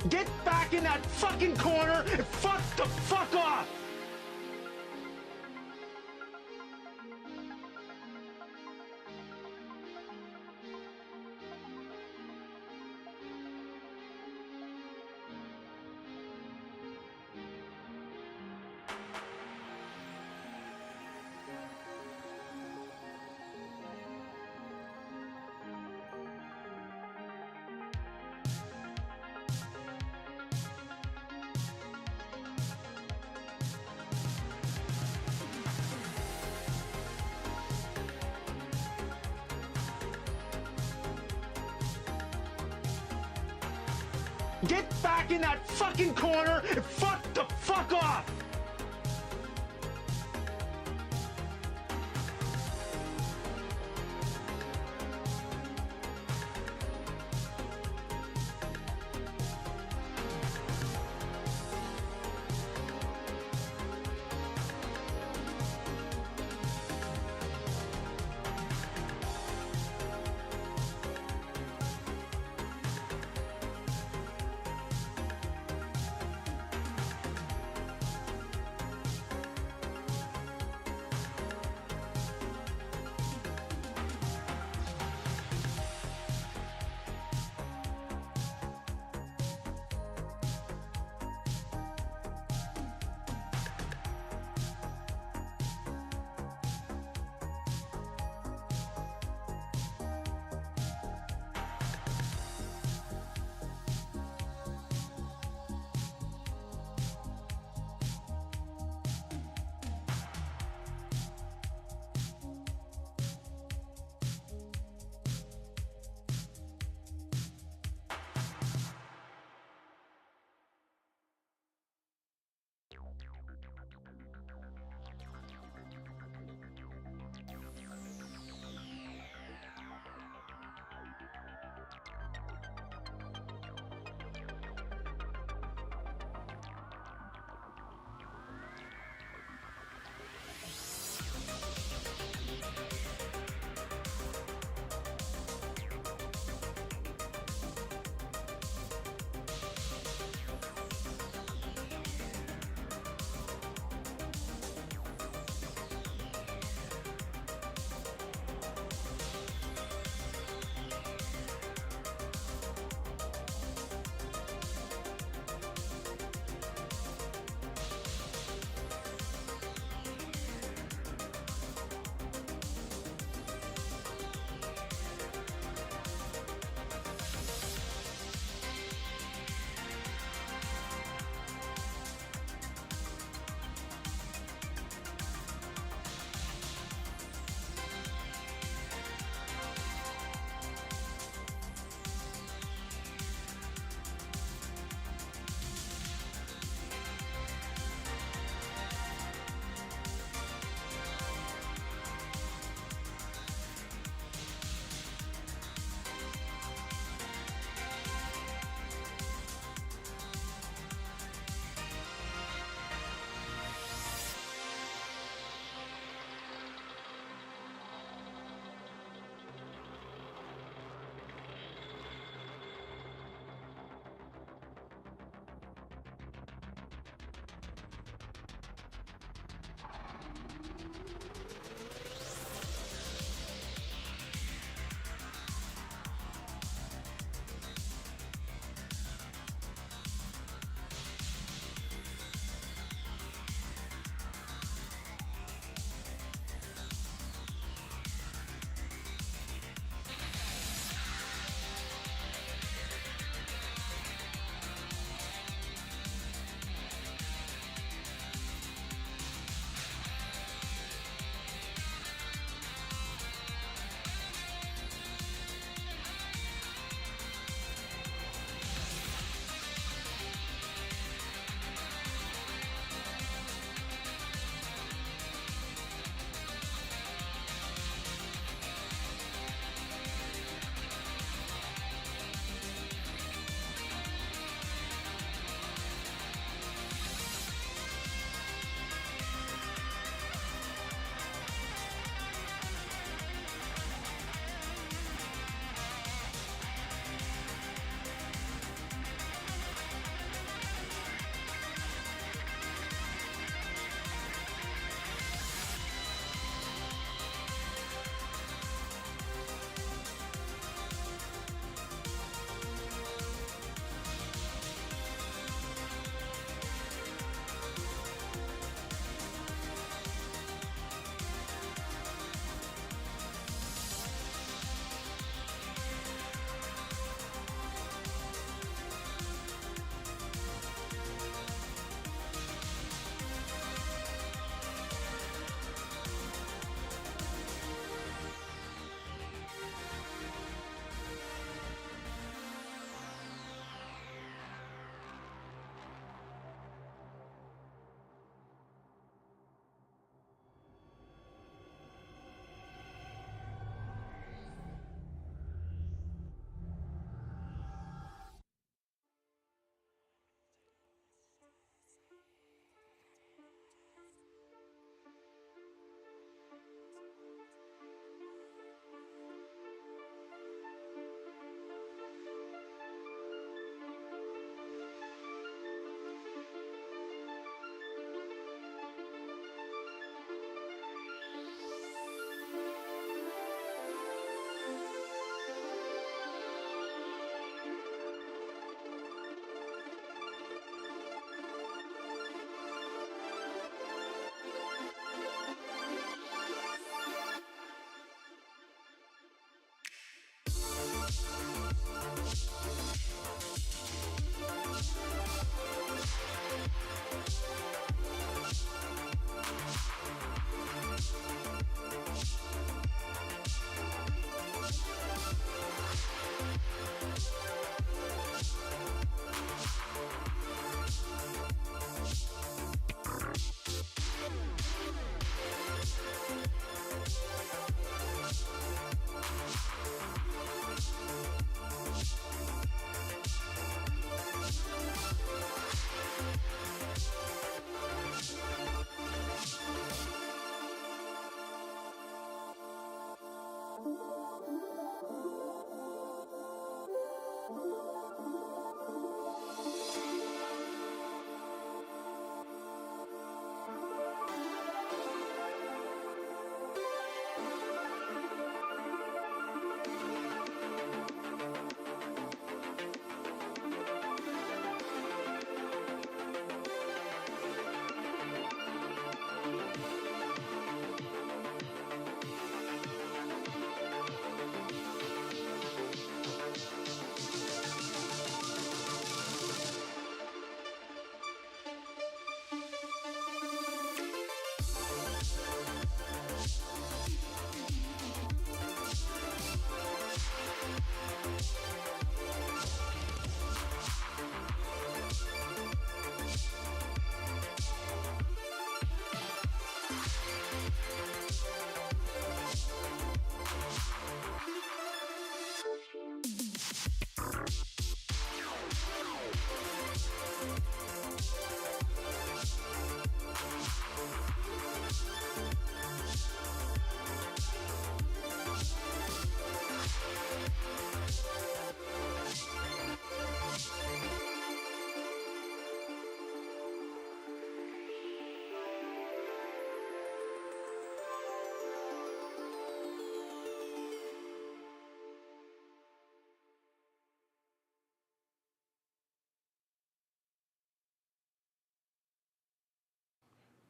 Get back in that fucking corner and fuck the fuck off! Get back in that fucking corner and fuck the fuck off!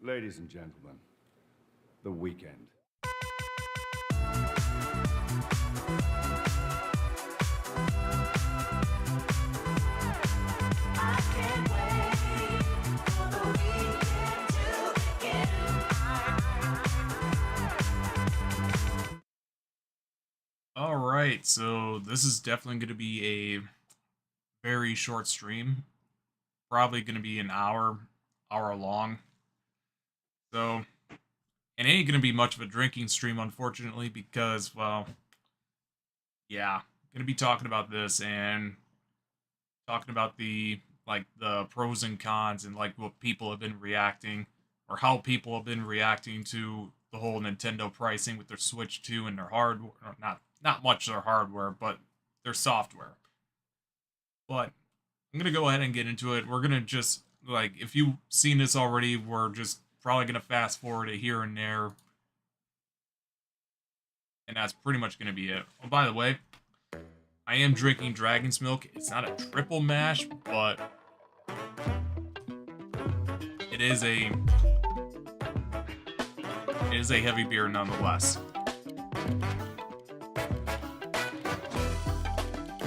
Ladies and gentlemen, The Weeknd. All right, so this is definitely going to be a very short stream. Probably going to be an hour long. So, it ain't going to be much of a drinking stream, unfortunately, because, well, yeah, going to be talking about this and talking about the pros and cons and like what people have been reacting or how people have been reacting to the whole Nintendo pricing with their Switch 2 and their hardware, not much their hardware, but their software. But I'm gonna go ahead and get into it. We're gonna just like if you've seen this already, we're just probably gonna fast forward it here and there. And that's pretty much gonna be it. Oh, by the way, I am drinking Dragon's Milk. It's not a triple mash, but it is a heavy beer nonetheless.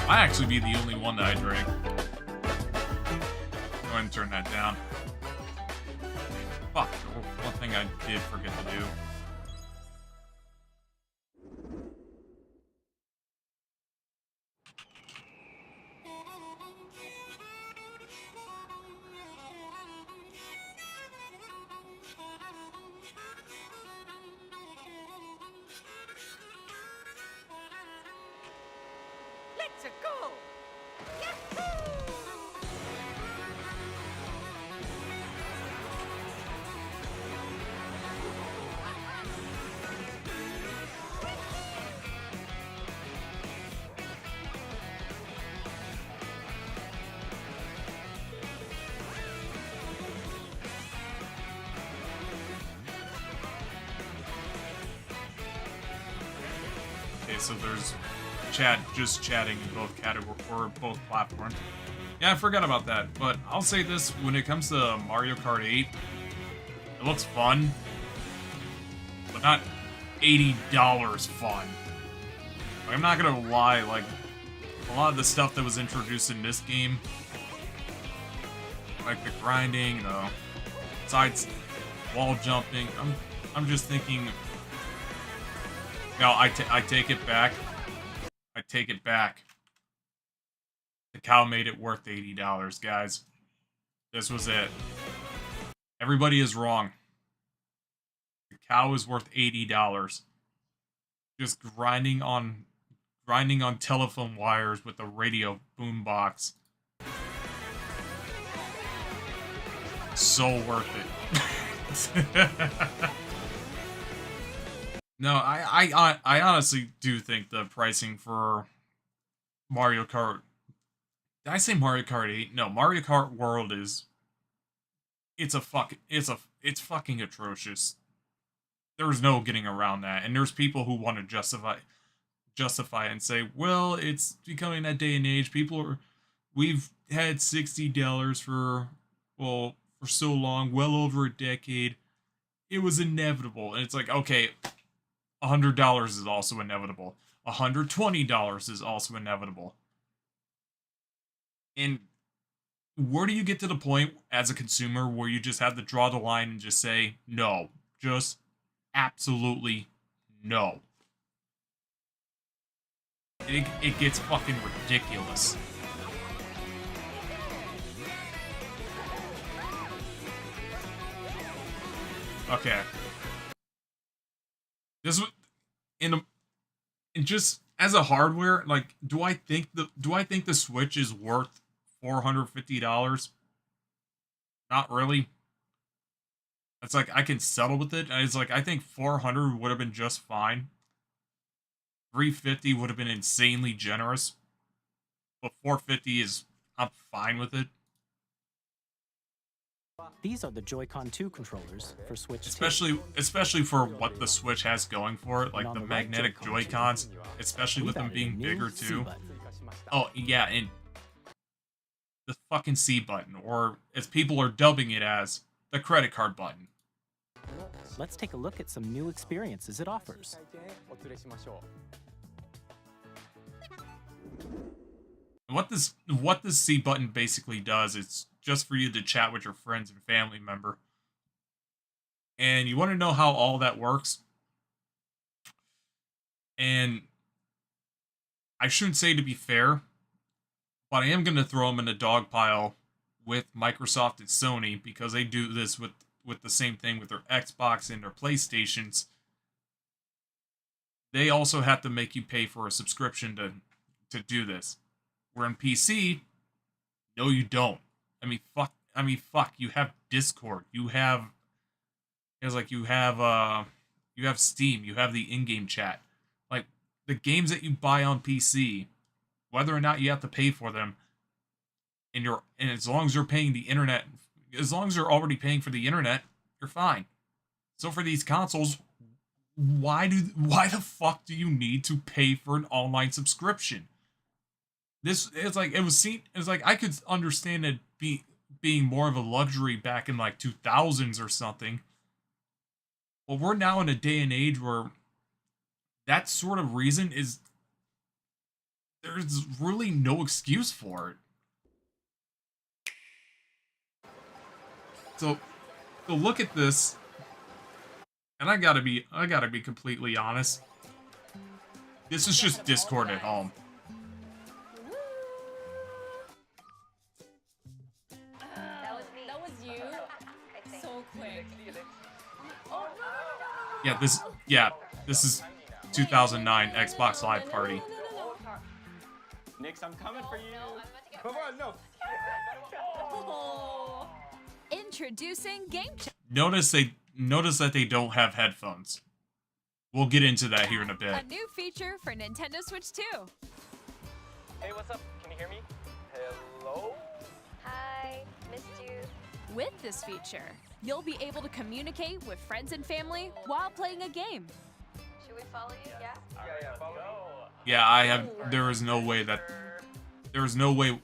Might actually be the only one that I drink. Go ahead and turn that down. Fuck, one thing I did forget to do. Let's go! Okay, so there's just chatting in both categories or both platforms. Yeah, I forgot about that. But I'll say this: when it comes to Mario Kart 8, it looks fun, but not $80 fun. Like, I'm not gonna lie. Like a lot of the stuff that was introduced in this game, like the grinding, the sides, wall jumping. I'm just thinking. No, I take it back. I take it back. The cow made it worth $80, guys. This was it. Everybody is wrong. The cow is worth $80. Just grinding on telephone wires with a radio boombox. So worth it. No, I honestly do think the pricing for Mario Kart. Did I say Mario Kart 8? No, Mario Kart World is. It's fucking atrocious. There's no getting around that, and there's people who want to justify it and say, well, it's becoming that day and age. We've had $60 for so long, well over a decade. It was inevitable, and it's like, okay. $100 is also inevitable. $120 is also inevitable. And where do you get to the point as a consumer where you just have to draw the line and just say, no, just absolutely no? It gets fucking ridiculous. Okay. This was and just as a hardware, like, do I think the Switch is worth $450? Not really. It's like I can settle with it. And it's like I think 400 would have been just fine. 350 would have been insanely generous. But 450 I'm fine with it. These are the Joy-Con 2 controllers for Switch 2. Especially for what the Switch has going for it, like the magnetic Joy-Cons, especially with them being bigger too. Oh, yeah, and the fucking C button, or as people are dubbing it as, the credit card button. Let's take a look at some new experiences it offers. What this C button basically does, it's just for you to chat with your friends and family member. And you want to know how all that works? And I shouldn't say to be fair, but I am going to throw them in a dog pile with Microsoft and Sony because they do this with the same thing with their Xbox and their PlayStations. They also have to make you pay for a subscription to do this. Where in PC, no, you don't. I mean, fuck. You have Discord. You have Steam. You have the in-game chat. Like the games that you buy on PC, whether or not you have to pay for them, and as long as you're paying the internet, as long as you're already paying for the internet, you're fine. So for these consoles, why the fuck do you need to pay for an online subscription? It's like I could understand it being more of a luxury back in like 2000s or something. But we're now in a day and age where that sort of reason there's really no excuse for it. So look at this, and I gotta be completely honest. This is just Discord at home. That was you. So quick. Yeah, this is 2009 Xbox Live Party. Nix, I'm coming for you. Come on, no. Oh. Introducing Game Chat. Notice that they don't have headphones. We'll get into that here in a bit. A new feature for Nintendo Switch 2. Hey, what's up? Can you hear me? Hello? Hi, missed you. With this feature, you'll be able to communicate with friends and family while playing a game. Should we follow you? Yeah? Yeah, follow me. Yeah, there is no way.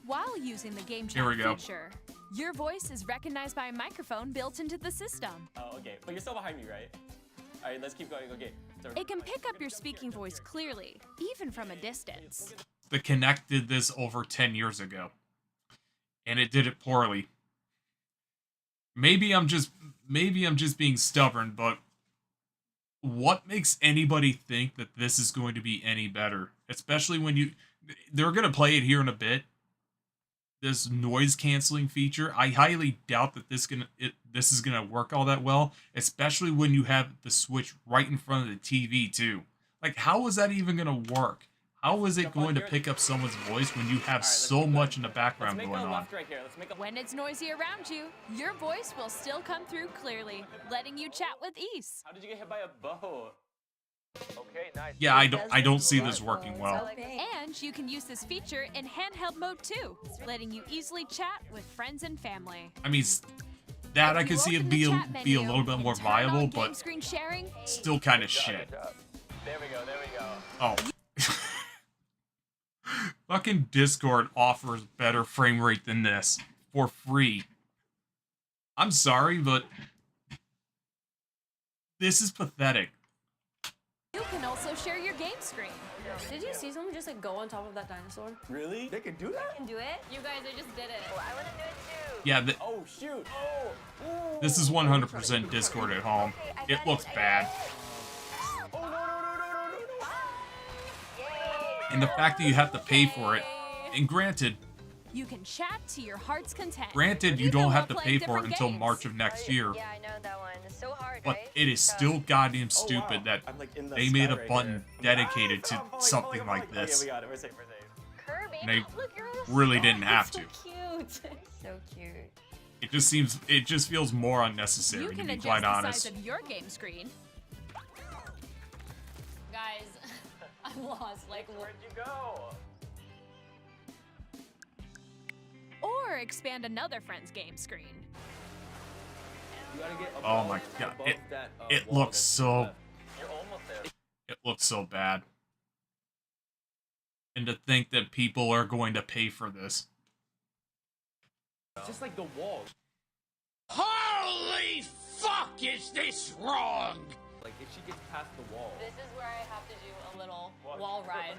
While using the Game Here we Chat go. feature, your voice is recognized by a microphone built into the system. Oh, okay. But you're still behind me, right? All right, let's keep going. Okay. It can pick up your speaking voice clearly, even from a distance. The Kinect did this over 10 years ago, and it did it poorly. Maybe I'm just being stubborn, but what makes anybody think that this is going to be any better? Especially when they're going to play it here in a bit. This noise canceling feature, I highly doubt that this is going to work all that well, especially when you have the Switch right in front of the TV too. Like, how is that even going to work? How is it going to pick up someone's voice when you have so much in the background going on? When it's noisy around you, your voice will still come through clearly, letting you chat with ease. How did you get hit by a boat? Okay, nice. Yeah, I don't see this working well. And you can use this feature in handheld mode too, letting you easily chat with friends and family. I mean, that I could see it be a little bit more viable, Game but screen sharing. still kind of shit. There we go. Oh. Fucking Discord offers better frame rate than this for free. I'm sorry, but this is pathetic. You can also share your game screen. Did you see someone just like go on top of that dinosaur? Really? They can do that? Can do it? You guys, I just did it. Oh, I want to do it too. Yeah, Oh, shoot. Oh. this is 100% Discord at home. Okay, It looks bad. Oh, no. And the fact that you have to pay for it, and granted, You can chat to your heart's content. you even don't have while to playing pay for it different until games. March of next year. Yeah, I know that one. It's so hard, But right? it is still goddamn stupid wow. that I'm, like, in the they made a sky right button here. dedicated to I'm falling, something falling. like this. Okay, we got it. We're safe. Kirby. They Look, you're on a really star. didn't have to. Cute. So cute. It just feels more unnecessary, You to can be adjust quite the honest. size of your game screen. Guys, I'm lost. Like, Where'd you go? Or expand another friend's game screen. You gotta get Oh my above god, that, it wall looks that's to the so left. You're almost there. it looks so bad. And to think that people are going to pay for this. It's just like the wall. Holy fuck is this wrong? Like, if she gets past the wall. This is where I have to do a little wall ride.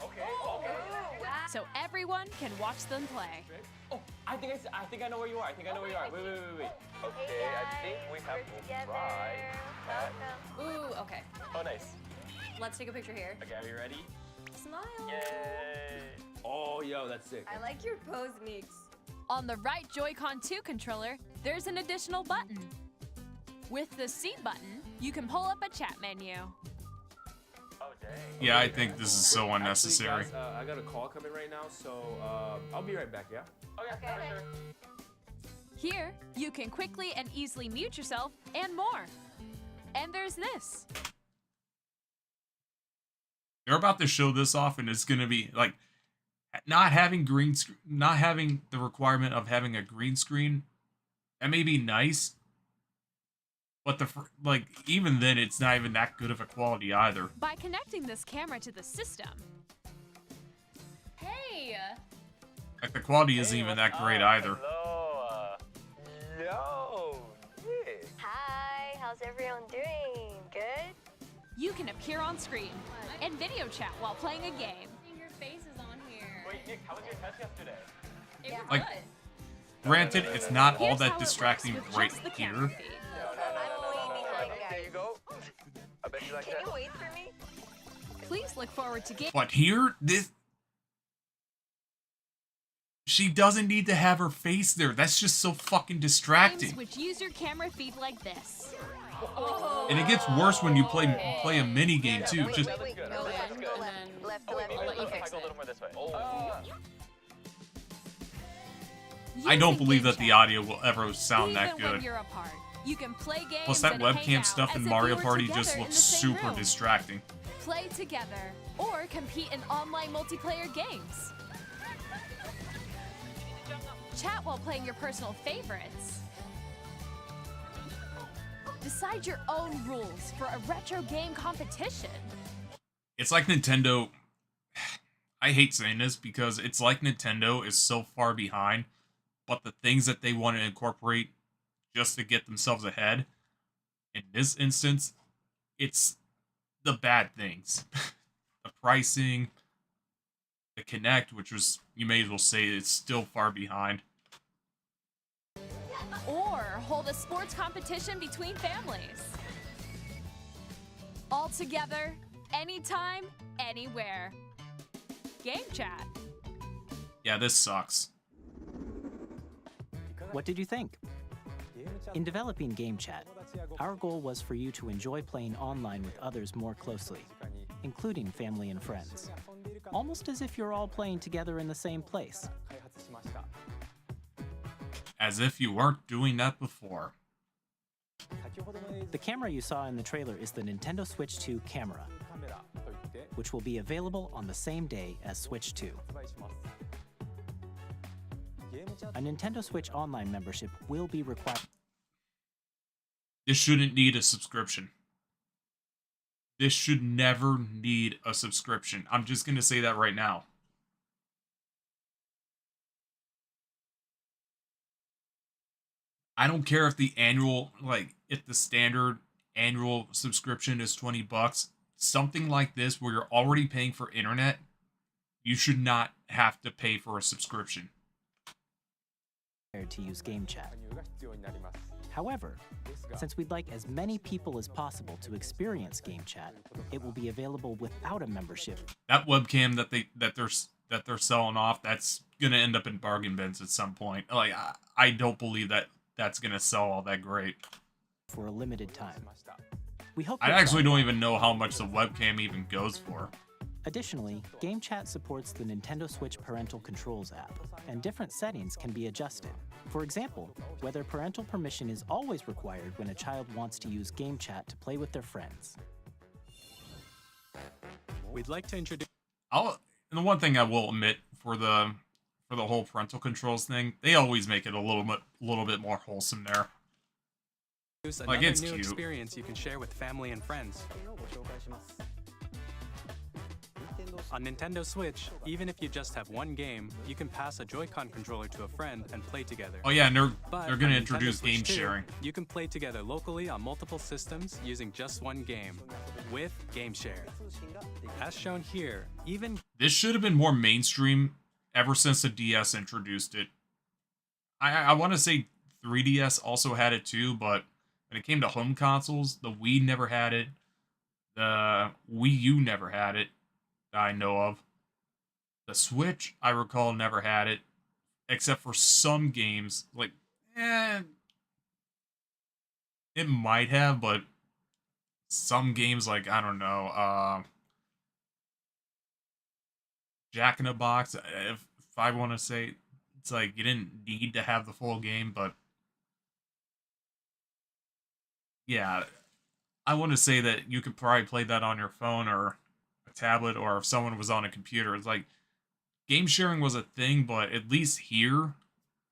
Okay. So everyone can watch them play. Oh, I think I know where you are. I think I know where you are. Wait. Okay, I think we have to try that. Ooh, okay. Oh, nice. Let's take a picture here. Okay, are you ready? Smile. Yay! Oh, yo, that's sick. I like your pose, Meeks. On the right Joy-Con 2 controller, there's an additional button. With the C button, you can pull up a chat menu. Oh, dang. Yeah, I think this is so unnecessary. Actually, guys, I got a call coming right now, so I'll be right back, yeah? Okay, for sure. Here, you can quickly and easily mute yourself and more. And there's this. They're about to show this off, and it's gonna be like not having the requirement of having a green screen. That may be nice, but even then, it's not even that good of a quality either. By connecting this camera to the system, Hey! Like the quality isn't even that great either. Hello. Yo, Nick. Hi, how's everyone doing? Good? you can appear on screen and video chat while playing a game. Your face is on here. Wait, Nick, how was your test yesterday? It was Like- good. Granted, it's not all Here's that how it distracting works with right just the camera here. feed. I'm way behind, There you guys. go. I bet you like Can that. you wait for me? Please look forward to game. But here, she doesn't need to have her face there. That's just so fucking Games distracting. which use your camera feed like this. And it gets worse when you play a mini game too. Wait, Just wait, wait. Good. Go That's left, good. go And left. then- Left, Oh, wait, left, maybe let you if I fix go a it. little more this way. I don't Using believe game that the chat, audio will ever sound that even when good. you're apart, you can play games. Plus, that and hang webcam out stuff as in if Mario you were Party together just in looks the same super room. distracting. Play together or compete in online multiplayer games. Chat while playing your personal favorites. Decide your own rules for a retro game competition. It's like Nintendo. I hate saying this because it's like Nintendo is so far behind, but the things that they want to incorporate just to get themselves ahead, in this instance, it's the bad things. The pricing, the Kinect, which was, you may as well say, it's still far behind. Or hold a sports competition between families. All together, anytime, anywhere. Game chat. Yeah, this sucks. What did you think? In developing Game Chat, our goal was for you to enjoy playing online with others more closely, including family and friends. Almost as if you're all playing together in the same place. As if you weren't doing that before. The camera you saw in the trailer is the Nintendo Switch 2 camera, which will be available on the same day as Switch 2. A Nintendo Switch Online membership will be required. This shouldn't need a subscription. This should never need a subscription. I'm just going to say that right now. I don't care if the annual, if the standard annual subscription is $20. Something like this where you're already paying for internet, you should not have to pay for a subscription. To use Game Chat. However, since we'd like as many people as possible to experience Game Chat, it will be available without a membership. That webcam that they're selling off, that's gonna end up in bargain bins at some point. Like I don't believe that that's gonna sell all that great. For a limited time. We hope I you'll actually try. don't even know how much the webcam even goes for. Additionally, Game Chat supports the Nintendo Switch Parental Controls app, and different settings can be adjusted. For example, whether parental permission is always required when a child wants to use Game Chat to play with their friends. We'd like to introduce And the one thing I will admit for the whole parental controls thing, they always make it a little bit more wholesome there. another it's new cute. experience you can share with family and friends. On Nintendo Switch, even if you just have one game, you can pass a Joy-Con controller to a friend and play together. Oh yeah, and But they're gonna on Nintendo introduce Switch game 2, sharing. You can play together locally on multiple systems using just one game, with Game Share. As shown here, even This should have been more mainstream ever since the DS introduced it. I want to say 3DS also had it too, but when it came to home consoles, the Wii never had it. The Wii U never had it, that I know of. The Switch, I recall, never had it, except for some games. Like, it might have, but some games, like, I don't know, Jack in a Box, if I want to say, it's like you didn't need to have the full game, but yeah, I want to say that you could probably play that on your phone or a tablet, or if someone was on a computer. It's like game sharing was a thing, but at least here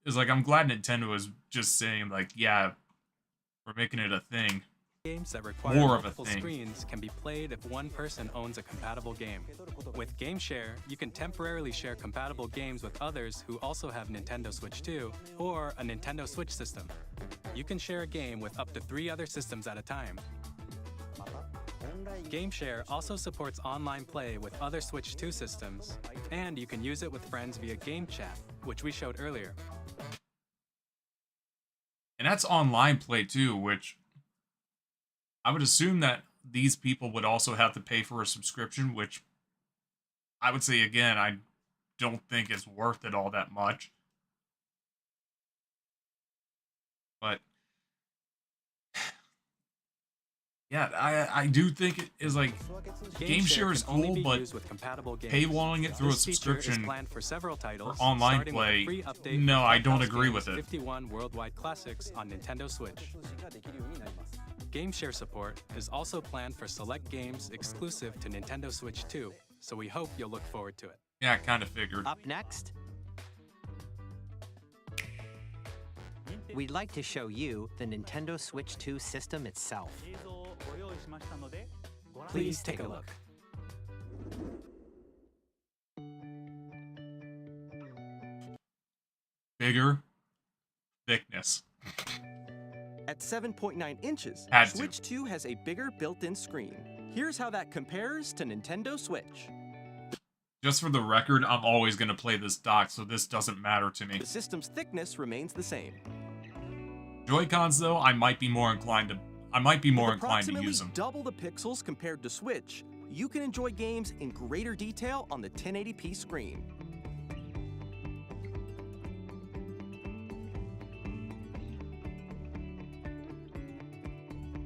is like, I'm glad Nintendo is just saying like, yeah, we're making it a thing. games that require More of a multiple thing. screens can be played if one person owns a compatible game. With Game Share, you can temporarily share compatible games with others who also have Nintendo Switch 2 or a Nintendo Switch system. You can share a game with up to 3 other systems at a time. Game Share also supports online play with other Switch 2 systems, and you can use it with friends via Game Chat, which we showed earlier. And that's online play too, which I would assume that these people would also have to pay for a subscription, which I would say, again, I don't think is worth it all that much. But yeah, I do think it is like Game Share is can only cool, be but used with compatible games. paywalling it through a This feature is subscription planned for several titles, for online starting with a play, free update no, for I don't Clubhouse agree Games with it. 51 worldwide classics on Nintendo Switch. Game Share support is also planned for select games exclusive to Nintendo Switch 2, so we hope you'll look forward to it. Yeah, I kind of figured. Up next, we'd like to show you the Nintendo Switch 2 system itself. Please take a look. Bigger, thickness. At 7.9 inches, Had to. Switch 2 has a bigger built-in screen. Here's how that compares to Nintendo Switch. Just for the record, I'm always going to play this dock, so this doesn't matter to me. The system's thickness remains the same. Joy-Cons, though, I might be more inclined to With approximately use them. double the pixels compared to Switch, you can enjoy games in greater detail on the 1080p screen.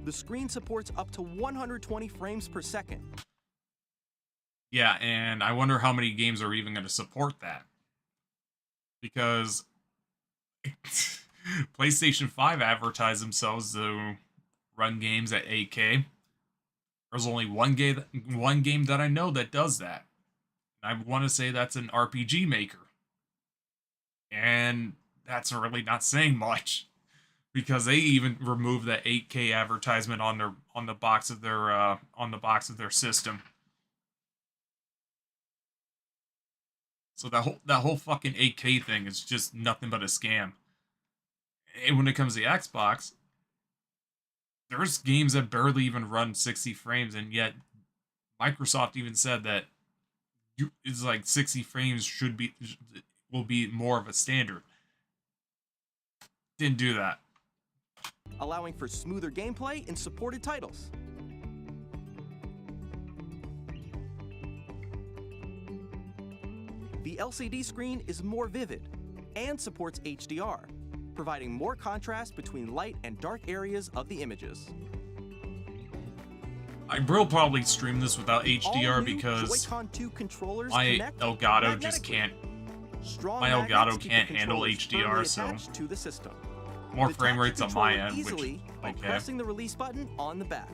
The screen supports up to 120 frames per second. Yeah, and I wonder how many games are even going to support that. Because PlayStation 5 advertised themselves to run games at 8K. There's only one game that I know that does that. I want to say that's an RPG Maker. And that's really not saying much. Because they even removed that 8K advertisement on the box of their system. So that whole fucking 8K thing is just nothing but a scam. And when it comes to Xbox, there's games that barely even run 60 frames, and yet Microsoft even said that it's like 60 frames will be more of a standard. Didn't do that. Allowing for smoother gameplay in supported titles. The LCD screen is more vivid and supports HDR, providing more contrast between light and dark areas of the images. I will probably stream this without All HDR new because Joy-Con 2 controllers my connect Elgato just magnetically. can't. Strong My magnets Elgato keep the can't handle controllers HDR, firmly so attached to the system. more Detach frame the rates on my controller end, which easily by okay. pressing the release button on the back.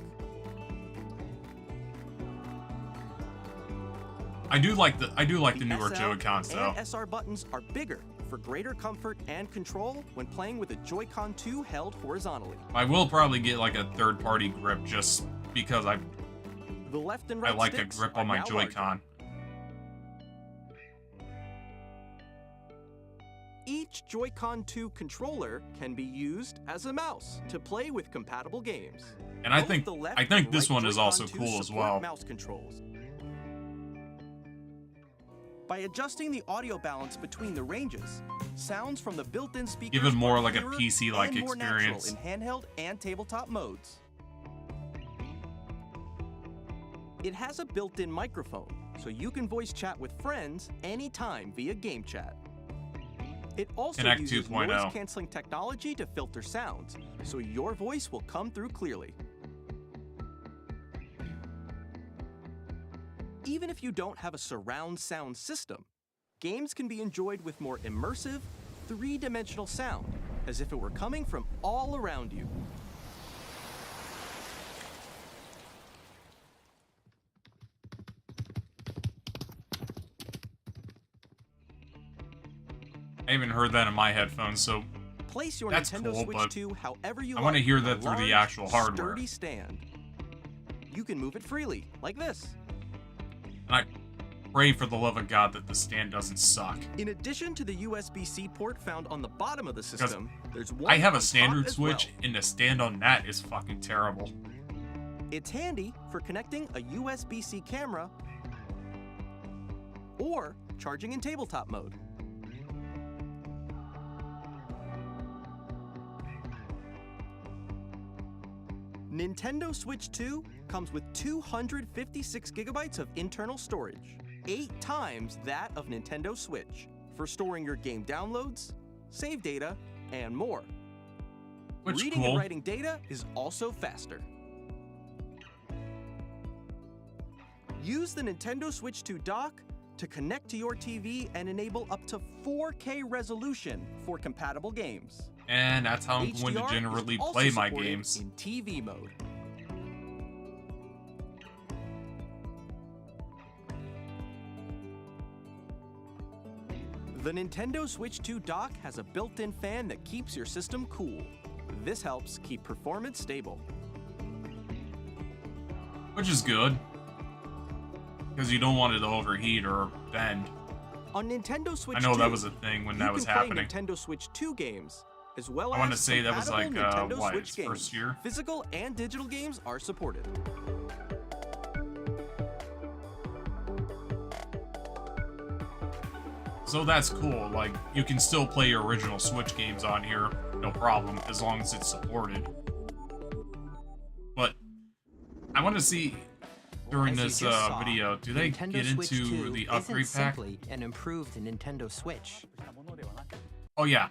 I do like the newer SL Joy-Cons though. and SR buttons are bigger for greater comfort and control when playing with a Joy-Con 2 held horizontally. I will probably get like a third-party grip just because I The left and right like a sticks grip are on my now Joy-Con. larger. Each Joy-Con 2 controller can be used as a mouse to play with compatible games. And I Both think the left this and right one is also Joy-Con 2 cool as support well. Mouse controls. By adjusting the audio balance between the ranges, sounds from the built-in speakers Give it more are like a clearer PC-like and more natural experience. in handheld and tabletop modes. It has a built-in microphone, so you can voice chat with friends anytime via game chat. It also Connect uses 2.0. noise-canceling technology to filter sounds, so your voice will come through clearly. Even if you don't have a surround sound system, games can be enjoyed with more immersive, three-dimensional sound, as if it were coming from all around you. I even heard that in my headphones, so Place your that's Nintendo cool, Switch but 2 however you I like. want to hear on that a through the large, actual hardware. Sturdy stand. You can move it freely, like this. And I pray for the love of God that the stand doesn't suck. In addition to the USB-C port found on the bottom of the system, there's one I have on a top standard as Switch, well. and the stand on that is fucking terrible. It's handy for connecting a USB-C camera or charging in tabletop mode. Nintendo Switch 2 comes with 256 gigabytes of internal storage, 8 times that of Nintendo Switch, for storing your game downloads, save data, and more. Which Reading cool. and writing data is also faster. Use the Nintendo Switch 2 dock to connect to your TV and enable up to 4K resolution for compatible games. And that's how I'm going to HDR generally is also play my supported games. in TV mode. The Nintendo Switch 2 dock has a built-in fan that keeps your system cool. This helps keep performance stable. Which is good. Because you don't want it to overheat or bend. On Nintendo Switch I know 2, that was a thing when that was happening. You can play Nintendo Switch 2 games, as well I as want to say that was like, compatible Nintendo what, Switch its games. first year? Physical and digital games are supported. So that's cool. Like, you can still play your original Switch games on here, no problem, as long as it's supported. But I want to see during As you this just saw, video, do they Nintendo get Switch into 2 the isn't upgrade pack? simply an improved Nintendo Switch. Oh yeah,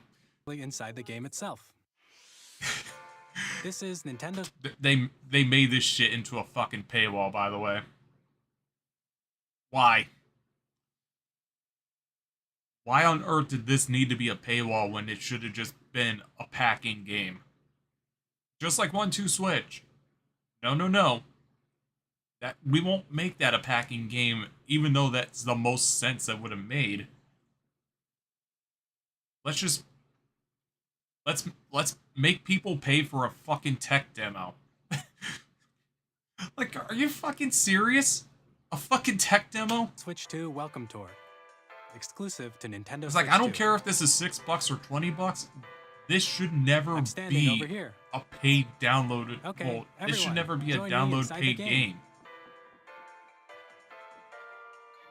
inside the game itself. This is Nintendo. they made this shit into a fucking paywall, by the way. Why? Why on earth did this need to be a paywall when it should have just been a packing game? Just like 1-2 Switch. No. That we won't make that a packing game, even though that's the most sense that would have made. Let's make people pay for a fucking tech demo. Like, are you fucking serious? A fucking tech demo? Switch 2 Welcome Tour. Exclusive to Nintendo It's Switch like, I don't 2. care if this is $6 or $20. This should never I'm standing be over here. a paid downloaded. Okay, Well, this should everyone, never be a join me download inside the paid game. game.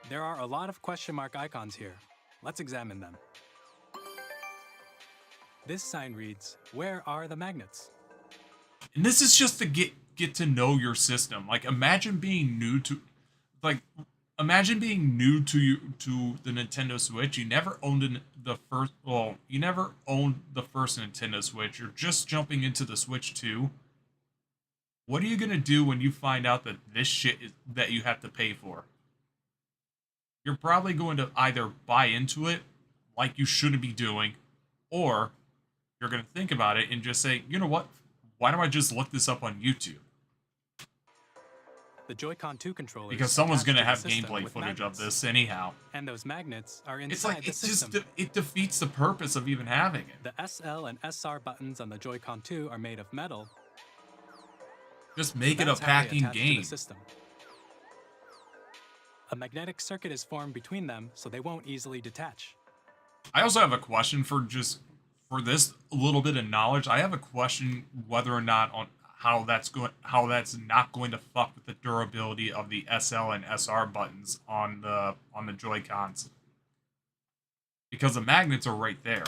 There are a lot of question mark icons here. Let's examine them. This sign reads, "Where are the magnets?" And this is just to get to know your system. Like, imagine being new to the Nintendo Switch. You never owned you never owned the first Nintendo Switch. You're just jumping into the Switch 2. What are you gonna do when you find out that this shit is that you have to pay for? You're probably going to either buy into it like you shouldn't be doing, or you're going to think about it and just say, you know what? Why don't I just look this up on YouTube? The Joy-Con 2 controllers. Because someone's attached going to the have system gameplay with footage magnets. of this anyhow. And those magnets are It's inside like, the system. it defeats the purpose of even having it. The SL and SR buttons on the Joy-Con 2 are made of metal. Just make it a That's how they packing attach to the game. system. A magnetic circuit is formed between them so they won't easily detach. I also have a question for this little bit of knowledge. I have a question whether or not on how that's not going to fuck with the durability of the SL and SR buttons on the Joy-Cons. Because the magnets are right there.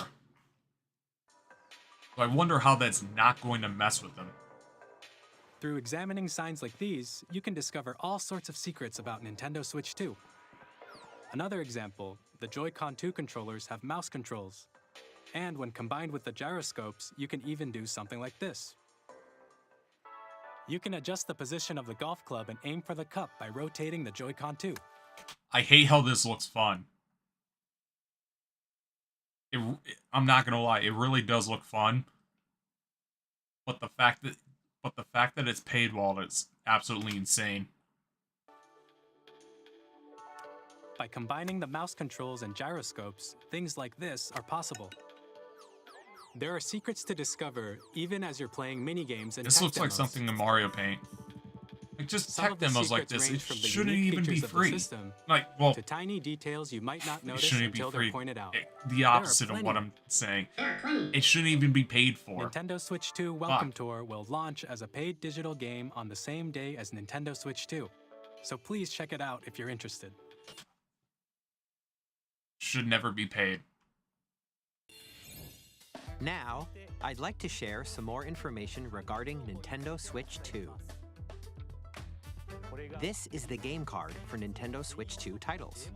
So I wonder how that's not going to mess with them. Through examining signs like these, you can discover all sorts of secrets about Nintendo Switch 2. Another example, the Joy-Con 2 controllers have mouse controls. And when combined with the gyroscopes, you can even do something like this. You can adjust the position of the golf club and aim for the cup by rotating the Joy-Con 2. I hate how this looks fun. I'm not gonna lie, it really does look fun. But the fact that it's paywall is absolutely insane. By combining the mouse controls and gyroscopes, things like this are possible. There are secrets to discover even as you're playing minigames and This tech looks like demos. something in Mario Paint. Like, just Some tech of the demos like secrets this, it range from the shouldn't unique even be features of the free. system Like, well, to tiny details you might not it notice shouldn't be until free. they're pointed out. The opposite of what I'm saying. It shouldn't even be paid for. Nintendo Switch 2 Welcome Tour will launch as a paid digital game on the same day as Nintendo Switch 2. So please check it out if you're interested. Should never be paid. Now, I'd like to share some more information regarding Nintendo Switch 2. This is the game card for Nintendo Switch 2 titles.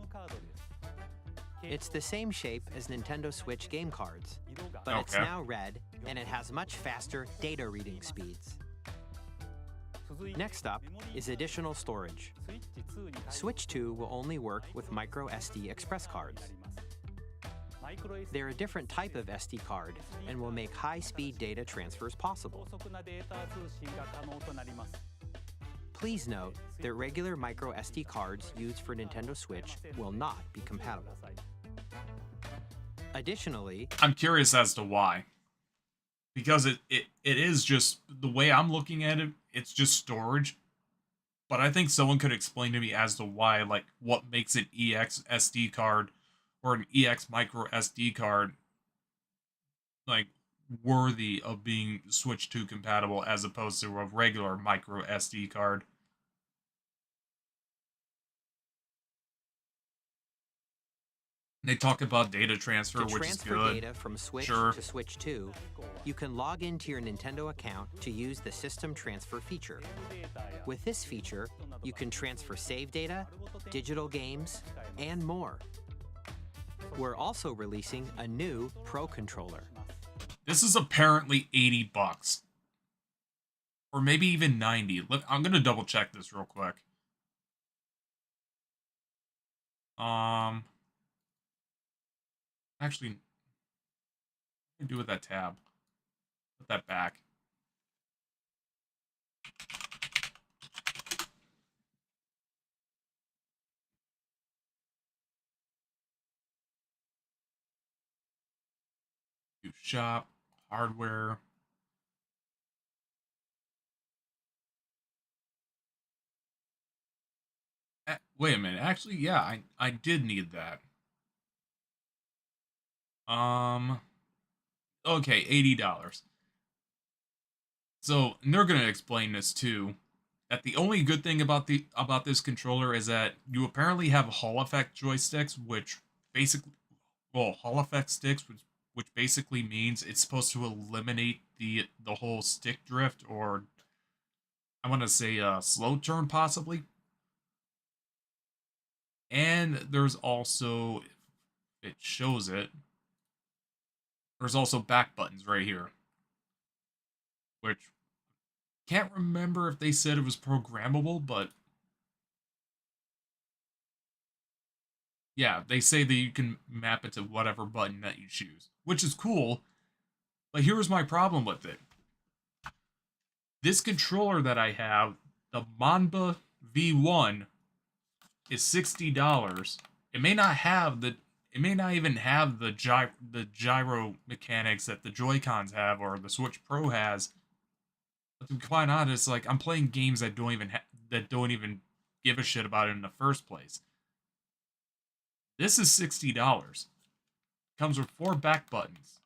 It's the same shape as Nintendo Switch game cards, but it's now red and it has much faster data reading speeds. Next up is additional storage. Switch 2 will only work with micro SD express cards. They're a different type of SD card and will make high-speed data transfers possible. Please note that regular micro SD cards used for Nintendo Switch will not be compatible. Additionally, I'm curious as to why. Because it is just, the way I'm looking at it, it's just storage. But I think someone could explain to me as to why, like, what makes an EX SD card or an EX micro SD card, like, worthy of being Switch 2 compatible as opposed to a regular micro SD card. They talk about data transfer, to which is transfer good. data from Switch Sure. to Switch 2, you can log into your Nintendo account to use the System Transfer feature. With this feature, you can transfer save data, digital games, and more. We're also releasing a new Pro Controller. This is apparently $80. Or maybe even 90. Look, I'm gonna double check this real quick. Actually, what do I do with that tab? Put that back. Do shop, hardware. Wait a minute. Actually, yeah, I did need that. Okay, $80. So, and they're gonna explain this too. That the only good thing about this controller is that you apparently have Hall effect joysticks, which basically, well, Hall effect sticks, which basically means it's supposed to eliminate the whole stick drift, or I want to say slow turn possibly. And there's also, if it shows it, there's also back buttons right here, which can't remember if they said it was programmable, but yeah, they say that you can map it to whatever button that you choose, which is cool. But here's my problem with it. This controller that I have, the Manba V1, is $60. It may not even have the gyro mechanics that the Joy-Cons have or the Switch Pro has. But to be quite honest, like, I'm playing games that don't even give a shit about it in the first place. This is $60. comes with 4 back buttons.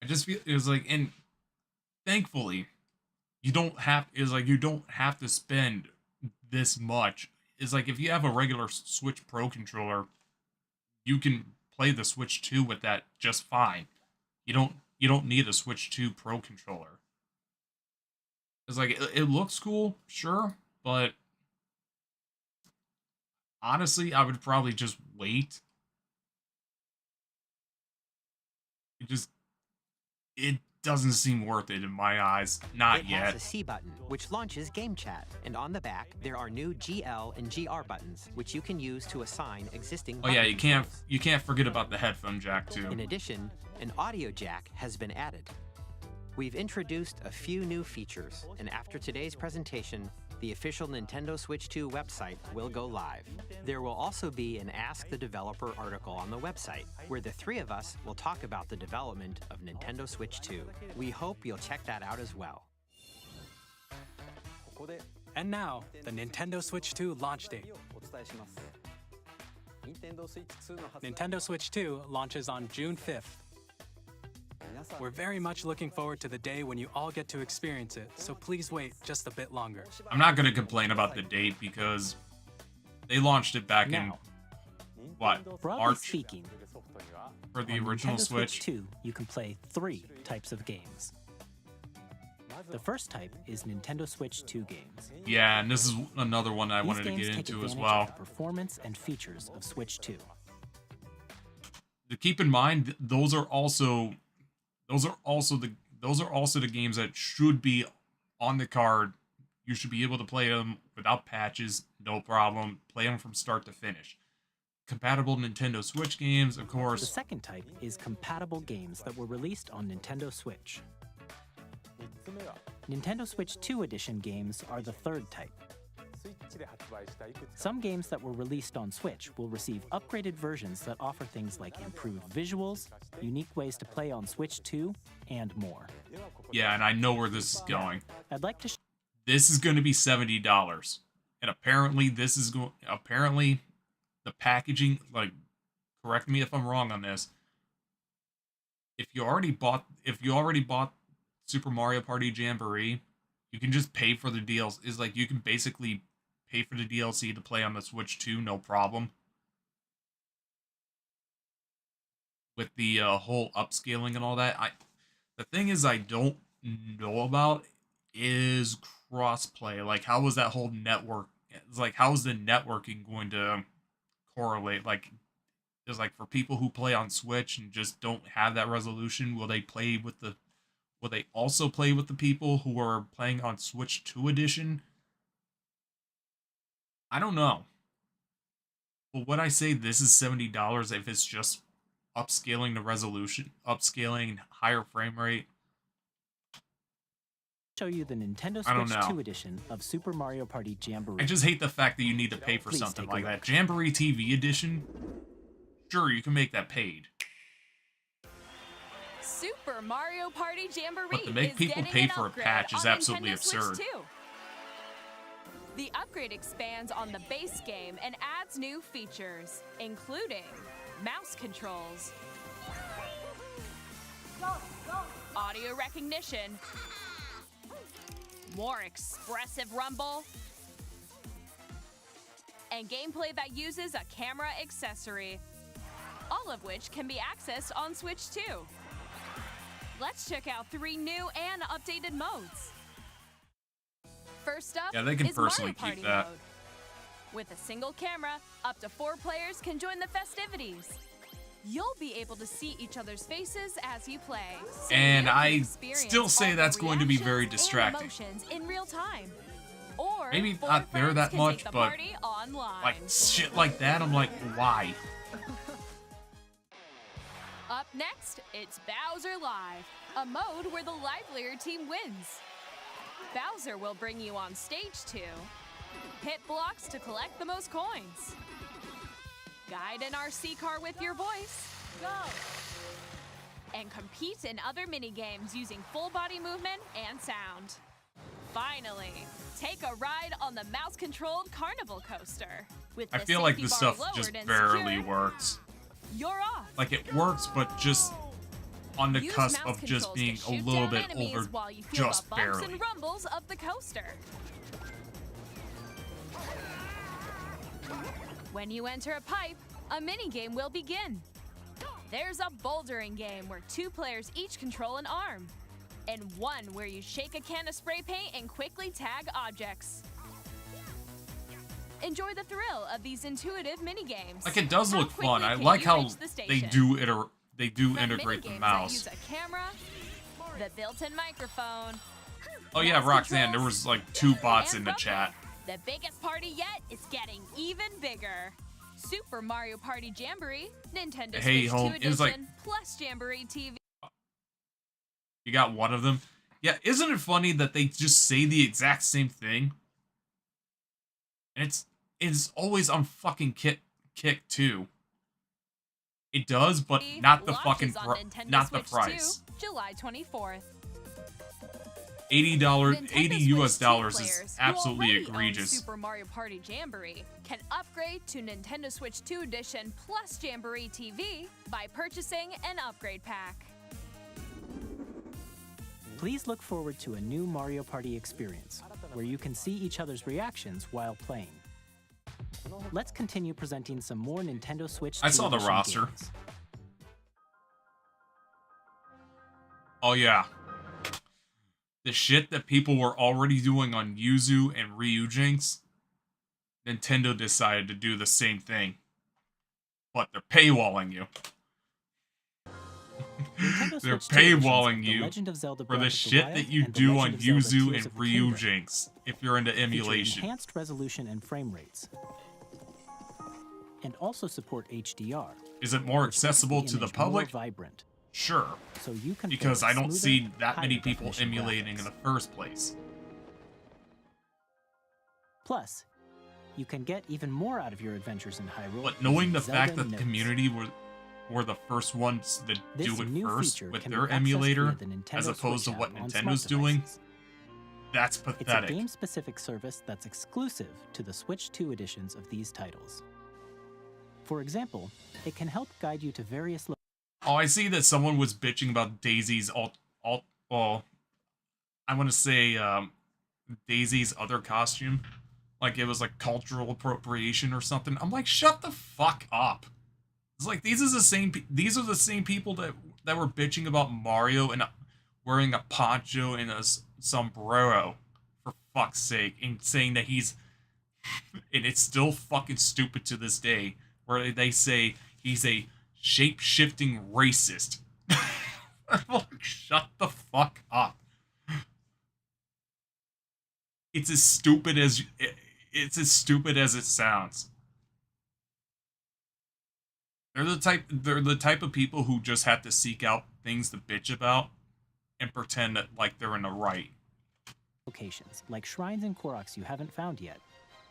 I just feel it's like, and thankfully, you don't have to spend this much. It's like if you have a regular Switch Pro controller, you can play the Switch 2 with that just fine. You don't need a Switch 2 Pro controller. It's like it looks cool, sure, but honestly, I would probably just wait. It doesn't seem worth it in my eyes. Not yet. It has a C button, which launches Game Chat, and on the back there are new GL and GR buttons, which you can use to assign existing. Oh yeah, you can't forget about the headphone jack too. In addition, an audio jack has been added. We've introduced a few new features, and after today's presentation, the official Nintendo Switch 2 website will go live. There will also be an Ask the Developer article on the website, where the 3 of us will talk about the development of Nintendo Switch 2. We hope you'll check that out as well. And now, the Nintendo Switch 2 launch date. Nintendo Switch 2 launches on June 5th. We're very much looking forward to the day when you all get to experience it, so please wait just a bit longer. I'm not going to complain about the date because they launched it back in, what, Broadly March? speaking, For the on original Nintendo Switch? 2, you can play 3 types of games. The first type is Nintendo Switch 2 games. Yeah, and this is another one I These wanted to games get take into as advantage well. of the performance and features of Switch 2. To keep in mind, those are also the games that should be on the card. You should be able to play them without patches, no problem. Play them from start to finish. Compatible Nintendo Switch games, of The course. second type is compatible games that were released on Nintendo Switch. Nintendo Switch 2 Edition games are the third type. Some games that were released on Switch will receive upgraded versions that offer things like improved visuals, unique ways to play on Switch 2, and more. Yeah, and I know where this is going. I'd like to This is going to be $70, and apparently the packaging, like, correct me if I'm wrong on this. If you already bought Super Mario Party Jamboree, you can just pay for the DLC. It's like you can basically pay for the DLC to play on the Switch 2, no problem. With the whole upscaling and all that, the thing is I don't know about is crossplay. Like, how is that whole network? It's like, how is the networking going to correlate? Like, is like for people who play on Switch and just don't have that resolution, will they also play with the people who are playing on Switch 2 Edition? I don't know. But would I say this is $70 if it's just upscaling the resolution, upscaling higher frame rate? show you the Nintendo I don't Switch know. 2 edition of Super Mario Party Jamboree. I just hate the fact that you need to pay for Please something take a like look. that. Jamboree TV edition? Sure, you can make that paid. Super Mario Party Jamboree But to make is people getting pay an for a upgrade patch is on absolutely Nintendo Switch absurd. 2. The upgrade expands on the base game and adds new features, including mouse controls, audio recognition, more expressive rumble, and gameplay that uses a camera accessory, all of which can be accessed on Switch 2. Let's check out 3 new and updated modes. First up Yeah, they can is personally Mario keep Party that. mode. With a single camera, up to 4 players can join the festivities. You'll be able to see each other's faces as you play. So And you can I experience still say all the that's going to be very reactions and distracting. emotions in real time. Or Maybe 4 not there friends that can much, take the but, party online. Like, shit like that, I'm like, why? Up next, it's Bowser Live, a mode where the livelier team wins. Bowser will bring you on stage to hit blocks to collect the most coins, guide an RC car with your voice, go, and compete in other mini games using full body movement and sound. Finally, take a ride on the mouse-controlled Carnival coaster. With I the feel like safety this bar stuff just lowered and barely secure, works. You're off. Like, it works, but just on the Use cusp mouse of just controls being to a shoot little down bit enemies over while you feel just the bumps barely. and rumbles of the coaster. When you enter a pipe, a mini-game will begin. There's a bouldering game where 2 players each control an arm, and one where you shake a can of spray paint and quickly tag objects. Enjoy the thrill of these intuitive mini-games. Like, it does How look fun. quickly I can like you how reach the they station? do From integrate the mini-games that mouse. use a camera, the built-in microphone. Oh yeah, mouse Roxanne, there controls, was like 2 bots and in the bumper. chat. The biggest party yet is getting even bigger. Super Mario Party Jamboree, Nintendo Hey, Switch home, 2 it was like- Edition, plus Jamboree TV. You got one of them. Yeah, isn't it funny that they just say the exact same thing? And it's always on fucking Kick too. It does, but not the fucking launches on Nintendo not the Switch price. 2, July 24th. $80, Nintendo 80 Switch US 2 dollars players is who absolutely already own egregious. Super Mario Party Jamboree can upgrade to Nintendo Switch 2 Edition plus Jamboree TV by purchasing an upgrade pack. Please look forward to a new Mario Party experience, where you can see each other's reactions while playing. Let's continue presenting some more Nintendo Switch 2 I saw the Edition roster. games. Oh yeah. The shit that people were already doing on Yuzu and Ryujinx, Nintendo decided to do the same thing. But they're paywalling you. Nintendo They're Switch 2 editions paywalling of The you Legend of Zelda for Breath the of the shit Wild that you and The do Legend on of Zelda Yuzu Tears and of the Kingdom, Ryujinx if you're into featuring emulation. enhanced resolution and frame rates, and also support HDR. Is it more which makes accessible to the image more public? vibrant, Sure. so you can play Because with I don't smoother, see that many higher people definition emulating graphics. in the first place. Plus, you can get even more out of your adventures in Hyrule. But knowing using the fact Zelda that the Notes. community were the first ones that This do it new first feature with can be their accessed emulator, via the Nintendo as opposed Switch to what app on Nintendo's smart doing, devices. that's It's a pathetic. game-specific service that's exclusive to the Switch 2 editions of these titles. For example, it can help guide you to various Oh, I see that someone was bitching about Daisy's well, I want to say Daisy's other costume, like it was like cultural appropriation or something. I'm like, shut the fuck up. It's like these are the same people that were bitching about Mario and wearing a poncho and a sombrero, for fuck's sake, and saying that he's and it's still fucking stupid to this day, where they say he's a shape-shifting racist. I'm like, shut the fuck up. It's as stupid as it sounds. They're the type of people who just have to seek out things to bitch about and pretend that like they're in the right. locations, like shrines and Koroks you haven't found yet.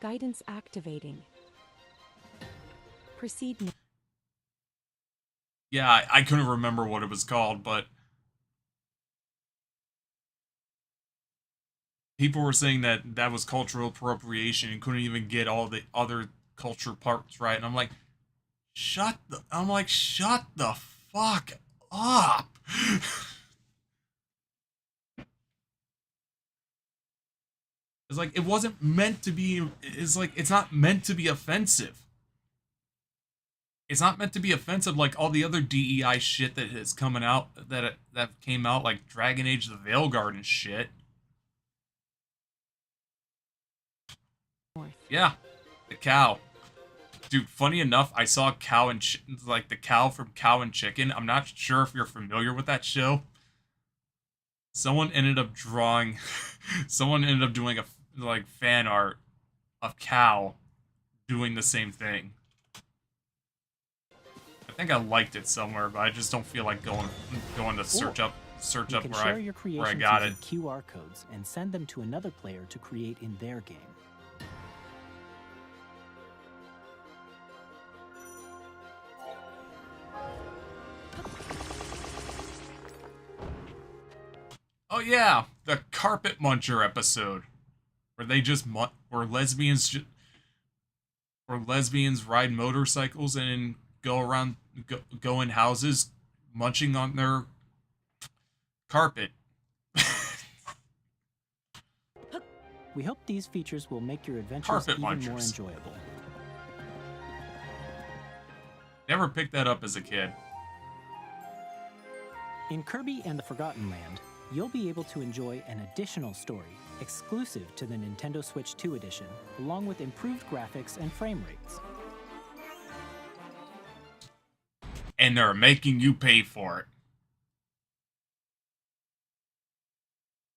Guidance activating. Proceed. Yeah, I couldn't remember what it was called, but people were saying that that was cultural appropriation and couldn't even get all the other culture parts right. And I'm like, shut the fuck up. It's like, it wasn't meant to be, it's not meant to be offensive. It's not meant to be offensive like all the other DEI shit that is coming out, that came out, like Dragon Age the Veilguard and shit. Yeah, the cow. Dude, funny enough, I saw Cow and like the cow from Cow and Chicken. I'm not sure if you're familiar with that show. Someone ended up doing a like fan art of Cow doing the same thing. I think I liked it somewhere, but I just don't feel like going to search up You can where share your I got it. creations using QR codes and send them to another player to create in their game. Oh yeah, the Carpet Muncher episode where they just where lesbians ride motorcycles and go around go in houses munching on their carpet. We hope these features will make your adventures Carpet even more munchers. enjoyable. Never picked that up as a kid. In Kirby and the Forgotten Land, you'll be able to enjoy an additional story exclusive to the Nintendo Switch 2 edition, along with improved graphics and frame rates. And they're making you pay for it.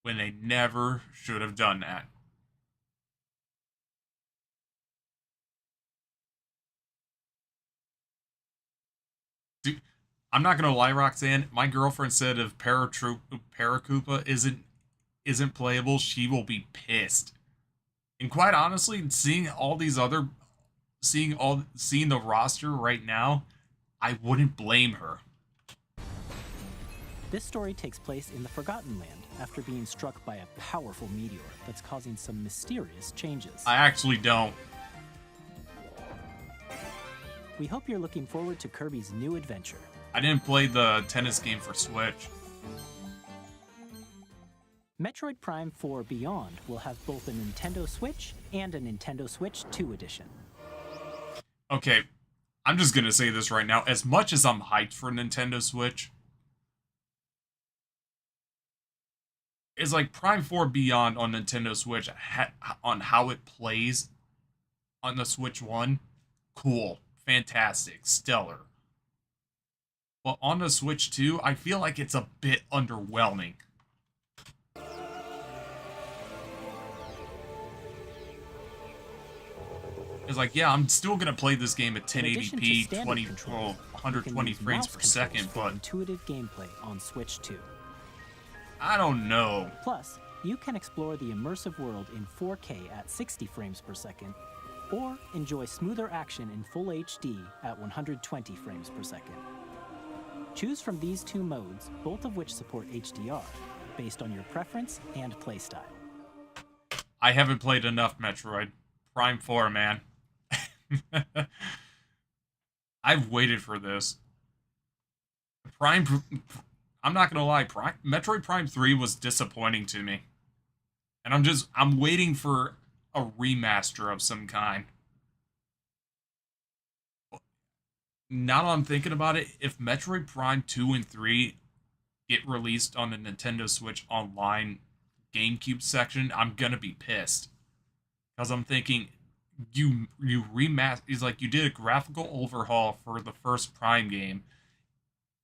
When they never should have done that. Dude, I'm not gonna lie, Roxanne. My girlfriend said if Paracoopa isn't playable, she will be pissed. And quite honestly, seeing the roster right now, I wouldn't blame her. This story takes place in the Forgotten Land after being struck by a powerful meteor that's causing some mysterious changes. I actually don't. We hope you're looking forward to Kirby's new adventure. I didn't play the tennis game for Switch. Metroid Prime 4 Beyond will have both a Nintendo Switch and a Nintendo Switch 2 edition. Okay, I'm just gonna say this right now. As much as I'm hyped for Nintendo Switch, it's like Prime 4 Beyond on Nintendo Switch, on how it plays on the Switch 1, cool, fantastic, stellar. But on the Switch 2, I feel like it's a bit underwhelming. It's like, yeah, I'm still gonna play this game at 1080p, 120 frames per second, but intuitive gameplay on Switch 2. I don't know. Plus, you can explore the immersive world in 4K at 60 frames per second, or enjoy smoother action in full HD at 120 frames per second. Choose from these two modes, both of which support HDR, based on your preference and playstyle. I haven't played enough Metroid Prime 4, man. I've waited for this. I'm not gonna lie, Metroid Prime 3 was disappointing to me. And I'm waiting for a remaster of some kind. Now that I'm thinking about it, if Metroid Prime 2 and 3 get released on the Nintendo Switch Online GameCube section, I'm gonna be pissed. Because I'm thinking, you remaster, it's like you did a graphical overhaul for the first Prime game,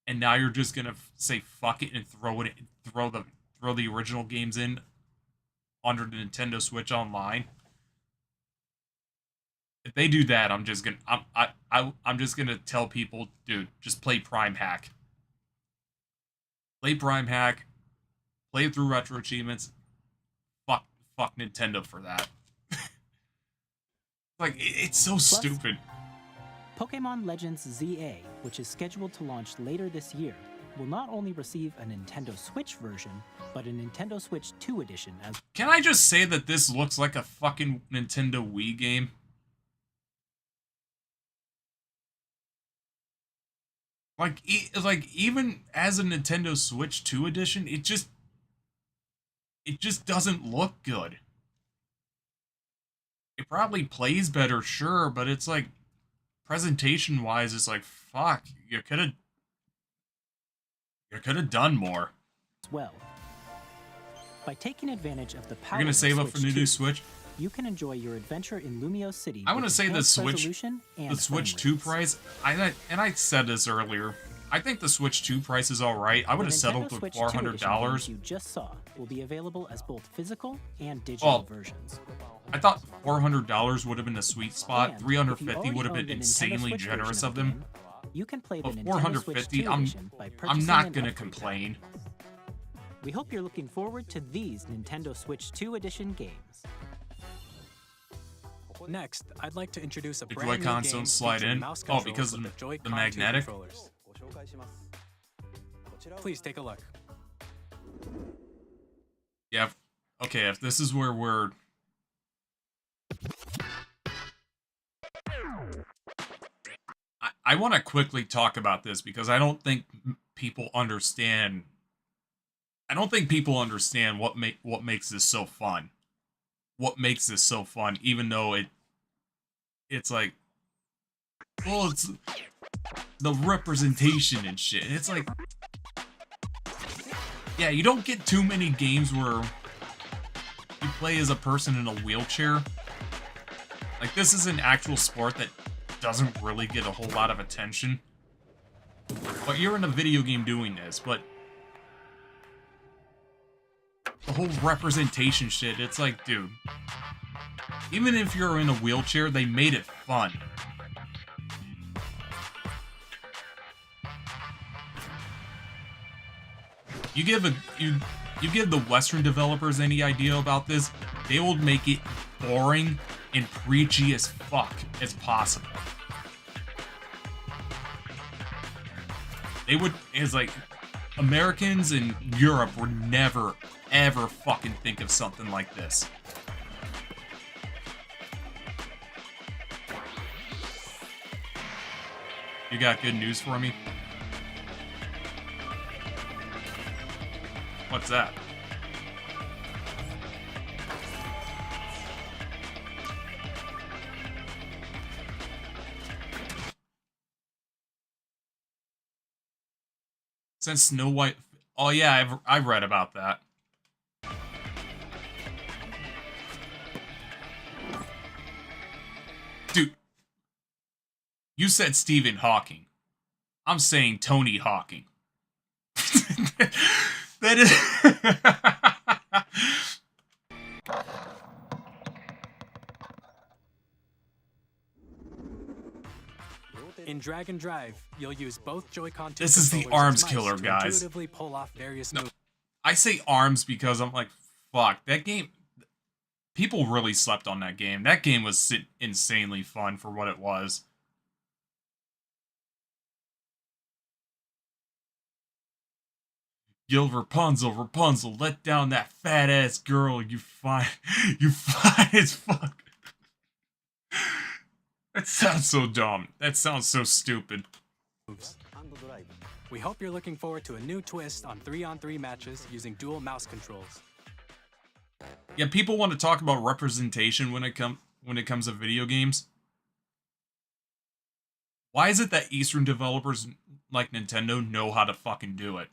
and now you're just gonna say fuck it and throw the original games in under the Nintendo Switch Online. If they do that, I'm just gonna tell people, dude, just play Prime Hack. Play Prime Hack. Play through Retro Achievements. Fuck Nintendo for that. Like, it's so stupid. Pokémon Legends ZA, which is scheduled to launch later this year, will not only receive a Nintendo Switch version, but a Nintendo Switch 2 edition as... Can I just say that this looks like a fucking Nintendo Wii game? Like even as a Nintendo Switch 2 edition, it just doesn't look good. It probably plays better, sure, but it's like, presentation-wise, it's like, fuck, you could have done more. As well. By taking advantage of the power You're gonna of save up for the new Switch? You can enjoy your adventure in Lumio City. I want to with say the enhanced Switch resolution and 2 price. I said this earlier. I think the Switch 2 price is all right. I would have settled with $400. You just saw will be available as both physical and digital versions. I thought $400 would have been the sweet spot. And $350 would have been insanely generous of them. You can play the But Nintendo Switch 2 $450, edition by I'm purchasing not an gonna upgrade complain. pack. We hope you're looking forward to these Nintendo Switch 2 edition games. Next, I'd like to introduce a The brand new Joy-Cons game don't slide featuring in? mouse Oh, controls because with of the Joy-Con 2 magnetic? controllers. Please take a look. Yeah, Okay, if this is where we're... I want to quickly talk about this because I don't think people understand... I don't think people understand what makes this so fun. What makes this so fun, even though it's like... Well, it's the representation and shit. It's like... Yeah, you don't get too many games where you play as a person in a wheelchair. Like, this is an actual sport that doesn't really get a whole lot of attention. But you're in a video game doing this, but... The whole representation shit, it's like, dude... Even if you're in a wheelchair, they made it fun. You give the Western developers any idea about this, they will make it boring and preachy as fuck as possible. They would, it's like, Americans in Europe would never, ever fucking think of something like this. You got good news for me? What's that? Since Snow White... Oh yeah, I've read about that. Dude. You said Stephen Hawking. I'm saying Tony Hawking. That is... In Drag and Drive, you'll use both Joy-Con. This is the arms killer, guys. Intuitively pull off various moves. I say arms because I'm like, fuck, that game... People really slept on that game. That game was insanely fun for what it was. Yo, Rapunzel, let down that fat ass girl. You fine as fuck. That sounds so dumb. That sounds so stupid. We hope you're looking forward to a new twist on 3-on-3 matches using dual mouse controls. Yeah, people want to talk about representation when it comes to video games. Why is it that Eastern developers like Nintendo know how to fucking do it?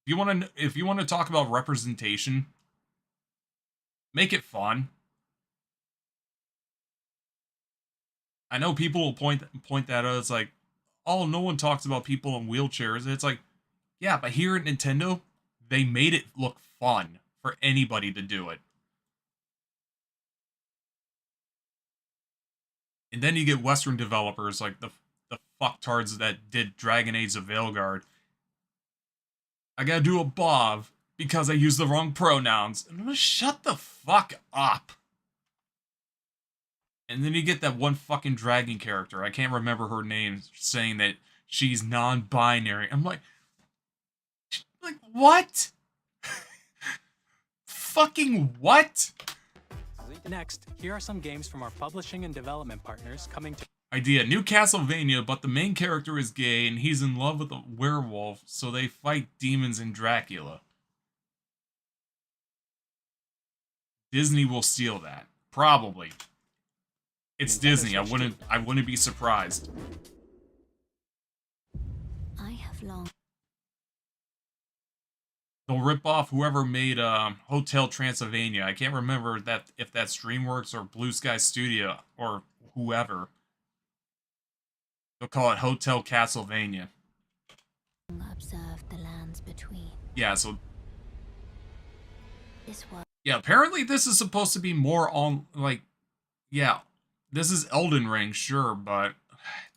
If you want to talk about representation, make it fun. I know people will point that out. It's like, oh, no one talks about people in wheelchairs. It's like, yeah, but here at Nintendo, they made it look fun for anybody to do it. And then you get Western developers like the fucktards that did Dragon Age of Veilguard. I gotta do a bob because I used the wrong pronouns. And I'm gonna shut the fuck up. And then you get that one fucking dragon character, I can't remember her name, saying that she's non-binary. I'm like what? Fucking what? Next, here are some games from our publishing and development partners coming to... Idea, new Castlevania, but the main character is gay and he's in love with a werewolf, so they fight demons in Dracula. Disney will steal that. Probably. It's Disney, I wouldn't be surprised. I have long... They'll rip off whoever made Hotel Transylvania. I can't remember if that's DreamWorks or Blue Sky Studio or whoever. They'll call it Hotel Castlevania. Observe the lands between. Yeah, so... This was... Yeah, apparently this is supposed to be more on, like... Yeah, this is Elden Ring, sure, but...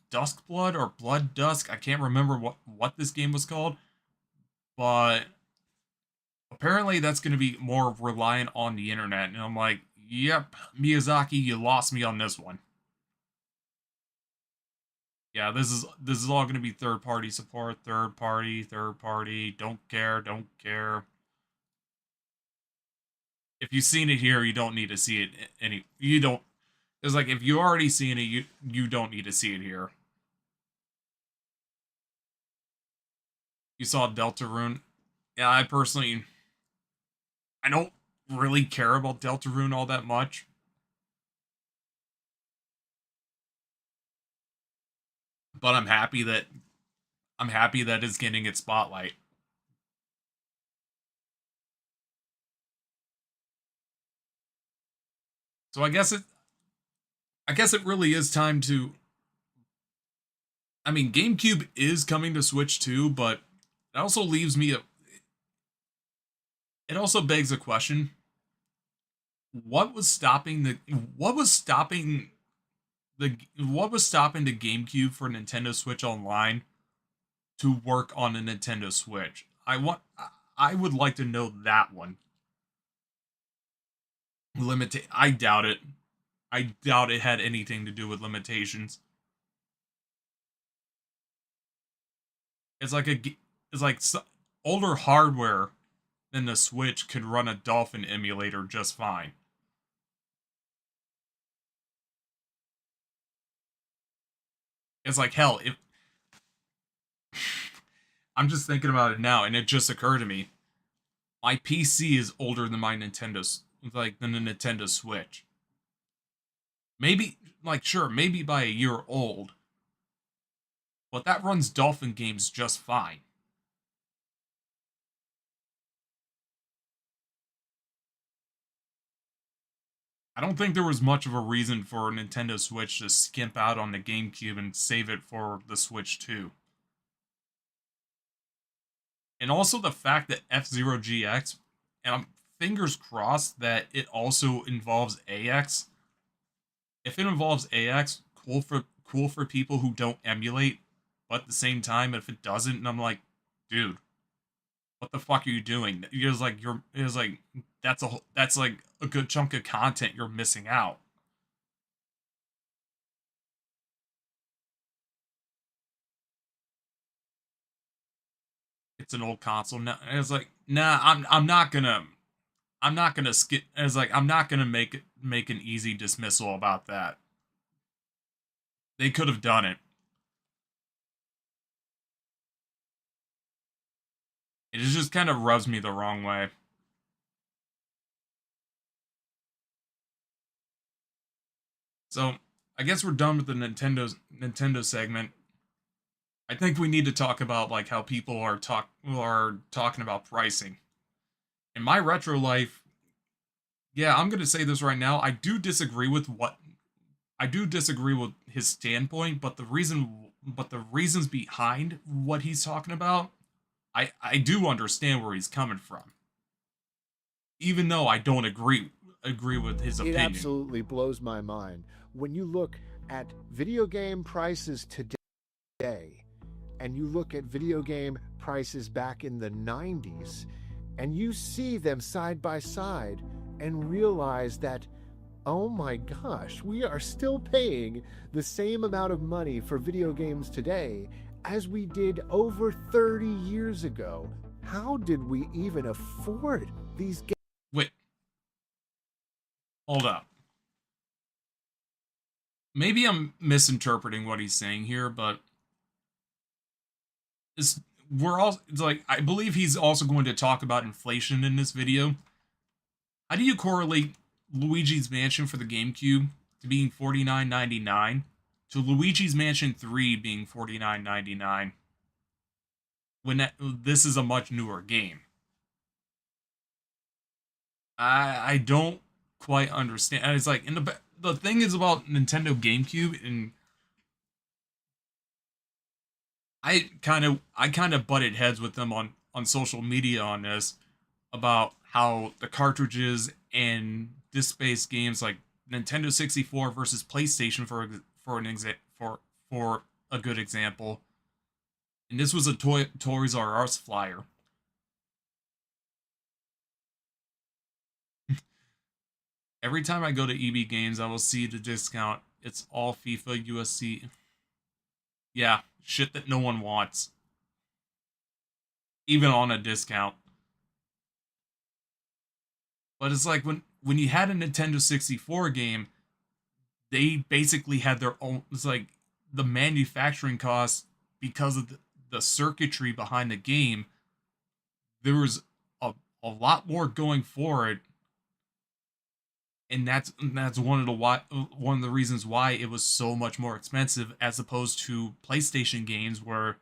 Duskblood or Blood Dusk? I can't remember what this game was called. But... Apparently that's going to be more reliant on the internet. And I'm like, yep, Miyazaki, you lost me on this one. Yeah, this is all going to be third-party support, third party, don't care, don't care. If you've seen it here, you don't need to see it you don't. It's like if you already seen it, you don't need to see it here. You saw Deltarune. Yeah, I don't really care about Deltarune all that much. But I'm happy that it's getting its spotlight. So I guess it really is time to. I mean, GameCube is coming to Switch too, but it also leaves me it also begs a question. What was stopping the GameCube for Nintendo Switch Online to work on a Nintendo Switch? I would like to know that one. I doubt it. I doubt it had anything to do with limitations. It's like older hardware than the Switch could run a Dolphin emulator just fine. It's like, hell, if I'm just thinking about it now, and it just occurred to me. My PC is older than my than the Nintendo Switch. Maybe, sure, maybe by a year old. But that runs Dolphin games just fine. I don't think there was much of a reason for Nintendo Switch to skimp out on the GameCube and save it for the Switch 2. And also the fact that F-Zero GX, and I'm fingers crossed that it also involves AX. If it involves AX, cool for people who don't emulate, but at the same time, if it doesn't, and I'm like, dude, what the fuck are you doing? That's like a good chunk of content you're missing out. It's an old console now. And it's like, nah, I'm not gonna skip. It's like I'm not gonna make an easy dismissal about that. They could have done it. It just kind of rubs me the wrong way. So, I guess we're done with the Nintendo segment. I think we need to talk about like how people are talking about pricing. In my retro life, yeah, I'm gonna say this right now. I do disagree with his standpoint, but the reasons behind what he's talking about, I do understand where he's coming from. Even though I don't agree with his opinion. It absolutely blows my mind. When you look at video game prices today, and you look at video game prices back in the 90s, and you see them side by side and realize that, oh my gosh, we are still paying the same amount of money for video games today as we did over 30 years ago. How did we even afford these games? Wait. Hold up. Maybe I'm misinterpreting what he's saying here, but it's like, I believe he's also going to talk about inflation in this video. How do you correlate Luigi's Mansion for the GameCube to being $49.99 to Luigi's Mansion 3 being $49.99 when this is a much newer game? I don't quite understand. And it's like, the thing is about Nintendo GameCube, and I kind of butted heads with them on social media on this about how the cartridges and disc-based games like Nintendo 64 versus PlayStation for a good example. And this was a Toys R Us flyer. Every time I go to EB Games, I will see the discount. It's all FIFA, UFC. Yeah, shit that no one wants. Even on a discount. But it's like when you had a Nintendo 64 game, they basically had their own, it's like the manufacturing costs because of the circuitry behind the game. There was a lot more going for it. And that's one of the reasons why it was so much more expensive as opposed to PlayStation games where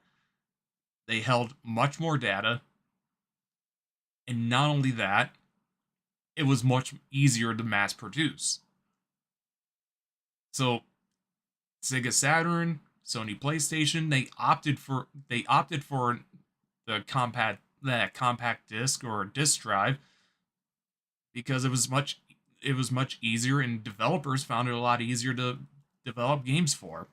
they held much more data. And not only that, it was much easier to mass produce. So Sega Saturn, Sony PlayStation, they opted for the compact disc or disc drive because it was much easier, and developers found it a lot easier to develop games for.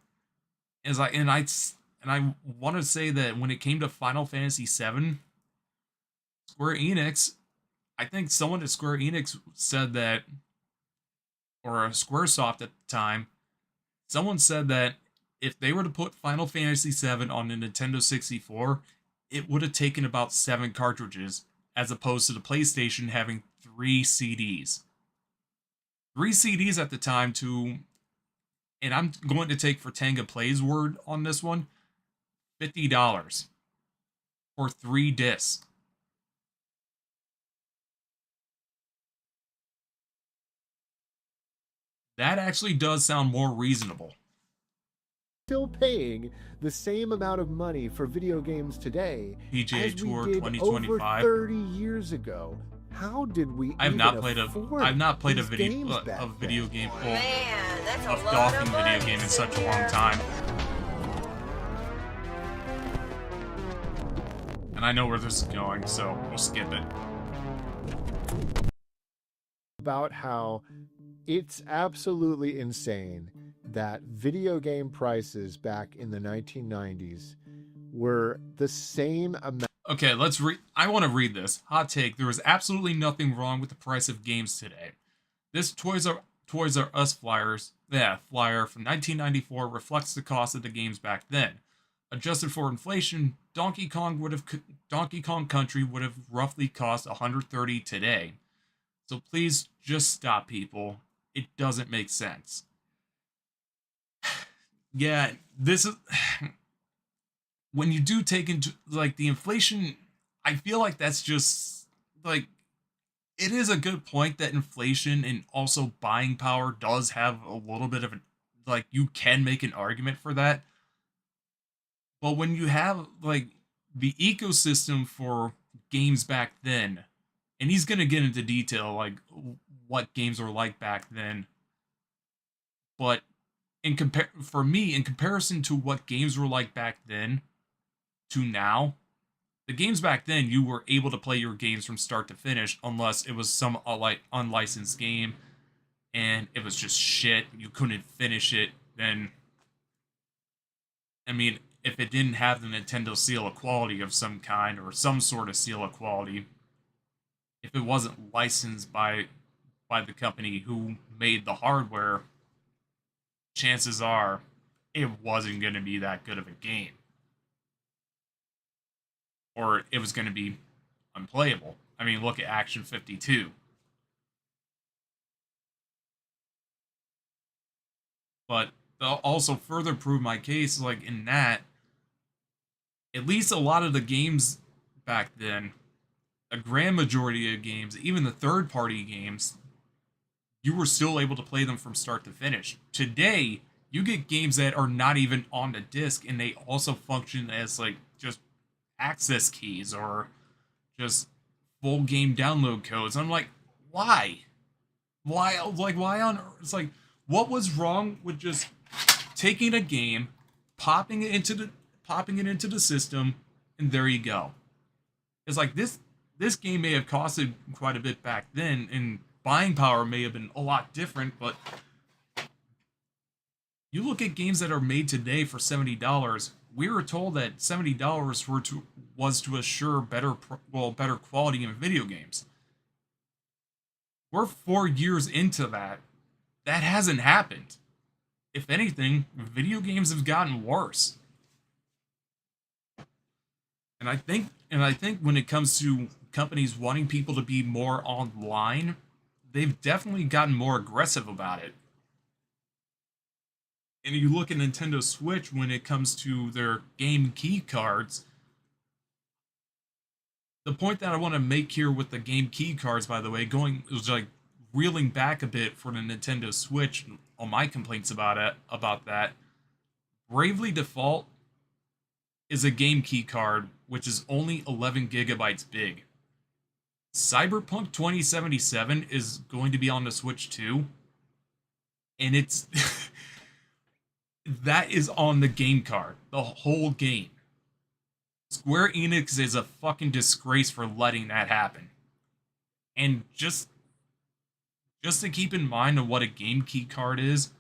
And I want to say that when it came to Final Fantasy VII, Square Enix, I think someone at Square Enix said that, or Squaresoft at the time, someone said that if they were to put Final Fantasy VII on the Nintendo 64, it would have taken about 7 cartridges, as opposed to the PlayStation having 3 CDs. 3 CDs at the time and I'm going to take Fortanga Play's word on this one, $50 for 3 discs. That actually does sound more reasonable. Still paying the same amount of money for video games today PGA as Tour we did 2025. over 30 years ago. How did we? I've not played a these video games back a video then? game Man, that's a of lot docking of video money, game in such a long Cynthia. time. And I know where this is going, so we'll skip it. About how it's absolutely insane that video game prices back in the 1990s were the same amount. Okay, let's read. I want to read this. Hot take. There is absolutely nothing wrong with the price of games today. This Toys R Us flyer from 1994 reflects the cost of the games back then. Adjusted for inflation, Donkey Kong Country would have roughly cost $130 today. So please just stop, people. It doesn't make sense. Yeah, this is when you do take into like the inflation, I feel like that's just like it is a good point that inflation and also buying power does have a little bit of a like you can make an argument for that. But when you have like the ecosystem for games back then, and he's gonna get into detail like what games were like back then, but in comparison to what games were like back then to now, the games back then you were able to play your games from start to finish unless it was some like unlicensed game and it was just shit, you couldn't finish it. Then I mean, if it didn't have the Nintendo seal of quality of some kind or some sort of seal of quality, if it wasn't licensed by the company who made the hardware, chances are it wasn't going to be that good of a game. Or it was going to be unplayable. I mean, look at Action 52. But they'll also further prove my case, like in that, at least a lot of the games back then, a grand majority of games, even the third-party games, you were still able to play them from start to finish. Today, you get games that are not even on the disc, and they also function as like just access keys or just full game download codes. I'm like, why? Why on earth? It's like, what was wrong with just taking a game, popping it into the system, and there you go. It's like this game may have costed quite a bit back then, and buying power may have been a lot different, but you look at games that are made today for $70. We were told that $70 was to assure better quality in video games. We're 4 years into that. That hasn't happened. If anything, video games have gotten worse. And I think when it comes to companies wanting people to be more online, they've definitely gotten more aggressive about it. And you look at Nintendo Switch when it comes to their game key cards. The point that I want to make here with the game key cards, by the way, reeling back a bit for the Nintendo Switch, all my complaints about that. Bravely Default is a game key card which is only 11 gigabytes big. Cyberpunk 2077 is going to be on the Switch too, and it's that is on the game card, the whole game. Square Enix is a fucking disgrace for letting that happen. And just to keep in mind of what a game key card is,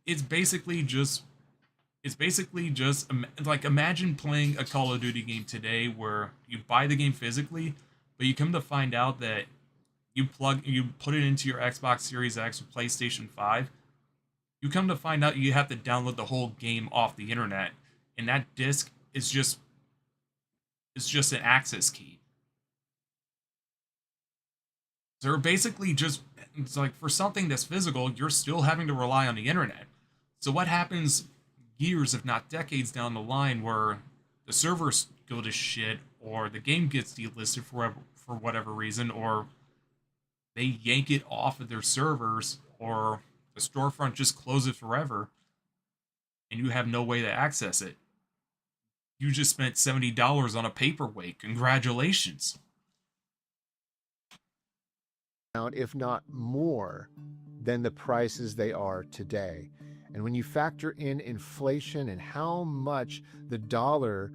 it's basically just like, imagine playing a Call of Duty game today where you buy the game physically, but you come to find out that you put it into your Xbox Series X or PlayStation 5. You come to find out you have to download the whole game off the internet, and that disc is just an access key. So basically it's like, for something that's physical, you're still having to rely on the internet. So what happens years, if not decades down the line, where the servers go to shit, or the game gets delisted for whatever reason, or they yank it off of their servers, or the storefront just closes forever, and you have no way to access it. You just spent $70 on a paperweight. Congratulations. If not more than the prices they are today. And when you factor in inflation and how much the dollar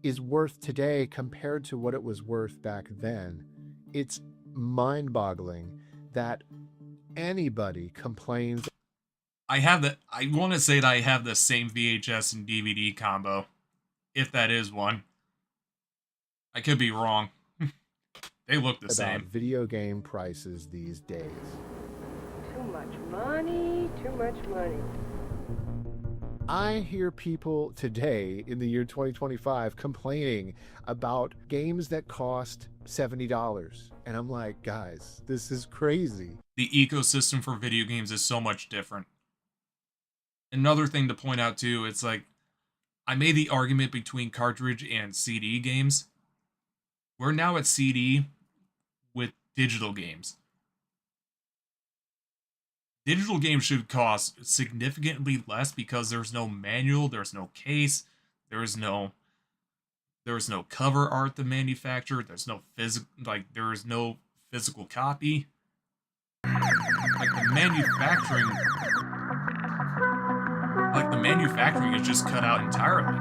is worth today compared to what it was worth back then, it's mind-boggling that anybody complains. I want to say that I have the same VHS and DVD combo, if that is one. I could be wrong. They look the same. About video game prices these days. Too much money, too much money. I hear people today in the year 2025 complaining about games that cost $70. And I'm like, guys, this is crazy. The ecosystem for video games is so much different. Another thing to point out too, it's like, I made the argument between cartridge and CD games. We're now at CD with digital games. Digital games should cost significantly less because there's no manual, there's no case, there's no cover art to manufacture, there's no physical copy. Like the manufacturing is just cut out entirely.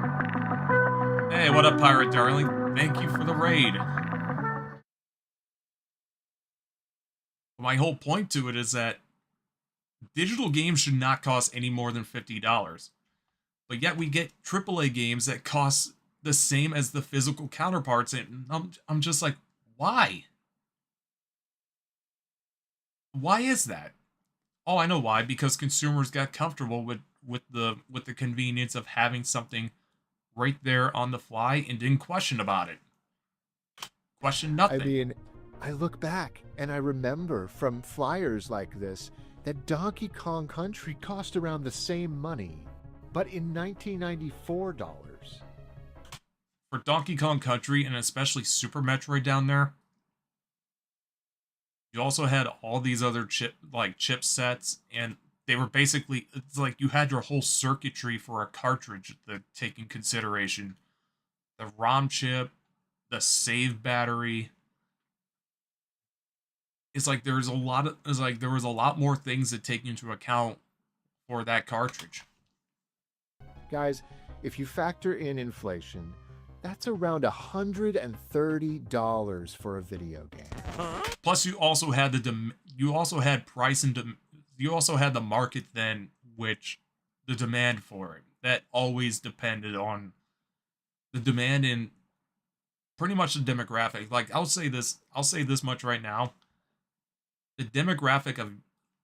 Hey, what up, Pirate Darling? Thank you for the raid. My whole point to it is that digital games should not cost any more than $50. But yet we get AAA games that cost the same as the physical counterparts, and I'm just like, why? Why is that? Oh, I know why. Because consumers got comfortable with the convenience of having something right there on the fly and didn't question about it. Question nothing. I mean, I look back and I remember from flyers like this that Donkey Kong Country cost around the same money, but in $1994. For Donkey Kong Country, and especially Super Metroid down there, you also had all these other chipsets, and they were basically, it's like you had your whole circuitry for a cartridge to take in consideration. The ROM chip, the save battery. It's like there was a lot more things to take into account for that cartridge. Guys, if you factor in inflation, that's around $130 for a video game. Plus, you also had the market then, which the demand for it. That always depended on the demand in pretty much the demographic. Like, I'll say this much right now. The demographic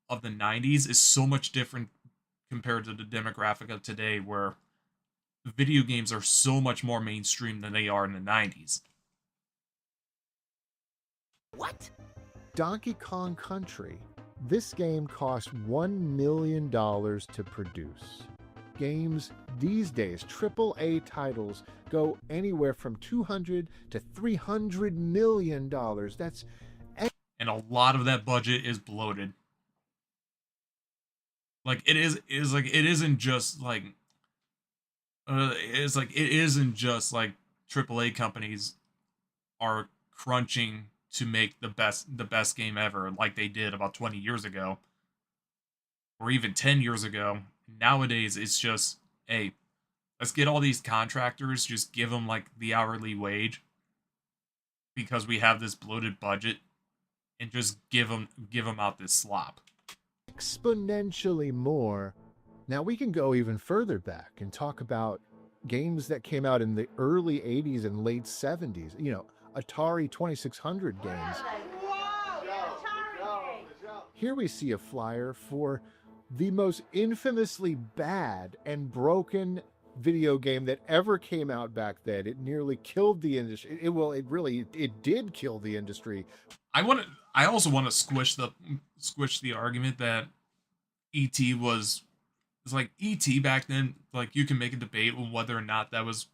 of the 90s is so much different compared to the demographic of today, where video games are so much more mainstream than they are in the 90s. What? Donkey Kong Country. This game cost $1 million to produce. Games these days, AAA titles, go anywhere from $200 to $300 million. That's... And a lot of that budget is bloated. Like, it isn't just like... it's like, it isn't just like AAA companies are crunching to make the best game ever, like they did about 20 years ago, or even 10 years ago. Nowadays, it's just, hey, let's get all these contractors, just give them like the hourly wage because we have this bloated budget, and just give them out this slop. Exponentially more. Now we can go even further back and talk about games that came out in the early 80s and late 70s. You know, Atari 2600 games. Here we see a flyer for the most infamously bad and broken video game that ever came out back then. It nearly killed the industry. It did kill the industry. I also want to squish the argument that E.T. was like E.T. back then. Like, you can make a debate on whether or not that was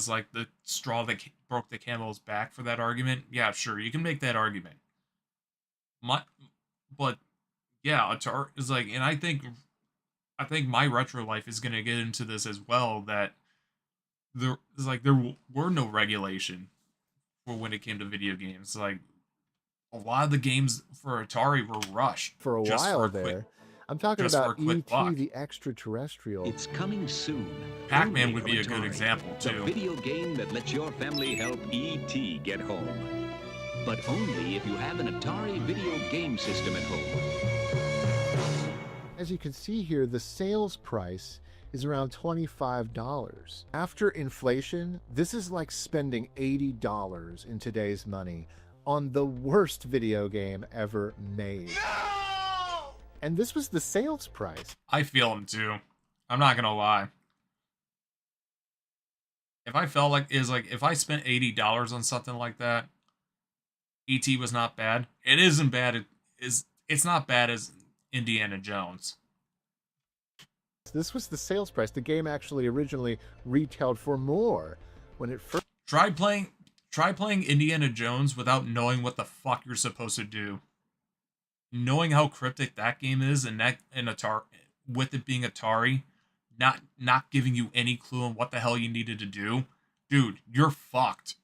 like the straw that broke the camel's back for that argument. Yeah, sure, you can make that argument. But yeah, Atari is like, and I think my retro life is gonna get into this as well, that there were no regulation for when it came to video games. Like, a lot of the games for Atari were rushed for a while there. I'm talking about E.T. the Extraterrestrial. It's coming soon. Pac-Man would be a good example, too. The video game that lets your family help E.T. get home. But only if you have an Atari video game system at home. As you can see here, the sales price is around $25. After inflation, this is like spending $80 in today's money on the worst video game ever made. No! And this was the sales price. I feel him too. I'm not gonna lie. If I felt like if I spent $80 on something like that, E.T. was not bad. It isn't bad. It's not bad as Indiana Jones. This was the sales price. The game actually originally retailed for more when it first. Try playing Indiana Jones without knowing what the fuck you're supposed to do. Knowing how cryptic that game is, and Atari, with it being Atari, not giving you any clue on what the hell you needed to do, dude, you're fucked.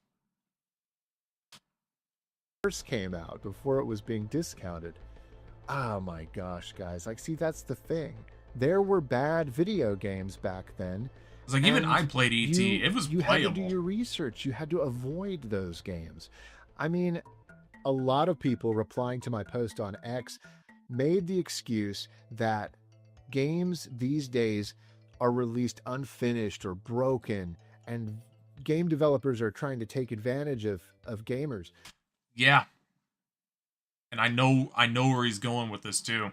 First came out before it was being discounted. Oh my gosh, guys! Like, see, that's the thing. There were bad video games back then. It's like, even I played E.T. It was playable. You had to do your research. You had to avoid those games. I mean, a lot of people replying to my post on X made the excuse that games these days are released unfinished or broken, and game developers are trying to take advantage of gamers. Yeah. And I know where he's going with this too.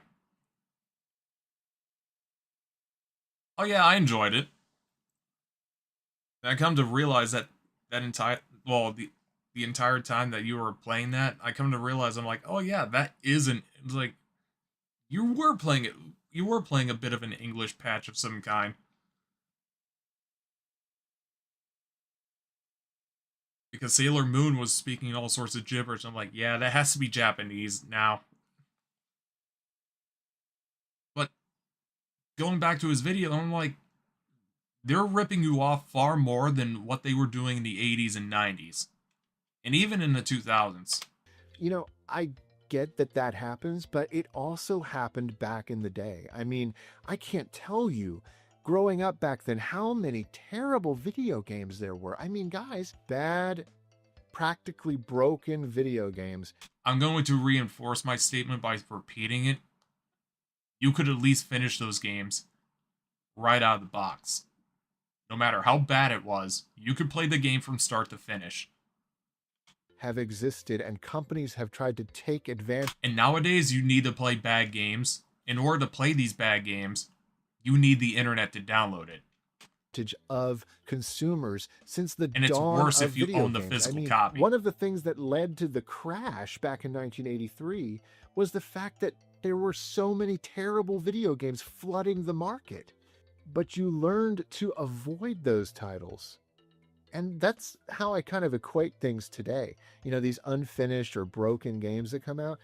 Oh yeah, I enjoyed it. And I come to realize that the entire time that you were playing that, I come to realize, I'm like, oh yeah, that isn't, it's like, you were playing a bit of an English patch of some kind. Because Sailor Moon was speaking all sorts of gibberish. I'm like, yeah, that has to be Japanese now. But going back to his video, I'm like, they're ripping you off far more than what they were doing in the 80s and 90s. And even in the 2000s. You know, I get that happens, but it also happened back in the day. I mean, I can't tell you, growing up back then, how many terrible video games there were. I mean, guys, bad, practically broken video games. I'm going to reinforce my statement by repeating it. You could at least finish those games right out of the box. No matter how bad it was, you could play the game from start to finish. Have existed, and companies have tried to take advantage. And nowadays, you need to play bad games. In order to play these bad games, you need the internet to download it. of consumers since the And it's dawn worse of if you video own the games. physical copy. One of the things that led to the crash back in 1983 was the fact that there were so many terrible video games flooding the market. But you learned to avoid those titles. And that's how I kind of equate things today. You know, these unfinished or broken games that come out,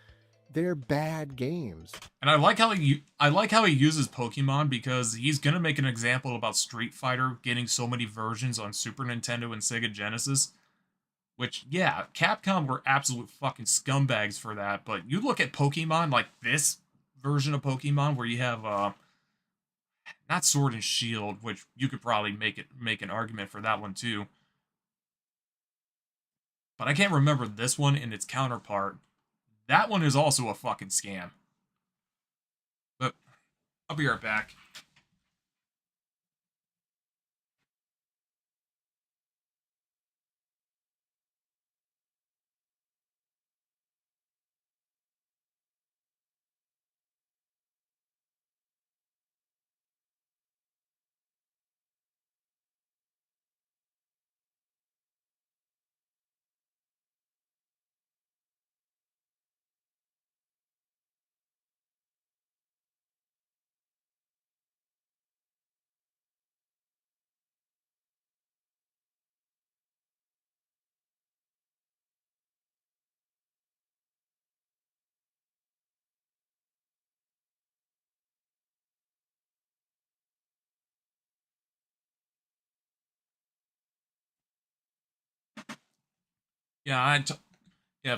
they're bad games. And I like how he uses Pokemon, because he's gonna make an example about Street Fighter getting so many versions on Super Nintendo and Sega Genesis. Which, yeah, Capcom were absolute fucking scumbags for that. But you look at Pokemon, like this version of Pokemon, where you have not Sword and Shield, which you could probably make an argument for that one too. But I can't remember this one and its counterpart. That one is also a fucking scam. But I'll be right back. Yeah,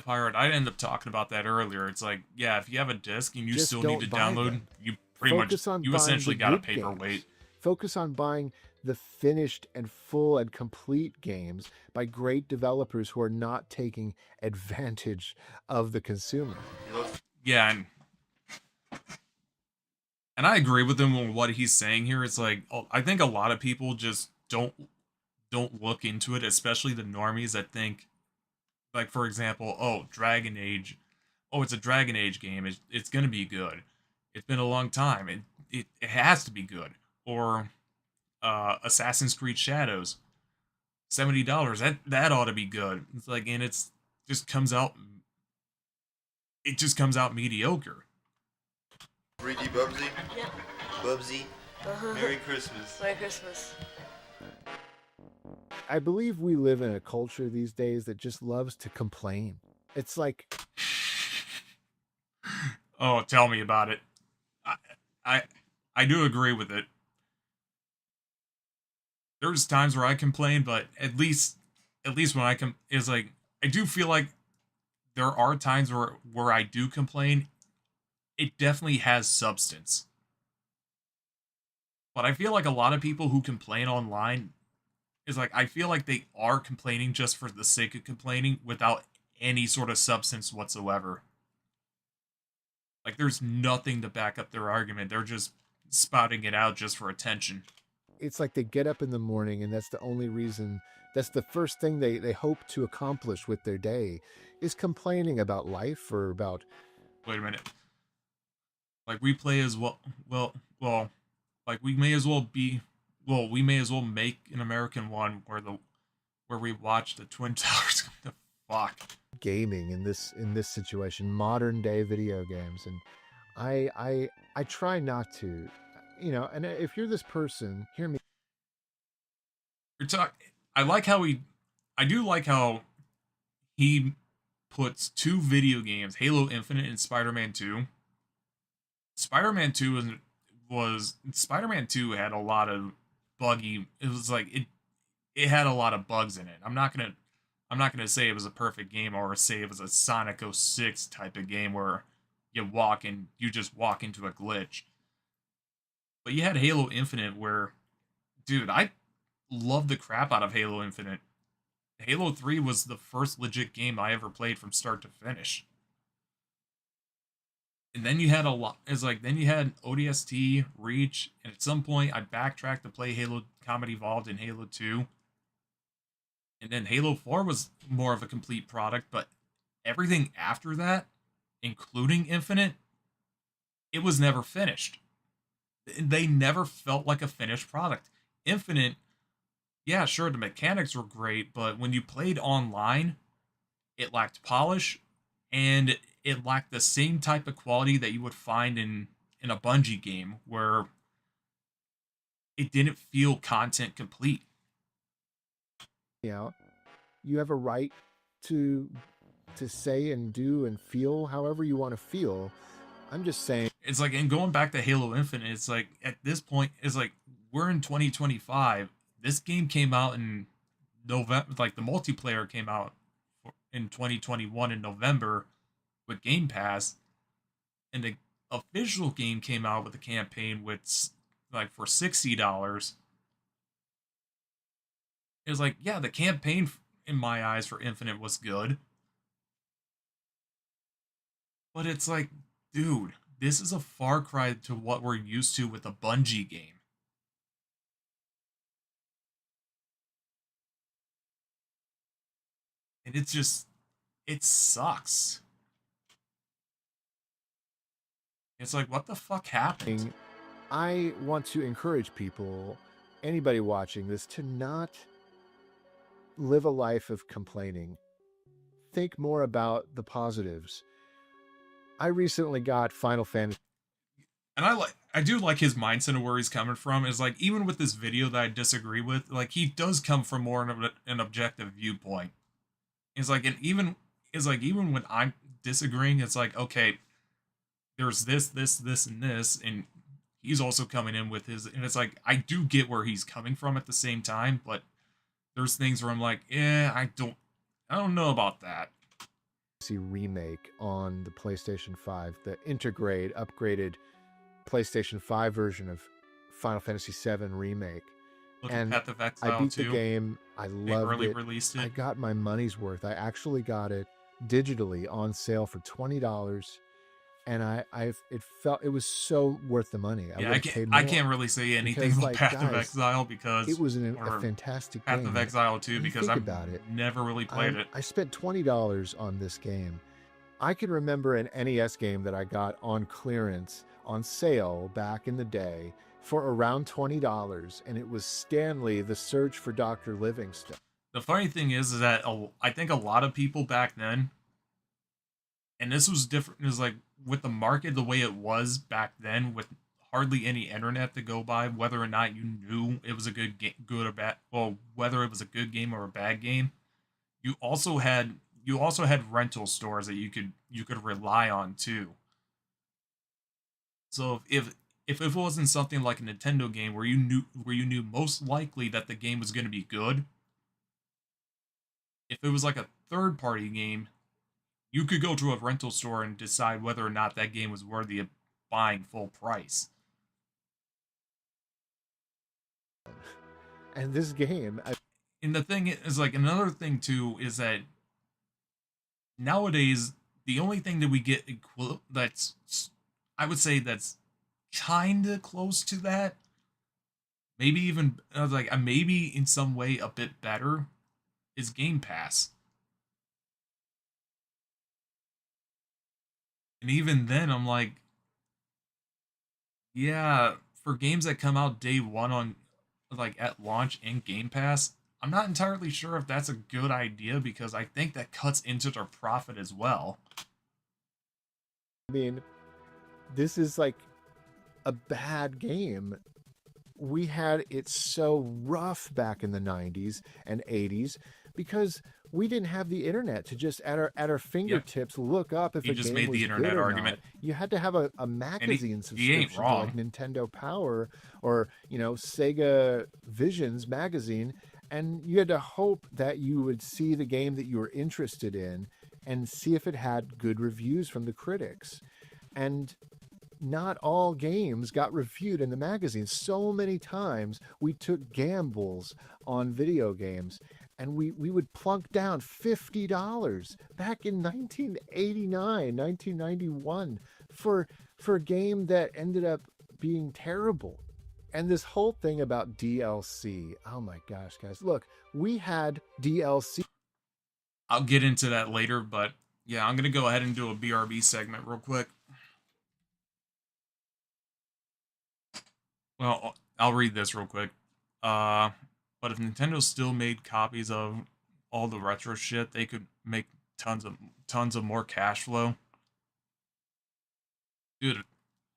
Pirate, I ended up talking about that earlier. It's like, yeah, if you have a disc and you Just still don't need to buy download, them. you pretty Focus much, on you buying essentially the got a good paperweight. games. Focus on buying the finished and full and complete games by great developers who are not taking advantage of the consumer. Yeah, and I agree with him on what he's saying here. It's like, I think a lot of people just don't look into it, especially the normies that think, like, for example, oh, Dragon Age. Oh, it's a Dragon Age game. It's going to be good. It's been a long time. It has to be good. Or Assassin's Creed Shadows. $70. That ought to be good. It's like, and it just comes out mediocre. Ricky Bubsy? Yeah. Bubsy? Merry Christmas. Merry Christmas. I believe we live in a culture these days that just loves to complain. It's like, oh, tell me about it. I do agree with it. There's times where I complain, but at least when I it's like, I do feel like there are times where I do complain. It definitely has substance. But I feel like a lot of people who complain online is like, I feel like they are complaining just for the sake of complaining without any sort of substance whatsoever. Like, there's nothing to back up their argument. They're just spouting it out just for attention. it's like they get up in the morning and that's the only reason, that's the first thing they hope to accomplish with their day, is complaining about life or about... Wait a minute. Like, we play as well, like, we may as well make an American one where we watch the Twin Towers come to fuck. Gaming in this situation, modern day video games, and I try not to, and if you're this person, hear me. I do like how he puts two video games, Halo Infinite and Spider-Man 2. Spider-Man 2 had a lot of buggy. It was like it had a lot of bugs in it. I'm not gonna say it was a perfect game or say it was a Sonic 06 type of game where you just walk into a glitch. But you had Halo Infinite where, dude, I love the crap out of Halo Infinite. Halo 3 was the first legit game I ever played from start to finish. And then you had then you had ODST, Reach, and at some point I backtracked to play Halo Combat Evolved and Halo 2. And then Halo 4 was more of a complete product, but everything after that, including Infinite, it was never finished. They never felt like a finished product. Infinite, yeah, sure, the mechanics were great, but when you played online, it lacked polish, and it lacked the same type of quality that you would find in a Bungie game, where it didn't feel content complete. You have a right to say and do and feel however you want to feel. I'm just saying. It's like, and going back to Halo Infinite, it's like, at this point, it's like, we're in 2025. This game came out in November, like the multiplayer came out in 2021 in November with Game Pass, and the official game came out with the campaign with, like, for $60. It was like, yeah, the campaign in my eyes for Infinite was good. But it's like, dude, this is a far cry to what we're used to with a Bungie game. And it's just, it sucks. It's like, what the fuck happened? I want to encourage people, anybody watching this, to not live a life of complaining. Think more about the positives. I recently got Final Fantasy. And I do like his mindset of where he's coming from. Is like, even with this video that I disagree with, like, he does come from more of an objective viewpoint. It's like, and even when I'm disagreeing, it's like, okay, there's this, and this, and he's also coming in with his, and it's like, I do get where he's coming from at the same time, but there's things where I'm like, I don't know about that. Remake on the PlayStation 5, the upgraded PlayStation 5 version of Final Fantasy VII Remake. Look and at Path of Exile I beat 2. the game. I loved it. Released it. I got my money's worth. I actually got it digitally on sale for $20, and it was so worth the money. I can't really say anything about Path of Exile because it was a fantastic Path game. of Exile 2 because I've never really played it. I spent $20 on this game. I can remember an NES game that I got on clearance on sale back in the day for around $20, and it was Stanley: The Search for Dr. Livingstone. The funny thing is that I think a lot of people back then, and this was different, is like, with the market the way it was back then, with hardly any internet to go by, whether or not you knew it was a good or bad, well, whether it was a good game or a bad game, you also had rental stores that you could rely on too. So if it wasn't something like a Nintendo game where you knew most likely that the game was going to be good, if it was like a third-party game, you could go to a rental store and decide whether or not that game was worthy of buying full price. And this game... And the thing is, like, another thing too is that nowadays, the only thing that we get that's, I would say, that's kind of close to that, maybe even, maybe in some way a bit better, is Game Pass. And even then, I'm like, yeah, for games that come out day one on, like, at launch in Game Pass, I'm not entirely sure if that's a good idea, because I think that cuts into their profit as well. I mean, this is like a bad game. We had it so rough back in the 90s and 80s because we didn't have the internet to just at our fingertips look up if a just game made was the internet good or argument. not. You had to have a magazine subscription to like Nintendo Power or Sega Visions magazine, and you had to hope that you would see the game that you were interested in and see if it had good reviews from the critics. And not all games got reviewed in the magazine. So many times we took gambles on video games, and we would plunk down $50 back in 1989, 1991 for a game that ended up being terrible. And this whole thing about DLC, oh my gosh, guys, look, we had DLC. I'll get into that later, but yeah, I'm going to go ahead and do a BRB segment real quick. Well, I'll read this real quick. But if Nintendo still made copies of all the retro shit, they could make tons of more cash flow. Dude,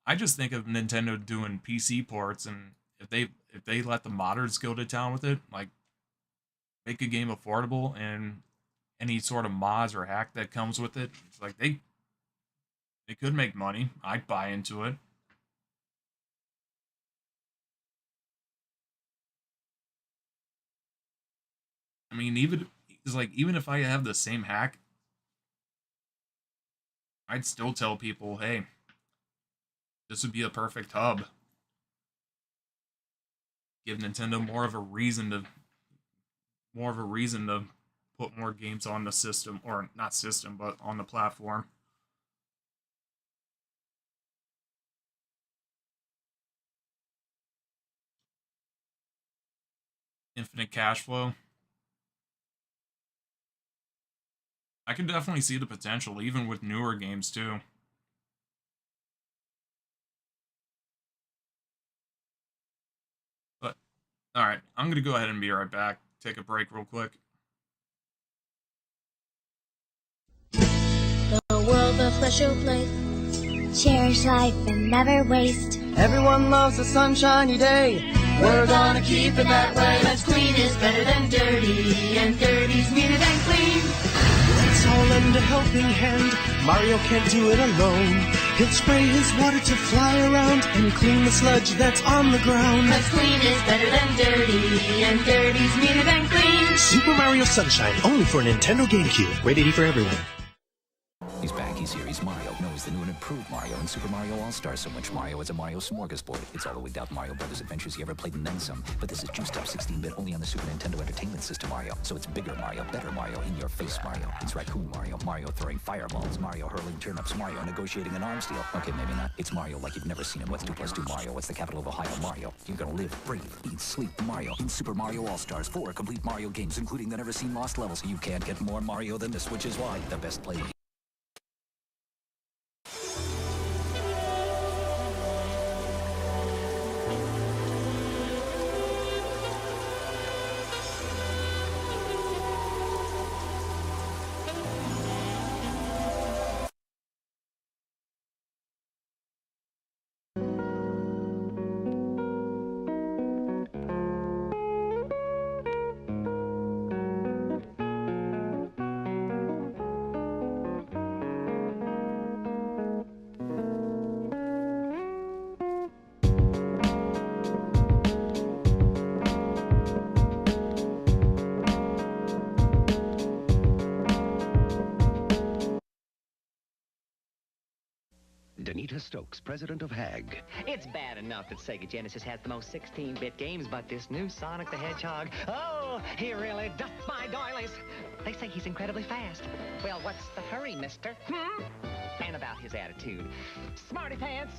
I just think of Nintendo doing PC ports, and if they let the modders go to town with it, like make a game affordable and any sort of mods or hack that comes with it, it's like they could make money. I'd buy into it. I mean, even if I have the same hack, I'd still tell people, hey, this would be a perfect hub. Give Nintendo more of a reason to put more games on the system, or not system, but on the platform. Infinite cash flow. I can definitely see the potential, even with newer games too. But, alright, I'm gonna go ahead and be right back. Take a break real quick. The world of special place. Cherish life and never waste. Everyone loves a sunshiny day. We're gonna keep it that way. Let's clean is better than dirty, and dirty's meaner than clean. Let's all lend a helping hand. Mario can't do it alone. He'll spray his water to fly around and clean the sludge that's on the ground. Let's clean is better than dirty, and dirty's meaner than clean. Super Mario Sunshine, only for Nintendo GameCube. Rated E for everyone. He's back, he's here, he's Mario. No, he's the new and improved Mario in Super Mario All-Stars. So much Mario, it's a Mario smorgasbord. It's all the wigged out Mario Brothers adventures you ever played and then some. But this is juiced up 16-bit only on the Super Nintendo Entertainment System Mario. So it's bigger Mario, better Mario, in your face Mario. It's Raccoon Mario, Mario throwing fireballs, Mario hurling turnips, Mario negotiating an arms deal. Okay, maybe not. It's Mario like you've never seen him. What's 2 + 2 Mario? What's the capital of Ohio Mario? You're gonna live, breathe, eat, sleep Mario in Super Mario All-Stars. 4 complete Mario games, including the never-seen lost levels. You can't get more Mario than this, which is why the best play. Danita Stokes, president of HAG. It's bad enough that Sega Genesis has the most 16-bit games, but this new Sonic the Hedgehog, oh, he really does my doilies. They say he's incredibly fast. Well, what's the hurry, mister? And about his attitude. Smarty pants.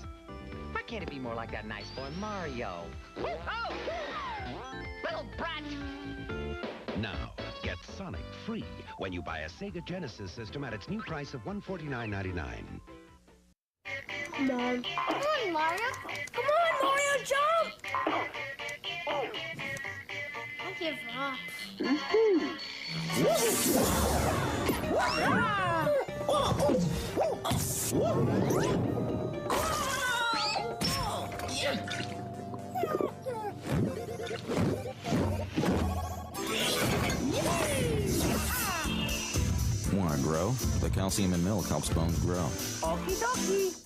Why can't it be more like that nice boy Mario? Oh! Little brat! Now, get Sonic free when you buy a Sega Genesis system at its new price of $149.99. Mom. Come on, Mario. Come on, Mario, jump! Don't give up. Want to grow? The calcium in milk helps bones grow. Okie dokie.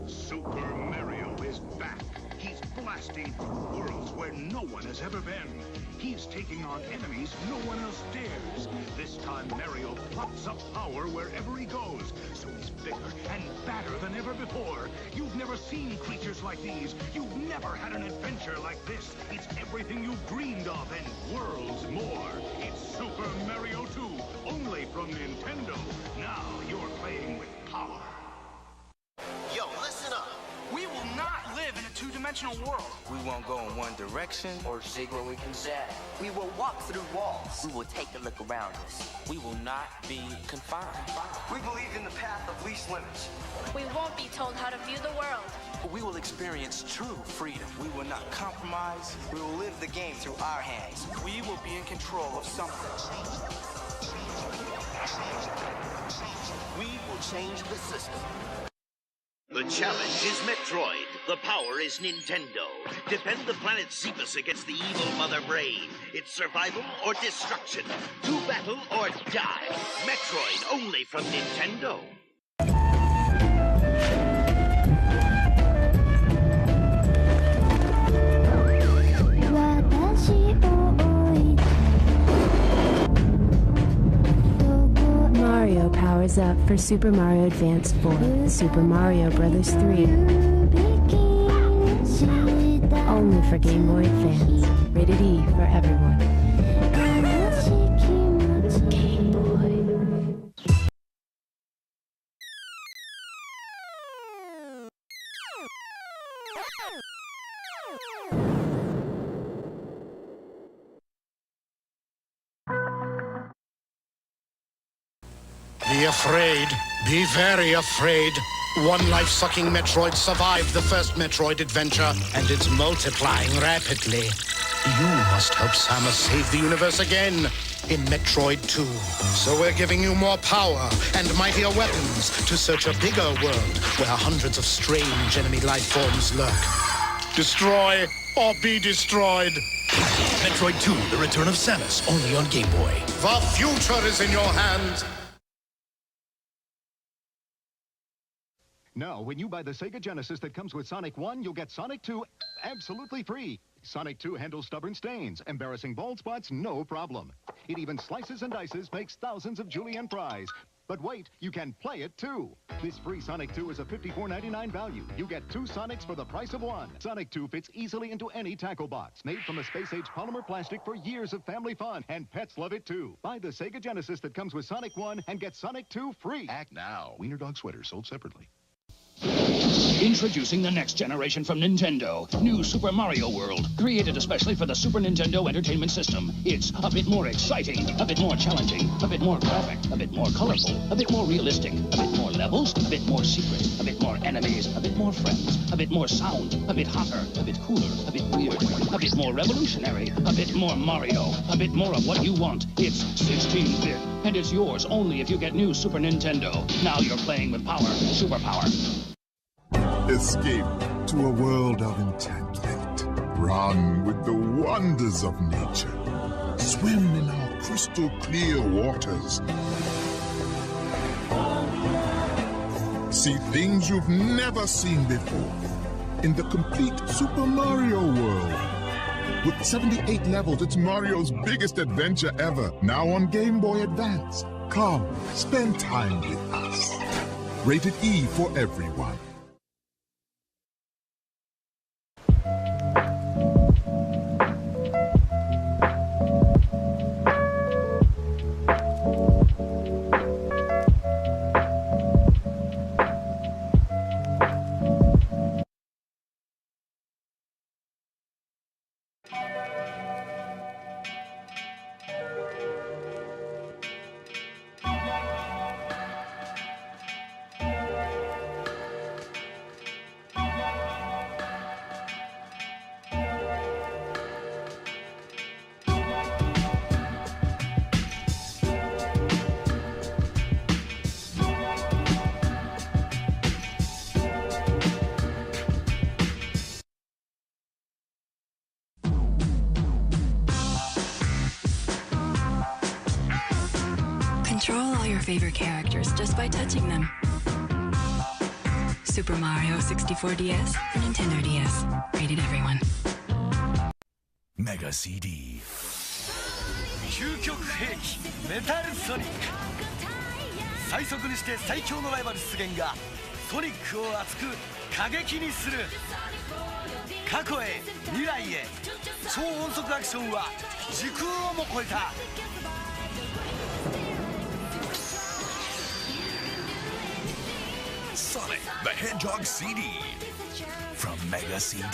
Super Mario is back. He's blasting through worlds where no one has ever been. He's taking on enemies no one else dares. This time Mario pops up power wherever he goes. So he's bigger and badder than ever before. You've never seen creatures like these. You've never had an adventure like this. It's everything you've dreamed of and worlds more. It's Super Mario 2, only from Nintendo. Now you're playing with power. Yo, listen up. We will not live in a two-dimensional world. We won't go in one direction or dig where we can zag. We will walk through walls. We will take a look around us. We will not be confined. We believe in the path of least limits. We won't be told how to view the world. we will experience true freedom. We will not compromise. We will live the game through our hands. We will be in control of something. We will change the system. The challenge is Metroid. The power is Nintendo. Defend the planet Xephus against the evil Mother Brain. It's survival or destruction. Do battle or die. Metroid only from Nintendo. Mario powers up for Super Mario Advance 4, Super Mario Bros. 3. Only for Game Boy fans. Rated E for everyone. Game Boy. Be afraid. Be very afraid. One life-sucking Metroid survived the first Metroid adventure, and it's multiplying rapidly. You must help Samus save the universe again in Metroid 2. So we're giving you more power and mightier weapons to search a bigger world where hundreds of strange enemy life forms lurk. Destroy or be destroyed. Metroid 2, The Return of Samus, only on Game Boy. The future is in your hands. Now, when you buy the Sega Genesis that comes with Sonic 1, you'll get Sonic 2 absolutely free. Sonic 2 handles stubborn stains, embarrassing bald spots, no problem. It even slices and dices, makes thousands of julienne fries. But wait, you can play it too. This free Sonic 2 is a $54.99 value. You get 2 Sonics for the price of 1. Sonic 2 fits easily into any tackle box. Made from a space-age polymer plastic for years of family fun. And pets love it too. Buy the Sega Genesis that comes with Sonic 1 and get Sonic 2 free. Act now. Wiener Dog sweater sold separately. Introducing the next generation from Nintendo. New Super Mario World. Created especially for the Super Nintendo Entertainment System. It's a bit more exciting, a bit more challenging, a bit more graphic, a bit more colorful, a bit more realistic, a bit more levels, a bit more secret, a bit more enemies, a bit more friends, a bit more sound, a bit hotter, a bit cooler, a bit weird, a bit more revolutionary, a bit more Mario, a bit more of what you want. It's 16-bit, and it's yours only if you get new Super Nintendo. Now you're playing with power, superpower. Escape to a world of enchantment. Run with the wonders of nature. Swim in our crystal clear waters. See things you've never seen before in the complete Super Mario world. With 78 levels, it's Mario's biggest adventure ever. Now on Game Boy Advance. Come, spend time with us. Rated E for everyone. Control all your favorite characters just by touching them. Super Mario 64 DS for Nintendo DS. Rated everyone. Mega CD. 究極兵器メタルソニック。最速にして最強のライバル出現がソニックを熱く過激にする。過去へ未来へ超音速アクションは時空をも超えた。Sonic the Hedgehog CD from Mega CD.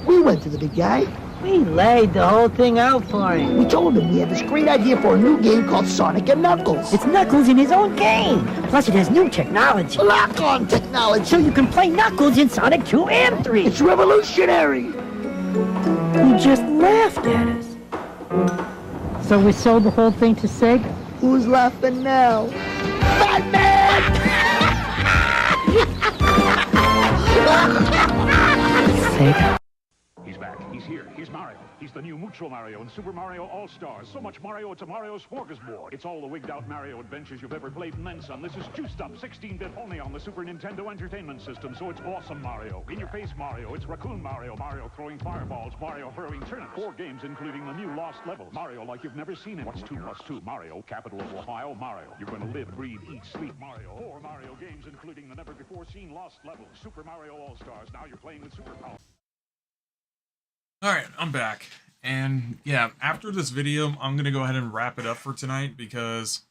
We went to the big game. We laid the whole thing out for him. We told him we had this great idea for a new game called Sonic and Knuckles. It's Knuckles in his own game. Plus it has new technology. Lock-on technology. So you can play Knuckles in Sonic 2 and 3. It's revolutionary. You just laughed at us. So we sold the whole thing to Sega? Who's laughing now? Batman! Sega. He's back. He's here. He's Mario. He's the new Mucho Mario in Super Mario All-Stars. So much Mario, it's a Mario smorgasbord. It's all the wigged-out Mario adventures you've ever played and then some. This is juiced up 16-bit only on the Super Nintendo Entertainment System, so it's awesome Mario. In-your-face Mario. It's Raccoon Mario. Mario throwing fireballs. Mario hurling turnips. 4 games, including the new Lost Levels. Mario like you've never seen him. What's 2 plus 2? Mario, capital of Ohio, Mario. You're going to live, breathe, eat, sleep Mario. 4 Mario games, including the never-before-seen Lost Levels. Super Mario All-Stars. Now you're playing with superpower. Alright, I'm back. And yeah, after this video, I'm going to go ahead and wrap it up for tonight because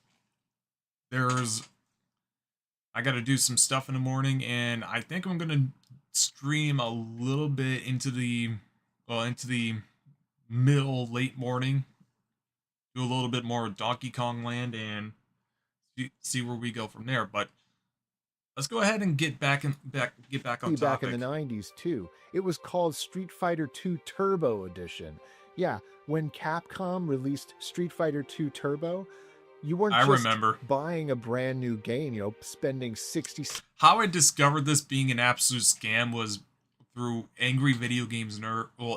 I got to do some stuff in the morning, and I think I'm going to stream a little bit into the middle, late morning. Do a little bit more of Donkey Kong Land and see where we go from there. But let's go ahead and get back on topic. Back in the 90s too. It was called Street Fighter II Turbo Edition. Yeah, when Capcom released Street Fighter II Turbo, you weren't buying a brand new game, you know, spending 60. How I discovered this being an absolute scam was through Angry Video Game Nerds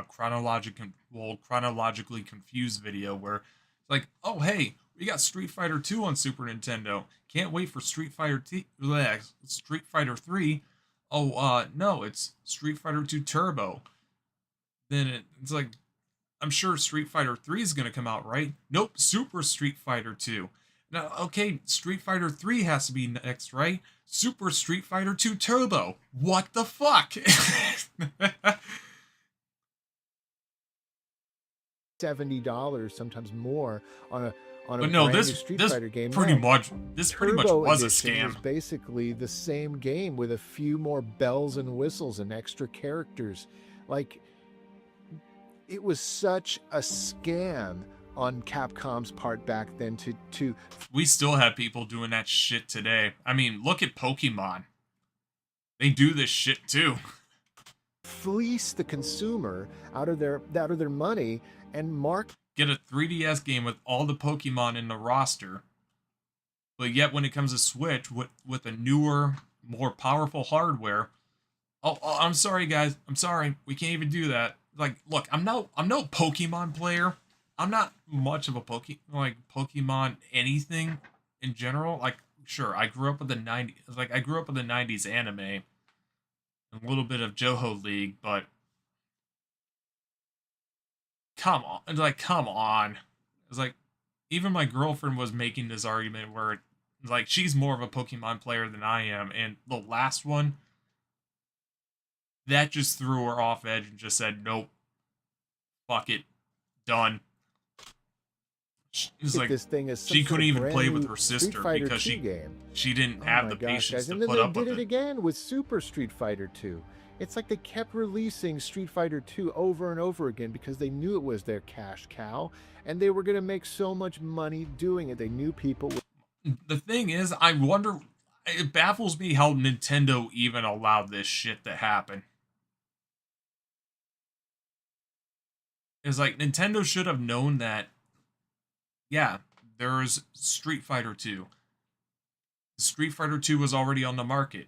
chronologically confused video where it's like, oh hey, we got Street Fighter 2 on Super Nintendo. Can't wait for Street Fighter 3. Oh, no, it's Street Fighter 2 Turbo. Then it's like, I'm sure Street Fighter 3 is going to come out, right? Nope, Super Street Fighter 2. Now, okay, Street Fighter 3 has to be next, right? Super Street Fighter 2 Turbo. What the fuck? $70, sometimes more, on a but no, brand this new Street this Fighter game. pretty much was a Edition scam. was basically the same game with a few more bells and whistles and extra characters. Like, it was such a scam on Capcom's part back then to we still have people doing that shit today. I mean, look at Pokemon. They do this shit too. fleece the consumer out of their money and get a 3DS game with all the Pokemon in the roster, but yet when it comes to Switch with a newer, more powerful hardware, oh, I'm sorry guys, I'm sorry, we can't even do that. Like, look, I'm no Pokemon player. I'm not much of a Pokemon anything in general. Like, sure, I grew up with the 90s. Like, I grew up with the 90s anime and a little bit of Johto League, but come on. It's like, even my girlfriend was making this argument where it's like she's more of a Pokemon player than I am, and the last one, that just threw her off edge and just said, nope, fuck it, done. It's like this thing is she couldn't even play with her sister because she didn't have the patience to put up with it. And then they did it again with Super Street Fighter 2. It's like they kept releasing Street Fighter 2 over and over again because they knew it was their cash cow and they were going to make so much money doing it. They knew people would... The thing is, I wonder, it baffles me how Nintendo even allowed this shit to happen. It's like, Nintendo should have known that, yeah, there's Street Fighter 2. Street Fighter 2 was already on the market.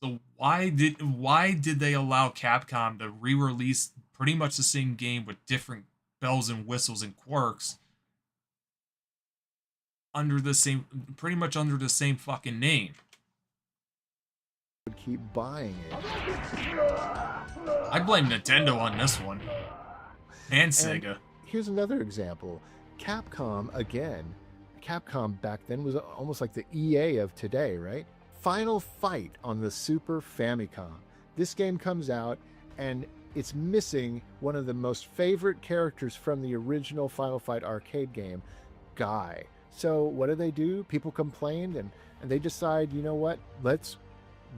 So why did they allow Capcom to re-release pretty much the same game with different bells and whistles and quirks pretty much under the same fucking name? Would keep buying it. I blame Nintendo on this one. And Sega. Here's another example. Capcom, again. Capcom back then was almost like the EA of today, right? Final Fight on the Super Famicom. This game comes out, and it's missing one of the most favorite characters from the original Final Fight arcade game, Guy. So what do? People complained, and they decide, you know what? Let's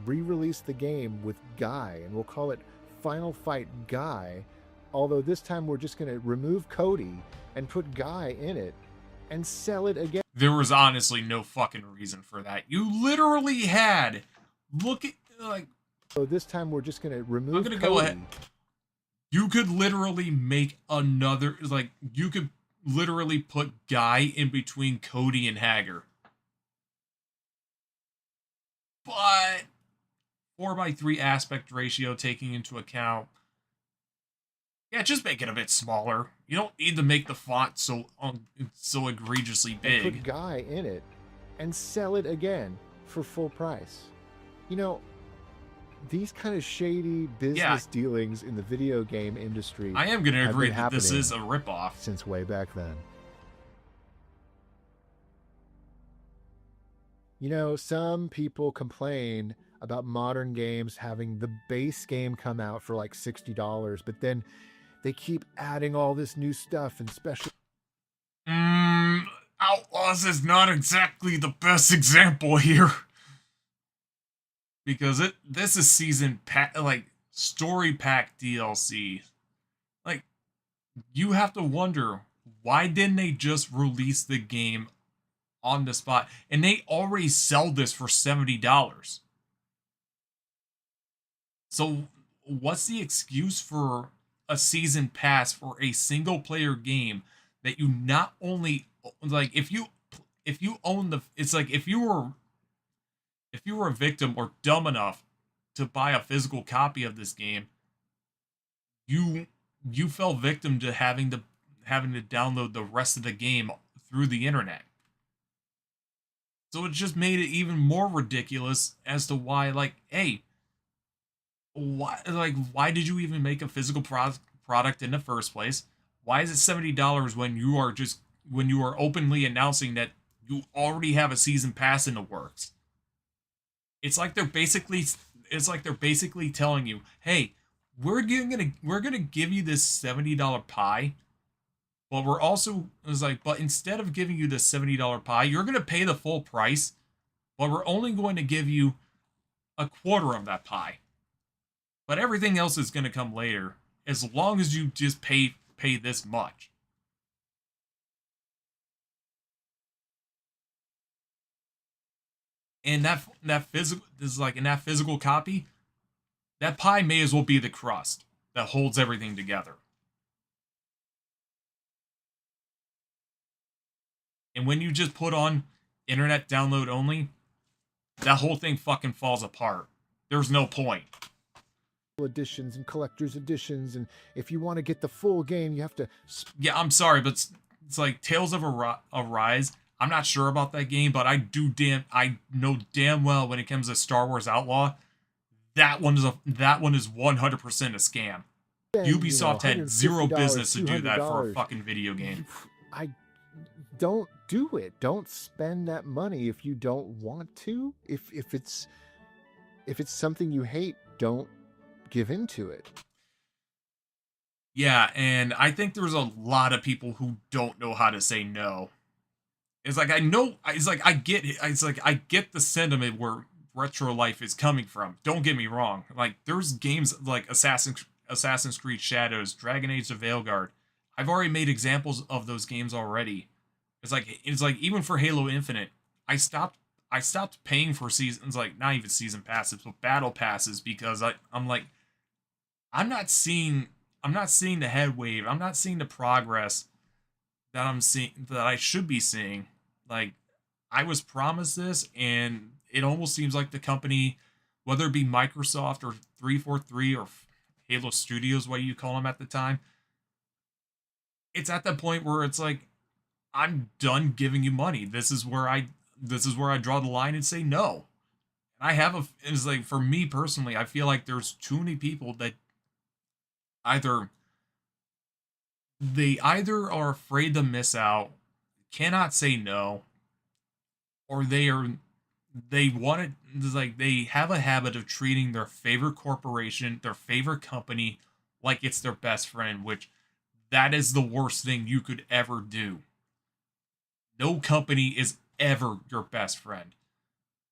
re-release the game with Guy, and we'll call it Final Fight Guy, although this time we're just going to remove Cody and put Guy in it and sell it again. There was honestly no fucking reason for that. You literally had, look at, like... So this time we're just going to remove I'm going to Cody. go ahead. You could literally make another, like, you could literally put Guy in between Cody and Hager. But 4:3 aspect ratio taking into account, yeah, just make it a bit smaller. You don't need to make the font so egregiously big. And put Guy in it and sell it again for full price. You know, these kind of shady business dealings in the video game industry. I am going to agree that this is a ripoff. Since way back then. You know, some people complain about modern games having the base game come out for like $60, but then they keep adding all this new stuff and special. Outlaws is not exactly the best example here. Because this is season pack, like story pack DLC. Like, you have to wonder, why didn't they just release the game on the spot? And they already sell this for $70. So what's the excuse for a season pass for a single player game that you not only, like, if you own the, it's like if you were a victim or dumb enough to buy a physical copy of this game, you fell victim to having to download the rest of the game through the internet. So it just made it even more ridiculous as to why, like, hey, why did you even make a physical product in the first place? Why is it $70 when you are openly announcing that you already have a season pass in the works? It's like they're basically telling you, hey, we're gonna give you this $70 pie, but we're also, but instead of giving you this $70 pie, you're gonna pay the full price, but we're only going to give you a quarter of that pie. But everything else is gonna come later, as long as you just pay this much. And that physical copy, that pie may as well be the crust that holds everything together. And when you just put on internet download only, that whole thing fucking falls apart. There's no point. Editions and collector's editions, and if you want to get the full game, you have to. Yeah, I'm sorry, but it's like Tales of Arise. I'm not sure about that game, but I know damn well when it comes to Star Wars Outlaw, that one is 100% a scam. Ubisoft had zero business to do that for a fucking video game. I don't do it. Don't spend that money if you don't want to. If it's something you hate, don't give into it. Yeah, and I think there's a lot of people who don't know how to say no. It's like, I get it. It's like, I get the sentiment where Retro Life is coming from. Don't get me wrong. Like, there's games like Assassin's Creed Shadows, Dragon Age the Veilguard. I've already made examples of those games already. It's like even for Halo Infinite, I stopped paying for seasons, like not even season passes, but battle passes, because I'm like, I'm not seeing the head wave. I'm not seeing the progress that I should be seeing. Like, I was promised this, and it almost seems like the company, whether it be Microsoft or 343 or Halo Studios, what you call them at the time, it's at that point where it's like, I'm done giving you money. This is where I draw the line and say no. And it's like, for me personally, I feel like there's too many people that either are afraid to miss out, cannot say no, or they have a habit of treating their favorite corporation, their favorite company, like it's their best friend, which that is the worst thing you could ever do. No company is ever your best friend.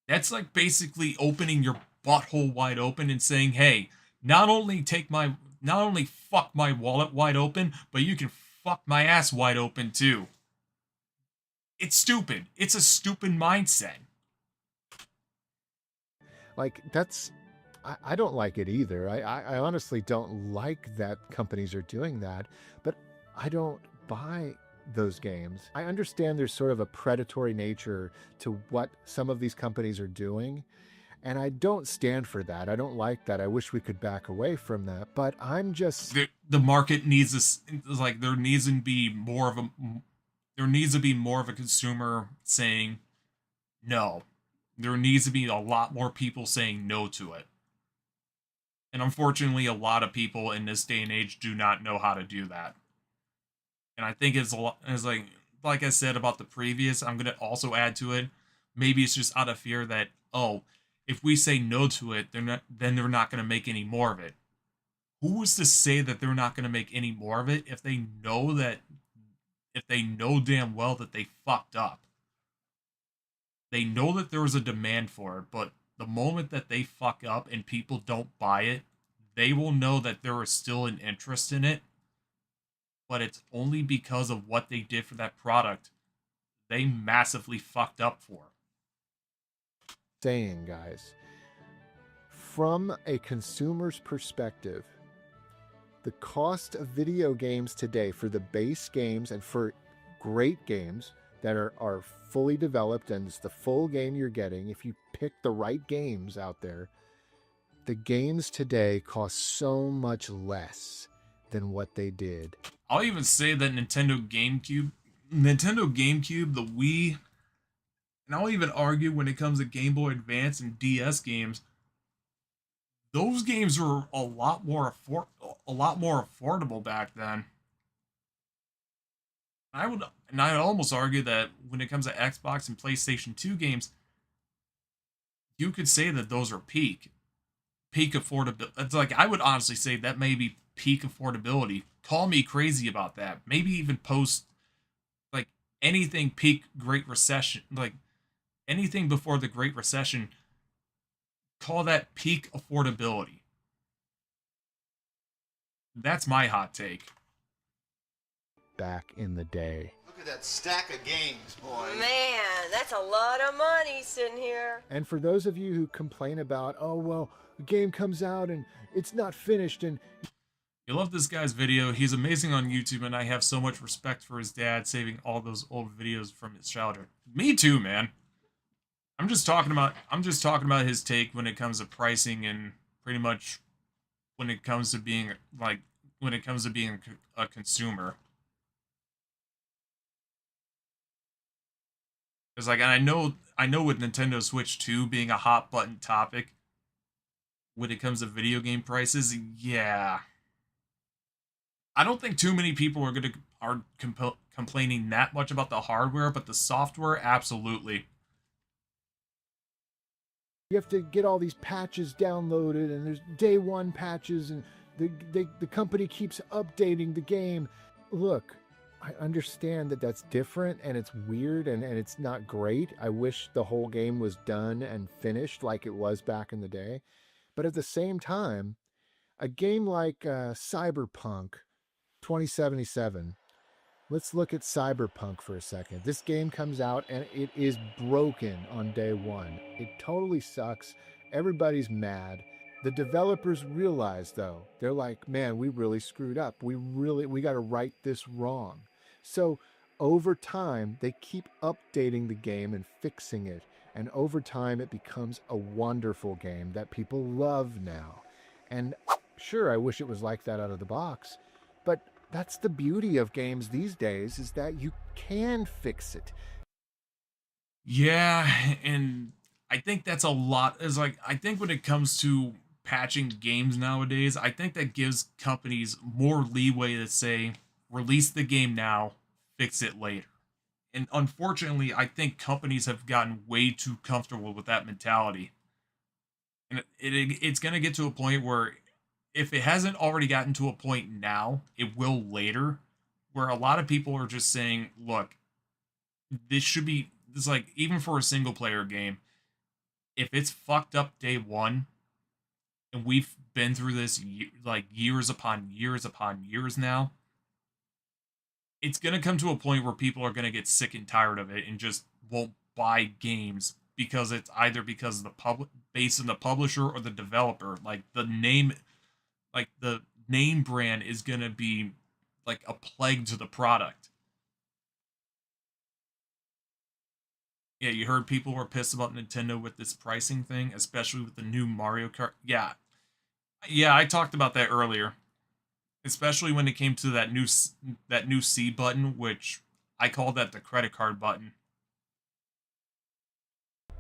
That's like basically opening your butthole wide open and saying, hey, not only fuck my wallet wide open, but you can fuck my ass wide open too. It's stupid. It's a stupid mindset. Like, that's... I don't like it either. I honestly don't like that companies are doing that, but I don't buy those games. I understand there's sort of a predatory nature to what some of these companies are doing, and I don't stand for that. I don't like that. I wish we could back away from that, but I'm just... The market needs this, like, there needs to be more of a consumer saying no. There needs to be a lot more people saying no to it. And unfortunately, a lot of people in this day and age do not know how to do that. And I think it's like I said about the previous, I'm going to also add to it. Maybe it's just out of fear that, oh, if we say no to it, then they're not going to make any more of it. Who is to say that they're not going to make any more of it if they know damn well that they fucked up? They know that there was a demand for it, but the moment that they fuck up and people don't buy it, they will know that there is still an interest in it, but it's only because of what they did for that product they massively fucked up for. Saying, guys, from a consumer's perspective, the cost of video games today for the base games and for great games that are fully developed and it's the full game you're getting, if you pick the right games out there, the games today cost so much less than what they did. I'll even say that Nintendo GameCube, the Wii, and I'll even argue when it comes to Game Boy Advance and DS games, those games were a lot more affordable back then. I'd almost argue that when it comes to Xbox and PlayStation 2 games, you could say that those are peak affordability. It's like, I would honestly say that may be peak affordability. Call me crazy about that. Maybe even post, like, anything peak Great Recession, like anything before the Great Recession, call that peak affordability. That's my hot take. Back in the day. Look at that stack of games, boy. Man, that's a lot of money sitting here. And for those of you who complain about, oh, well, a game comes out and it's not finished and... You love this guy's video. He's amazing on YouTube, and I have so much respect for his dad saving all those old videos from his childhood. Me too, man. I'm just talking about his take when it comes to pricing and pretty much when it comes to being a consumer. Because, like, and I know with Nintendo Switch 2 being a hot button topic when it comes to video game prices, yeah. I don't think too many people are complaining that much about the hardware, but the software, absolutely. You have to get all these patches downloaded, and there's day one patches, and the company keeps updating the game. Look, I understand that that's different, and it's weird, and it's not great. I wish the whole game was done and finished like it was back in the day. But at the same time, a game like Cyberpunk 2077, let's look at Cyberpunk for a second. This game comes out and it is broken on day one. It totally sucks. Everybody's mad. The developers realize, though, they're like, man, we really screwed up. We got to right this wrong. So over time, they keep updating the game and fixing it. And over time, it becomes a wonderful game that people love now. And sure, I wish it was like that out of the box. But that's the beauty of games these days, is that you can fix it. Yeah, and I think that's a lot. I think when it comes to patching games nowadays, I think that gives companies more leeway to say, release the game now, fix it later. And unfortunately, I think companies have gotten way too comfortable with that mentality. And it's going to get to a point where, if it hasn't already gotten to a point now, it will later, where a lot of people are just saying, look, this like, even for a single player game, if it's fucked up day one, and we've been through this like years upon years upon years now, it's going to come to a point where people are going to get sick and tired of it and just won't buy games because it's either because of the public based on the publisher or the developer. Like the name brand is going to be like a plague to the product. Yeah, you heard people were pissed about Nintendo with this pricing thing, especially with the new Mario Kart. Yeah, I talked about that earlier. Especially when it came to that new C button, which I call that the credit card button.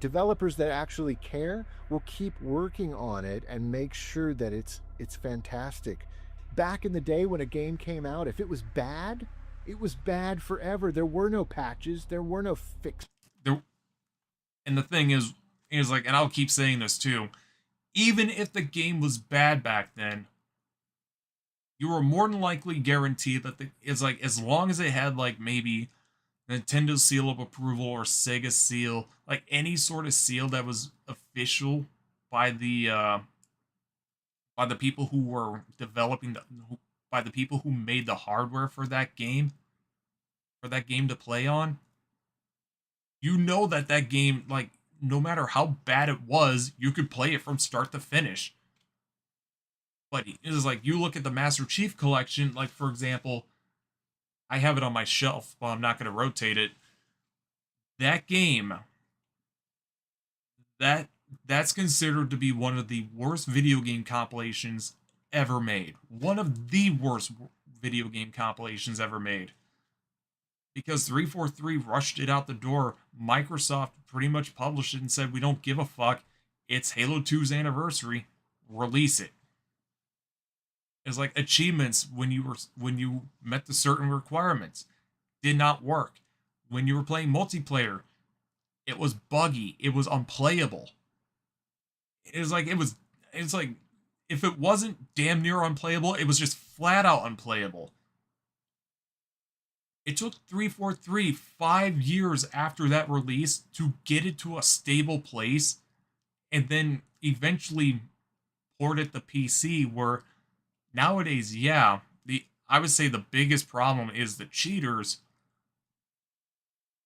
Developers that actually care will keep working on it and make sure that it's fantastic. Back in the day when a game came out, if it was bad forever. There were no patches, there were no fixes. And the thing is like, and I'll keep saying this too, even if the game was bad back then, you were more than likely guaranteed that it's like, as long as it had like maybe Nintendo's seal of approval or Sega seal, like any sort of seal that was official by the people who were developing by the people who made the hardware for that game to play on, you know that game, like, no matter how bad it was, you could play it from start to finish. But it's like, you look at the Master Chief Collection, like, for example, I have it on my shelf, but I'm not going to rotate it. That game, that's considered to be one of the worst video game compilations ever made. One of the worst video game compilations ever made. Because 343 rushed it out the door. Microsoft pretty much published it and said, we don't give a fuck. It's Halo 2's anniversary. Release it. It's like achievements when you met the certain requirements. Did not work. When you were playing multiplayer, it was buggy. It was unplayable. It's like if it wasn't damn near unplayable, it was just flat out unplayable. It took 343 5 years after that release to get it to a stable place, and then eventually port it to PC, where nowadays, yeah, I would say the biggest problem is the cheaters,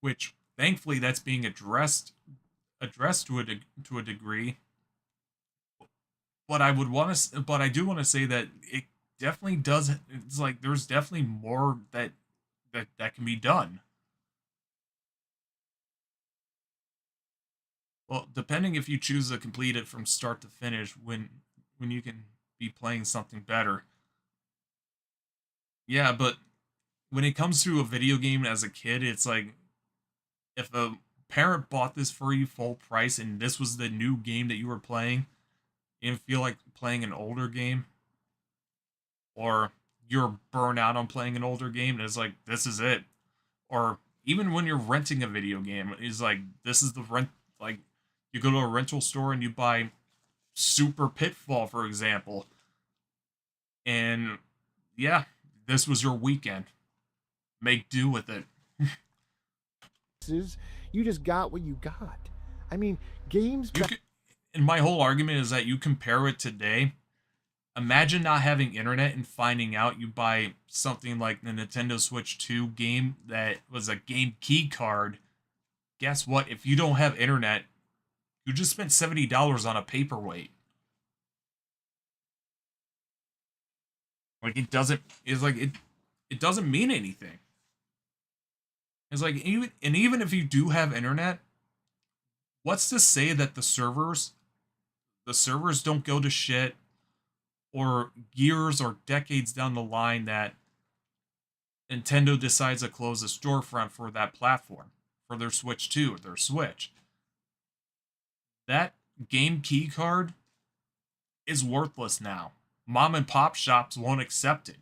which thankfully that's being addressed to a degree. But I do want to say that it definitely does. It's like there's definitely more that can be done. Well, depending if you choose to complete it from start to finish, when you can be playing something better. Yeah, but when it comes to a video game as a kid, it's like, if a parent bought this for you full price and this was the new game that you were playing, you didn't feel like playing an older game, or you're burnt out on playing an older game, and it's like, this is it. Or even when you're renting a video game, it's like, this is the rent. Like, you go to a rental store and you buy Super Pitfall, for example, and yeah, this was your weekend. Make do with it. You just got what you got. I mean, games. And my whole argument is that you compare it today. Imagine not having internet and finding out you buy something like the Nintendo Switch 2 game that was a game key card. Guess what? If you don't have internet, you just spent $70 on a paperweight. Like, it doesn't mean anything. It's like, even if you do have internet, what's to say that the servers don't go to shit, or years or decades down the line that Nintendo decides to close a storefront for that platform, for their Switch 2 or their Switch. That game key card is worthless now. Mom and pop shops won't accept it.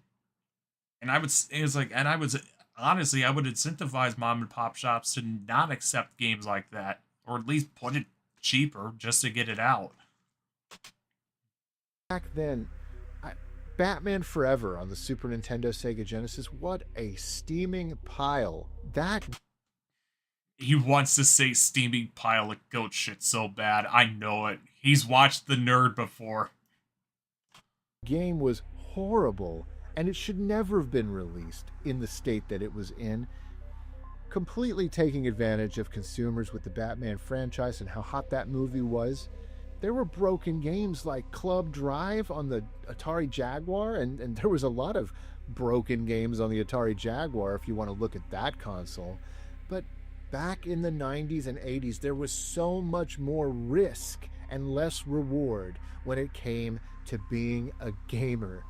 And I would incentivize mom and pop shops to not accept games like that, or at least put it cheaper just to get it out. Back then, Batman Forever on the Super Nintendo Sega Genesis, what a steaming pile. He wants to say steaming pile of goat shit so bad. I know it. He's watched The Nerd before. game was horrible, and it should never have been released in the state that it was in, completely taking advantage of consumers with the Batman franchise and how hot that movie was. There were broken games like Club Drive on the Atari Jaguar, and there was a lot of broken games on the Atari Jaguar if you want to look at that console. But back in the 90s and 80s, there was so much more risk and less reward when it came to being a gamer.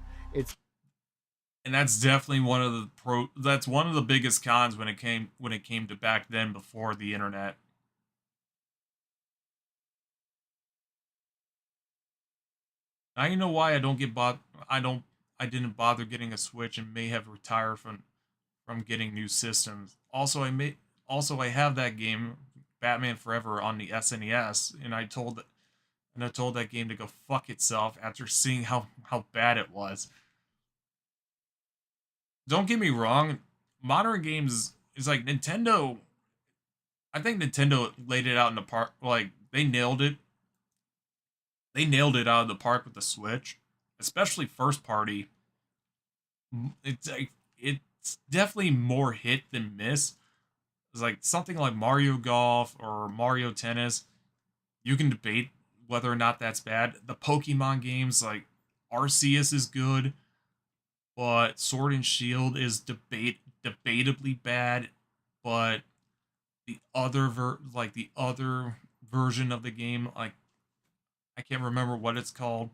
And that's definitely one of the biggest cons when it came to back then, before the internet. Now you know why I didn't bother getting a Switch and may have retired from getting new systems. Also, I have that game Batman Forever on the SNES, and I told that game to go fuck itself after seeing how bad it was. Don't get me wrong, modern games is like Nintendo. I think Nintendo laid it out in the park. Like, they nailed it. They nailed it out of the park with the Switch, especially first party. It's definitely more hit than miss. It's like something like Mario Golf or Mario Tennis. You can debate whether or not that's bad. The Pokemon games, like Arceus, is good, but Sword and Shield is debatably bad. But the other version of the game, like, I can't remember what it's called.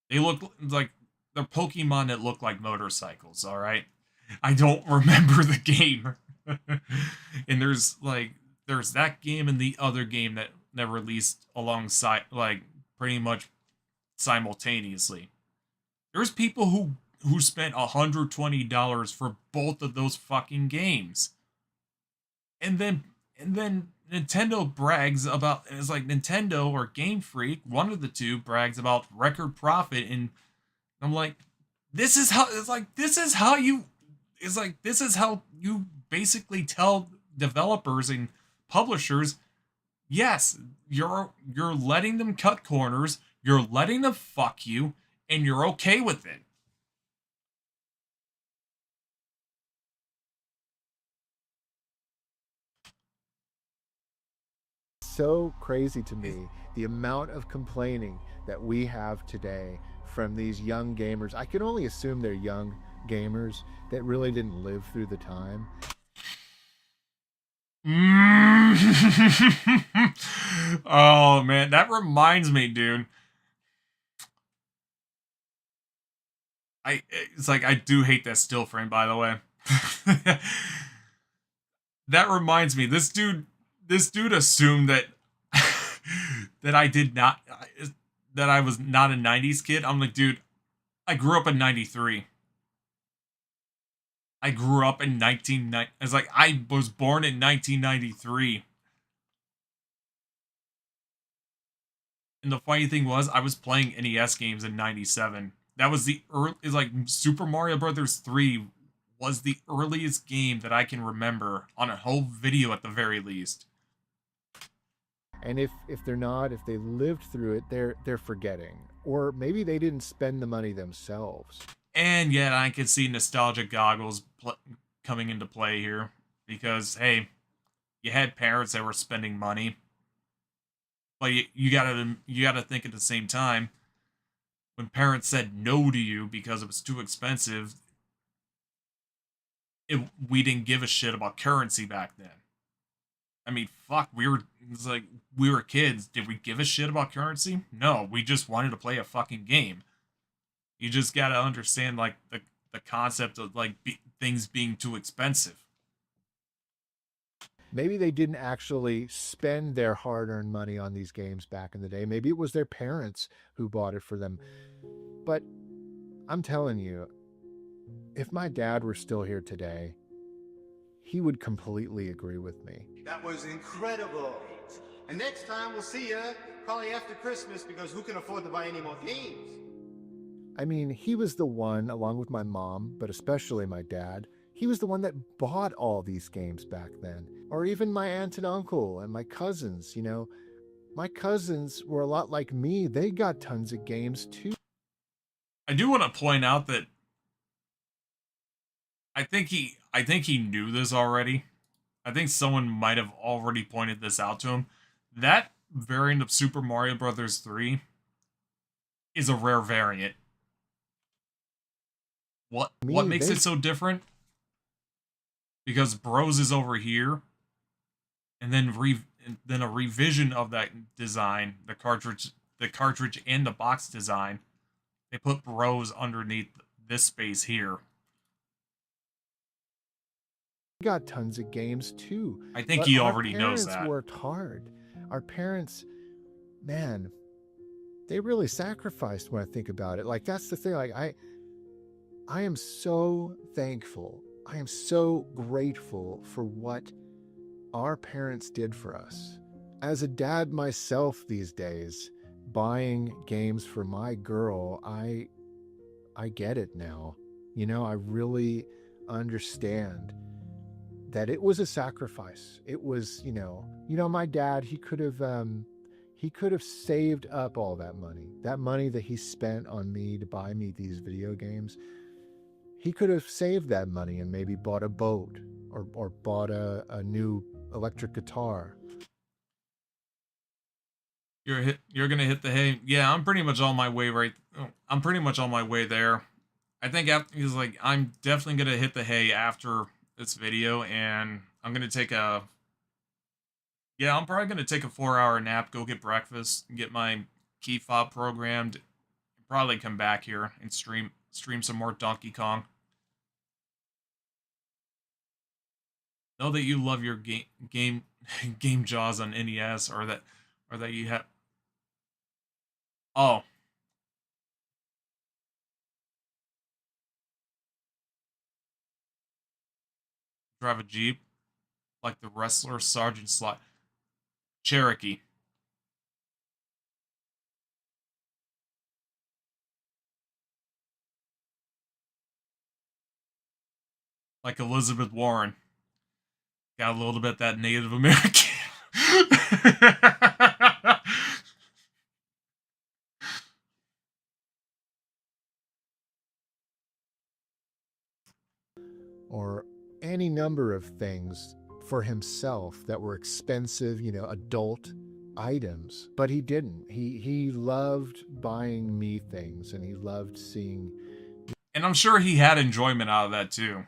They look like they're Pokemon that look like motorcycles. All right, I don't remember the game. And there's that game and the other game that released alongside, like, pretty much simultaneously. There's people who spent $120 for both of those fucking games. And then Nintendo brags about, and it's like Nintendo or Game Freak, one of the two, brags about record profit, and I'm like, this is how you basically tell developers and publishers, yes, you're letting them cut corners, you're letting them fuck you, and you're okay with it. So crazy to me, the amount of complaining that we have today from these young gamers. I can only assume they're young gamers that really didn't live through the time. Oh man, that reminds me, dude. It's like, I do hate that still frame, by the way. That reminds me, this dude assumed that that I was not a 90s kid. I'm like, dude, I grew up in 93. I grew up in 1990. It's like, I was born in 1993. And the funny thing was, I was playing NES games in 97. That was like Super Mario Brothers 3 was the earliest game that I can remember on a whole video at the very least. And if they lived through it, they're forgetting. Or maybe they didn't spend the money themselves. And yet I can see nostalgia goggles coming into play here. Because, hey, you had parents that were spending money. But you gotta think at the same time, when parents said no to you because it was too expensive, we didn't give a shit about currency back then. I mean, fuck, we were kids. Did we give a shit about currency? No, we just wanted to play a fucking game. You just gotta understand, like, the concept of, like, things being too expensive. Maybe they didn't actually spend their hard-earned money on these games back in the day. Maybe it was their parents who bought it for them. But I'm telling you, if my dad were still here today, he would completely agree with me. That was incredible. And next time we'll see you probably after Christmas, because who can afford to buy any more games? I mean, he was the one, along with my mom, but especially my dad, he was the one that bought all these games back then. Or even my aunt and uncle and my cousins, you know. My cousins were a lot like me. They got tons of games too. I do want to point out that I think he knew this already. I think someone might have already pointed this out to him. That variant of Super Mario Bros. 3 is a rare variant. What makes it so different? Because Bros is over here, and then a revision of that design, the cartridge and the box design, they put Bros underneath this space here. We got tons of games too. I think he already knows that. Our parents worked hard. Our parents, man, they really sacrificed when I think about it. Like, that's the thing. Like, I am so thankful. I am so grateful for what our parents did for us. As a dad myself these days, buying games for my girl, I get it now. You know, I really understand that it was a sacrifice. It was, you know, my dad, he could have saved up all that money that he spent on me to buy me these video games. He could have saved that money and maybe bought a boat or bought a new electric guitar. You're gonna hit the hay. Yeah, I'm pretty much on my way I'm pretty much on my way there. I think I'm definitely gonna hit the hay after this video, and I'm probably gonna take a 4-hour nap, go get breakfast, get my key fob programmed, probably come back here and stream some more Donkey Kong. Know that you love your game Jaws on NES, or that you have. Oh. Drive a Jeep like the wrestler Sergeant Slot. Cherokee. Like Elizabeth Warren. Got a little bit that Native American. Or any number of things for himself that were expensive, adult items. But he didn't. He loved buying me things, and he loved seeing. And I'm sure he had enjoyment out of that too.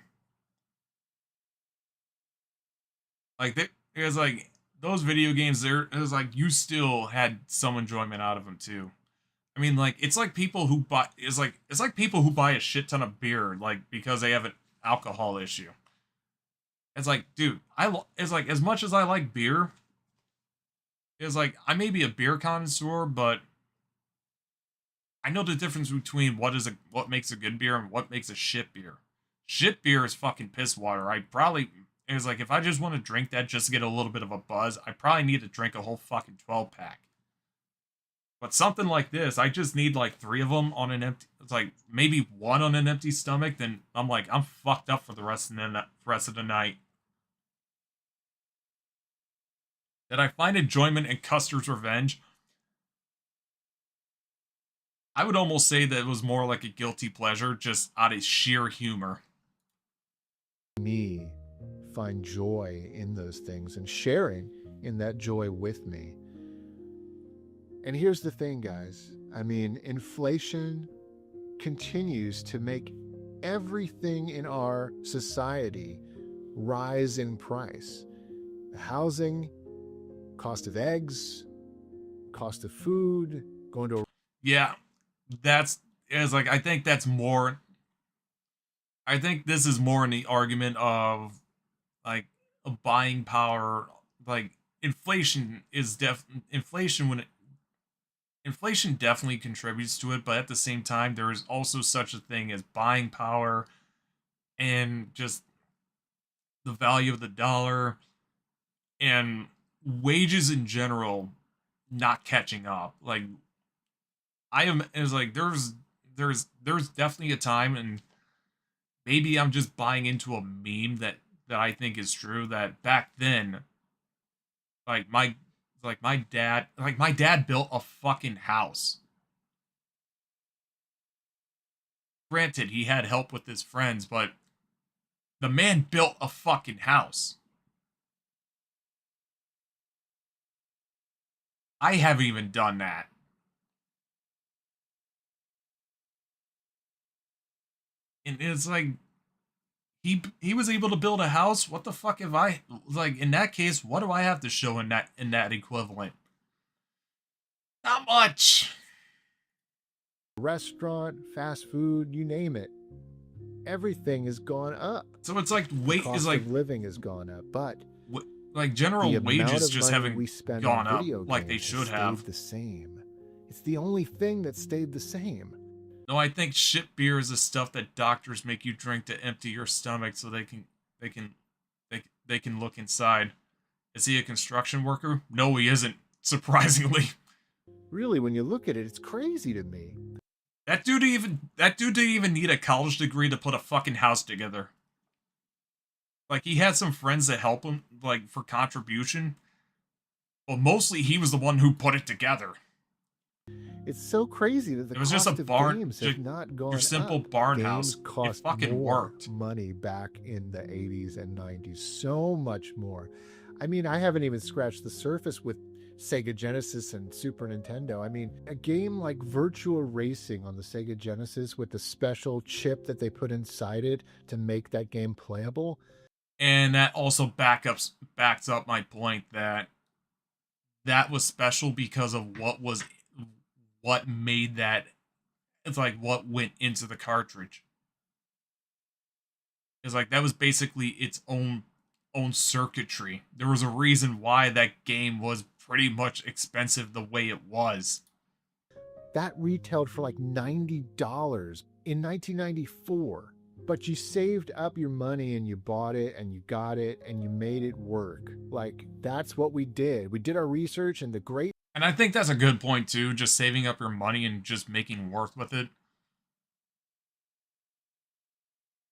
Like, it was like those video games. It was like you still had some enjoyment out of them too. I mean, like, it's like people who buy. It's like people who buy a shit ton of beer, like, because they have an alcohol issue. It's like, dude, it's like, as much as I like beer, it's like, I may be a beer connoisseur, but I know the difference between what makes a good beer and what makes a shit beer. Shit beer is fucking piss water. It's like, if I just want to drink that just to get a little bit of a buzz, I probably need to drink a whole fucking 12-pack. But something like this, I just need like 3 of them on an empty, it's like maybe 1 on an empty stomach, then I'm like, I'm fucked up for the rest of the night. Did I find enjoyment in Custer's Revenge? I would almost say that it was more like a guilty pleasure, just out of sheer humor. Me find joy in those things and sharing in that joy with me. And here's the thing, guys. I mean, inflation continues to make everything in our society rise in price. Housing, cost of eggs, cost of food, going to... Yeah, I think that's more... I think this is more in the argument of, like, a buying power. Like, inflation definitely contributes to it, but at the same time, there is also such a thing as buying power and just the value of the dollar and wages in general not catching up. Like, there's definitely a time, and maybe I'm just buying into a meme that I think is true, that back then, my dad built a fucking house. granted, he had help with his friends, but the man built a fucking house. I haven't even done that. And it's like, he was able to build a house. What the fuck have I, like, in that case, what do I have to show in that equivalent? Not much. Restaurant, fast food, you name it. Everything has gone up. So it's like weight the cost is like of living has gone up, but like general the amount wages of just money haven't we spend gone on up video like they games should has have. stayed the same. It's the only thing that stayed the same. No, I think shit beer is the stuff that doctors make you drink to empty your stomach so they can look inside. Is he a construction worker? No, he isn't, surprisingly. Really, when you look at it, it's crazy to me. That dude didn't even need a college degree to put a fucking house together. Like, he had some friends that help him, like, for contribution. But mostly he was the one who put it together. It's so crazy that the It was cost just a of barn, games have not gone your simple up. barn Games house. cost It fucking more worked. money back in the 80s and 90s. So much more. I mean, I haven't even scratched the surface with Sega Genesis and Super Nintendo. I mean, a game like Virtua Racing on the Sega Genesis with the special chip that they put inside it to make that game playable. And that also backs up my point that was special because of what made that. It's like what went into the cartridge. It's like that was basically its own circuitry. There was a reason why that game was pretty much expensive the way it was. That retailed for like $90 in 1994. But you saved up your money and you bought it and you got it and you made it work. Like, that's what we did. We did our research, and the great... And I think that's a good point too, just saving up your money and just making work with it.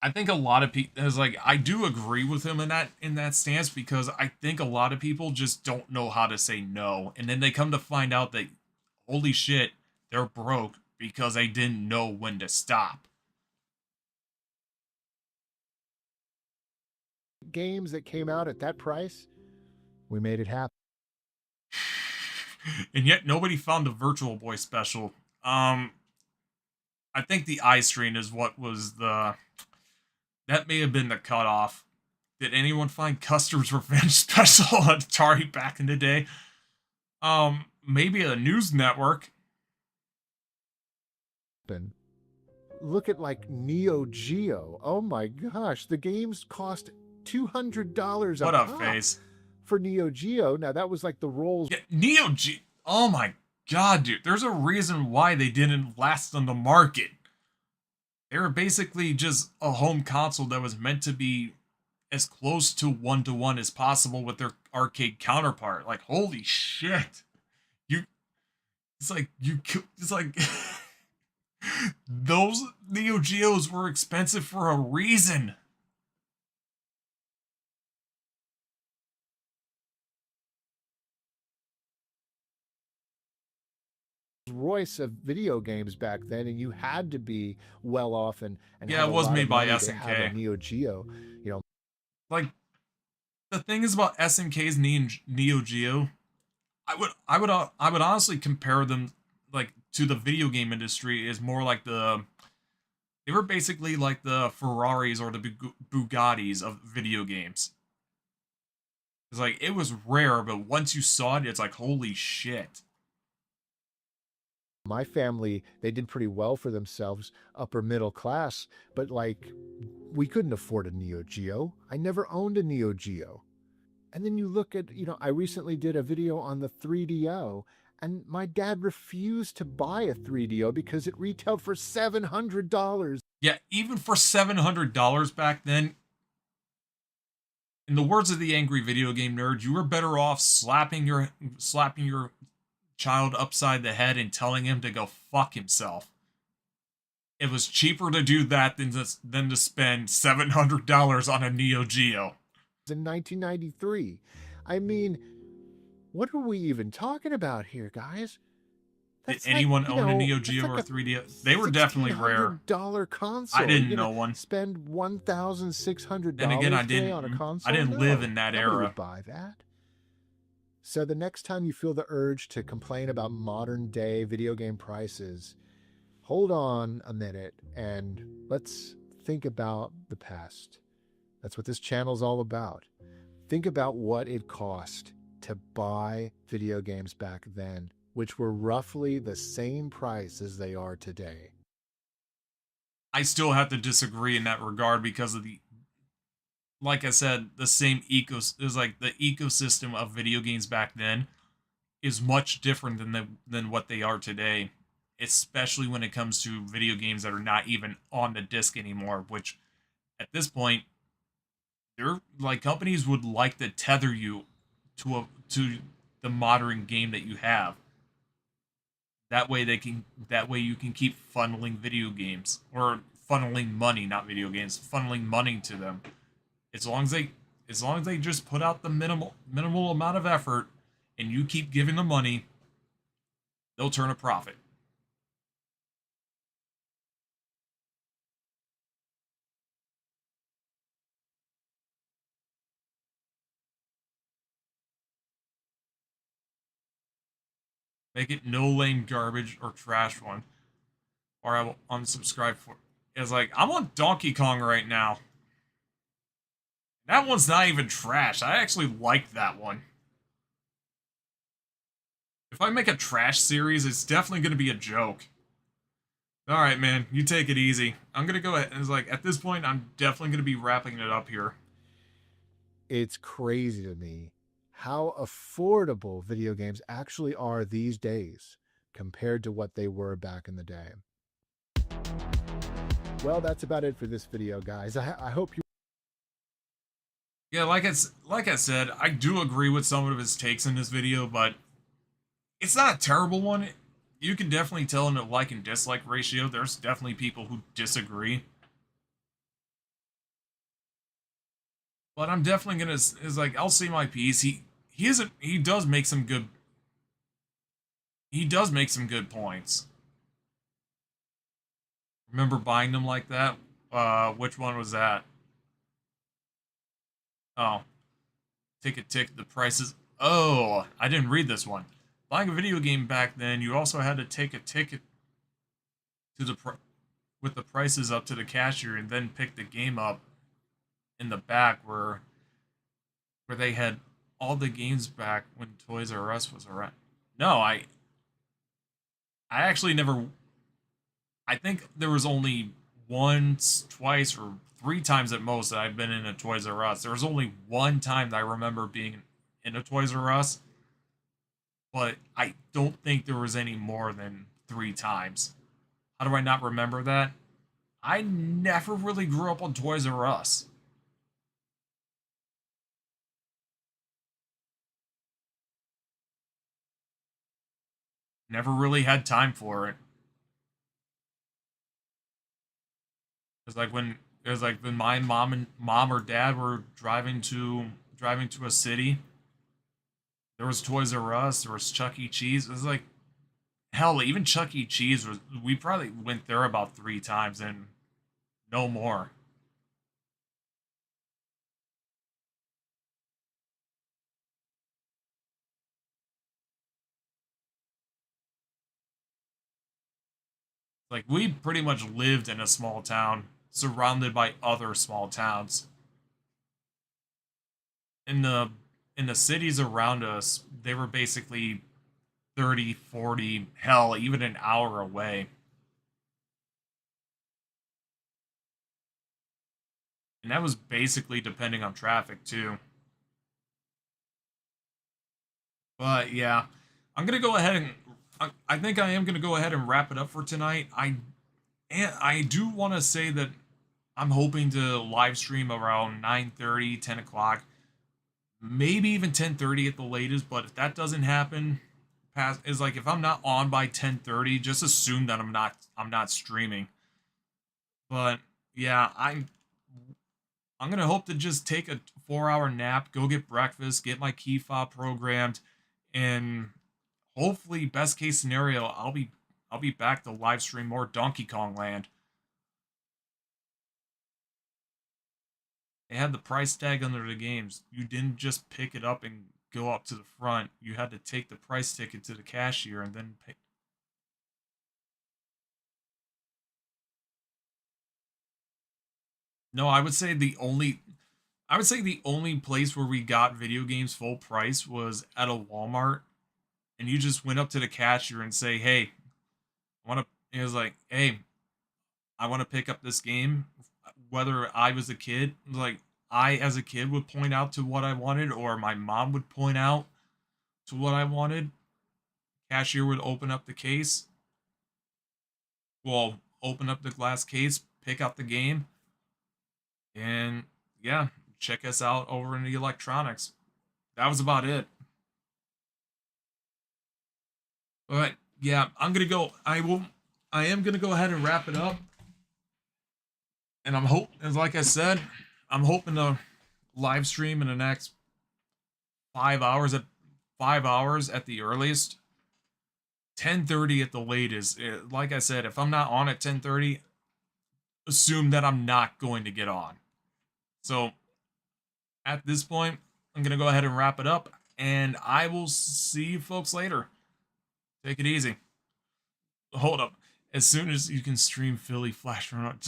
I think a lot of people, I do agree with him in that stance, because I think a lot of people just don't know how to say no. And then they come to find out that, holy shit, they're broke because they didn't know when to stop. Games that came out at that price, we made it happen. And yet nobody found the Virtual Boy special. I think the iStream is what was that may have been the cutoff. Did anyone find Custer's Revenge special on Atari back in the day? Maybe a news network. Look at like Neo Geo. Oh my gosh, the games cost $200 What a a pop face. for Neo Geo. Now that was like the rolls. Yeah, Neo Geo. Oh my god, dude. There's a reason why they didn't last on the market. They were basically just a home console that was meant to be as close to one-to-one as possible with their arcade counterpart. Like, holy shit. It's like those Neo Geos were expensive for a reason. Royce of video games back then, and you had to be well off and Yeah, have it a was lot made of by money to SNK. have a Neo Geo, you know. Like, the thing is about SNK's Neo Geo, I would honestly compare them like to the video game industry as more like they were basically like the Ferraris or the Bugattis of video games. It's like, it was rare, but once you saw it, it's like, holy shit. My family, they did pretty well for themselves, upper middle class, but like, we couldn't afford a Neo Geo. I never owned a Neo Geo. And then you look at, I recently did a video on the 3DO, and my dad refused to buy a 3DO because it retailed for $700. Yeah, even for $700 back then, in the words of the angry video game nerd, you were better off slapping your child upside the head and telling him to go fuck himself. It was cheaper to do that than to spend $700 on a Neo Geo. In 1993. I mean, what are we even talking about here, guys? Did That's anyone like, own a Neo Geo or a 3DS? They were definitely rare. $1,600 console. I didn't You're know gonna one. Spend $1,600 Then again, today on a console. I didn't live in that Nobody era. would buy that. So the next time you feel the urge to complain about modern day video game prices, hold on a minute and let's think about the past. That's what this channel's all about. Think about what it cost to buy video games back then, which were roughly the same price as they are today. I still have to disagree in that regard because of like I said, the same the ecosystem of video games back then is much different than what they are today, especially when it comes to video games that are not even on the disc anymore, which at this point, they're like companies would like to tether you to the modern game that you have. That way you can keep funneling video games, or funneling money, not video games, funneling money to them. As long as they just put out the minimal amount of effort and you keep giving them money, they'll turn a profit. Make it no lame garbage or trash one, or I will unsubscribe for. It's like, I'm on Donkey Kong right now. That one's not even trash. I actually liked that one. If I make a trash series, it's definitely going to be a joke. Alright, man. You take it easy. I'm going to go ahead. It's like, at this point, I'm definitely going to be wrapping it up here. It's crazy to me how affordable video games actually are these days compared to what they were back in the day. Well, that's about it for this video, guys. I hope you... Yeah, like I said, I do agree with some of his takes in this video, but it's not a terrible one. You can definitely tell in the like and dislike ratio. There's definitely people who disagree. But I'm definitely gonna, is like, I'll say my piece. He does make some good points. Remember buying them like that? Which one was that? Oh. Tick, the prices. Oh, I didn't read this one. Buying a video game back then, you also had to take a ticket to with the prices up to the cashier and then pick the game up in the back where they had all the games back when Toys R Us was around. No, I actually never... I think there was only once, twice, or 3 times at most that I've been in a Toys R Us. There was only one time that I remember being in a Toys R Us, but I don't think there was any more than 3 times. How do I not remember that? I never really grew up on Toys R Us. Never really had time for it. It was like when my mom or dad were driving to a city. There was Toys R Us, there was Chuck E. Cheese. It was like, hell, even Chuck E. Cheese we probably went there about 3 times and no more. Like, we pretty much lived in a small town, surrounded by other small towns. In the cities around us, they were basically 30, 40, hell, even an hour away. And that was basically depending on traffic, too. But, yeah, I'm going to go ahead and... I think I am going to go ahead and wrap it up for tonight. I do want to say that I'm hoping to live stream around 9:30, 10 o'clock, maybe even 10:30 at the latest. But if that doesn't happen, if I'm not on by 10:30, just assume that I'm not streaming. But yeah, I'm gonna hope to just take a 4-hour nap, go get breakfast, get my key fob programmed, and hopefully, best case scenario, I'll be back to live stream more Donkey Kong Land. They had the price tag under the games. You didn't just pick it up and go up to the front. You had to take the price ticket to the cashier and then pay. No, I would say the only place where we got video games full price was at a Walmart, and you just went up to the cashier and say, "Hey, it was like, "Hey, I want to pick up this game." Whether I was a kid, like I as a kid would point out to what I wanted, or my mom would point out to what I wanted. Cashier would open up the case. Well, open up the glass case, pick out the game, and yeah, check us out over in the electronics. That was about it. But yeah, I'm gonna go. I am gonna go ahead and wrap it up. And like I said, I'm hoping to live stream in the next 5 hours at the earliest. 10:30 at the latest. Like I said, if I'm not on at 10:30, assume that I'm not going to get on. So at this point, I'm going to go ahead and wrap it up, and I will see you folks later. Take it easy. Hold up. As soon as you can stream Philly Flash Run,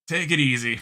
take it easy.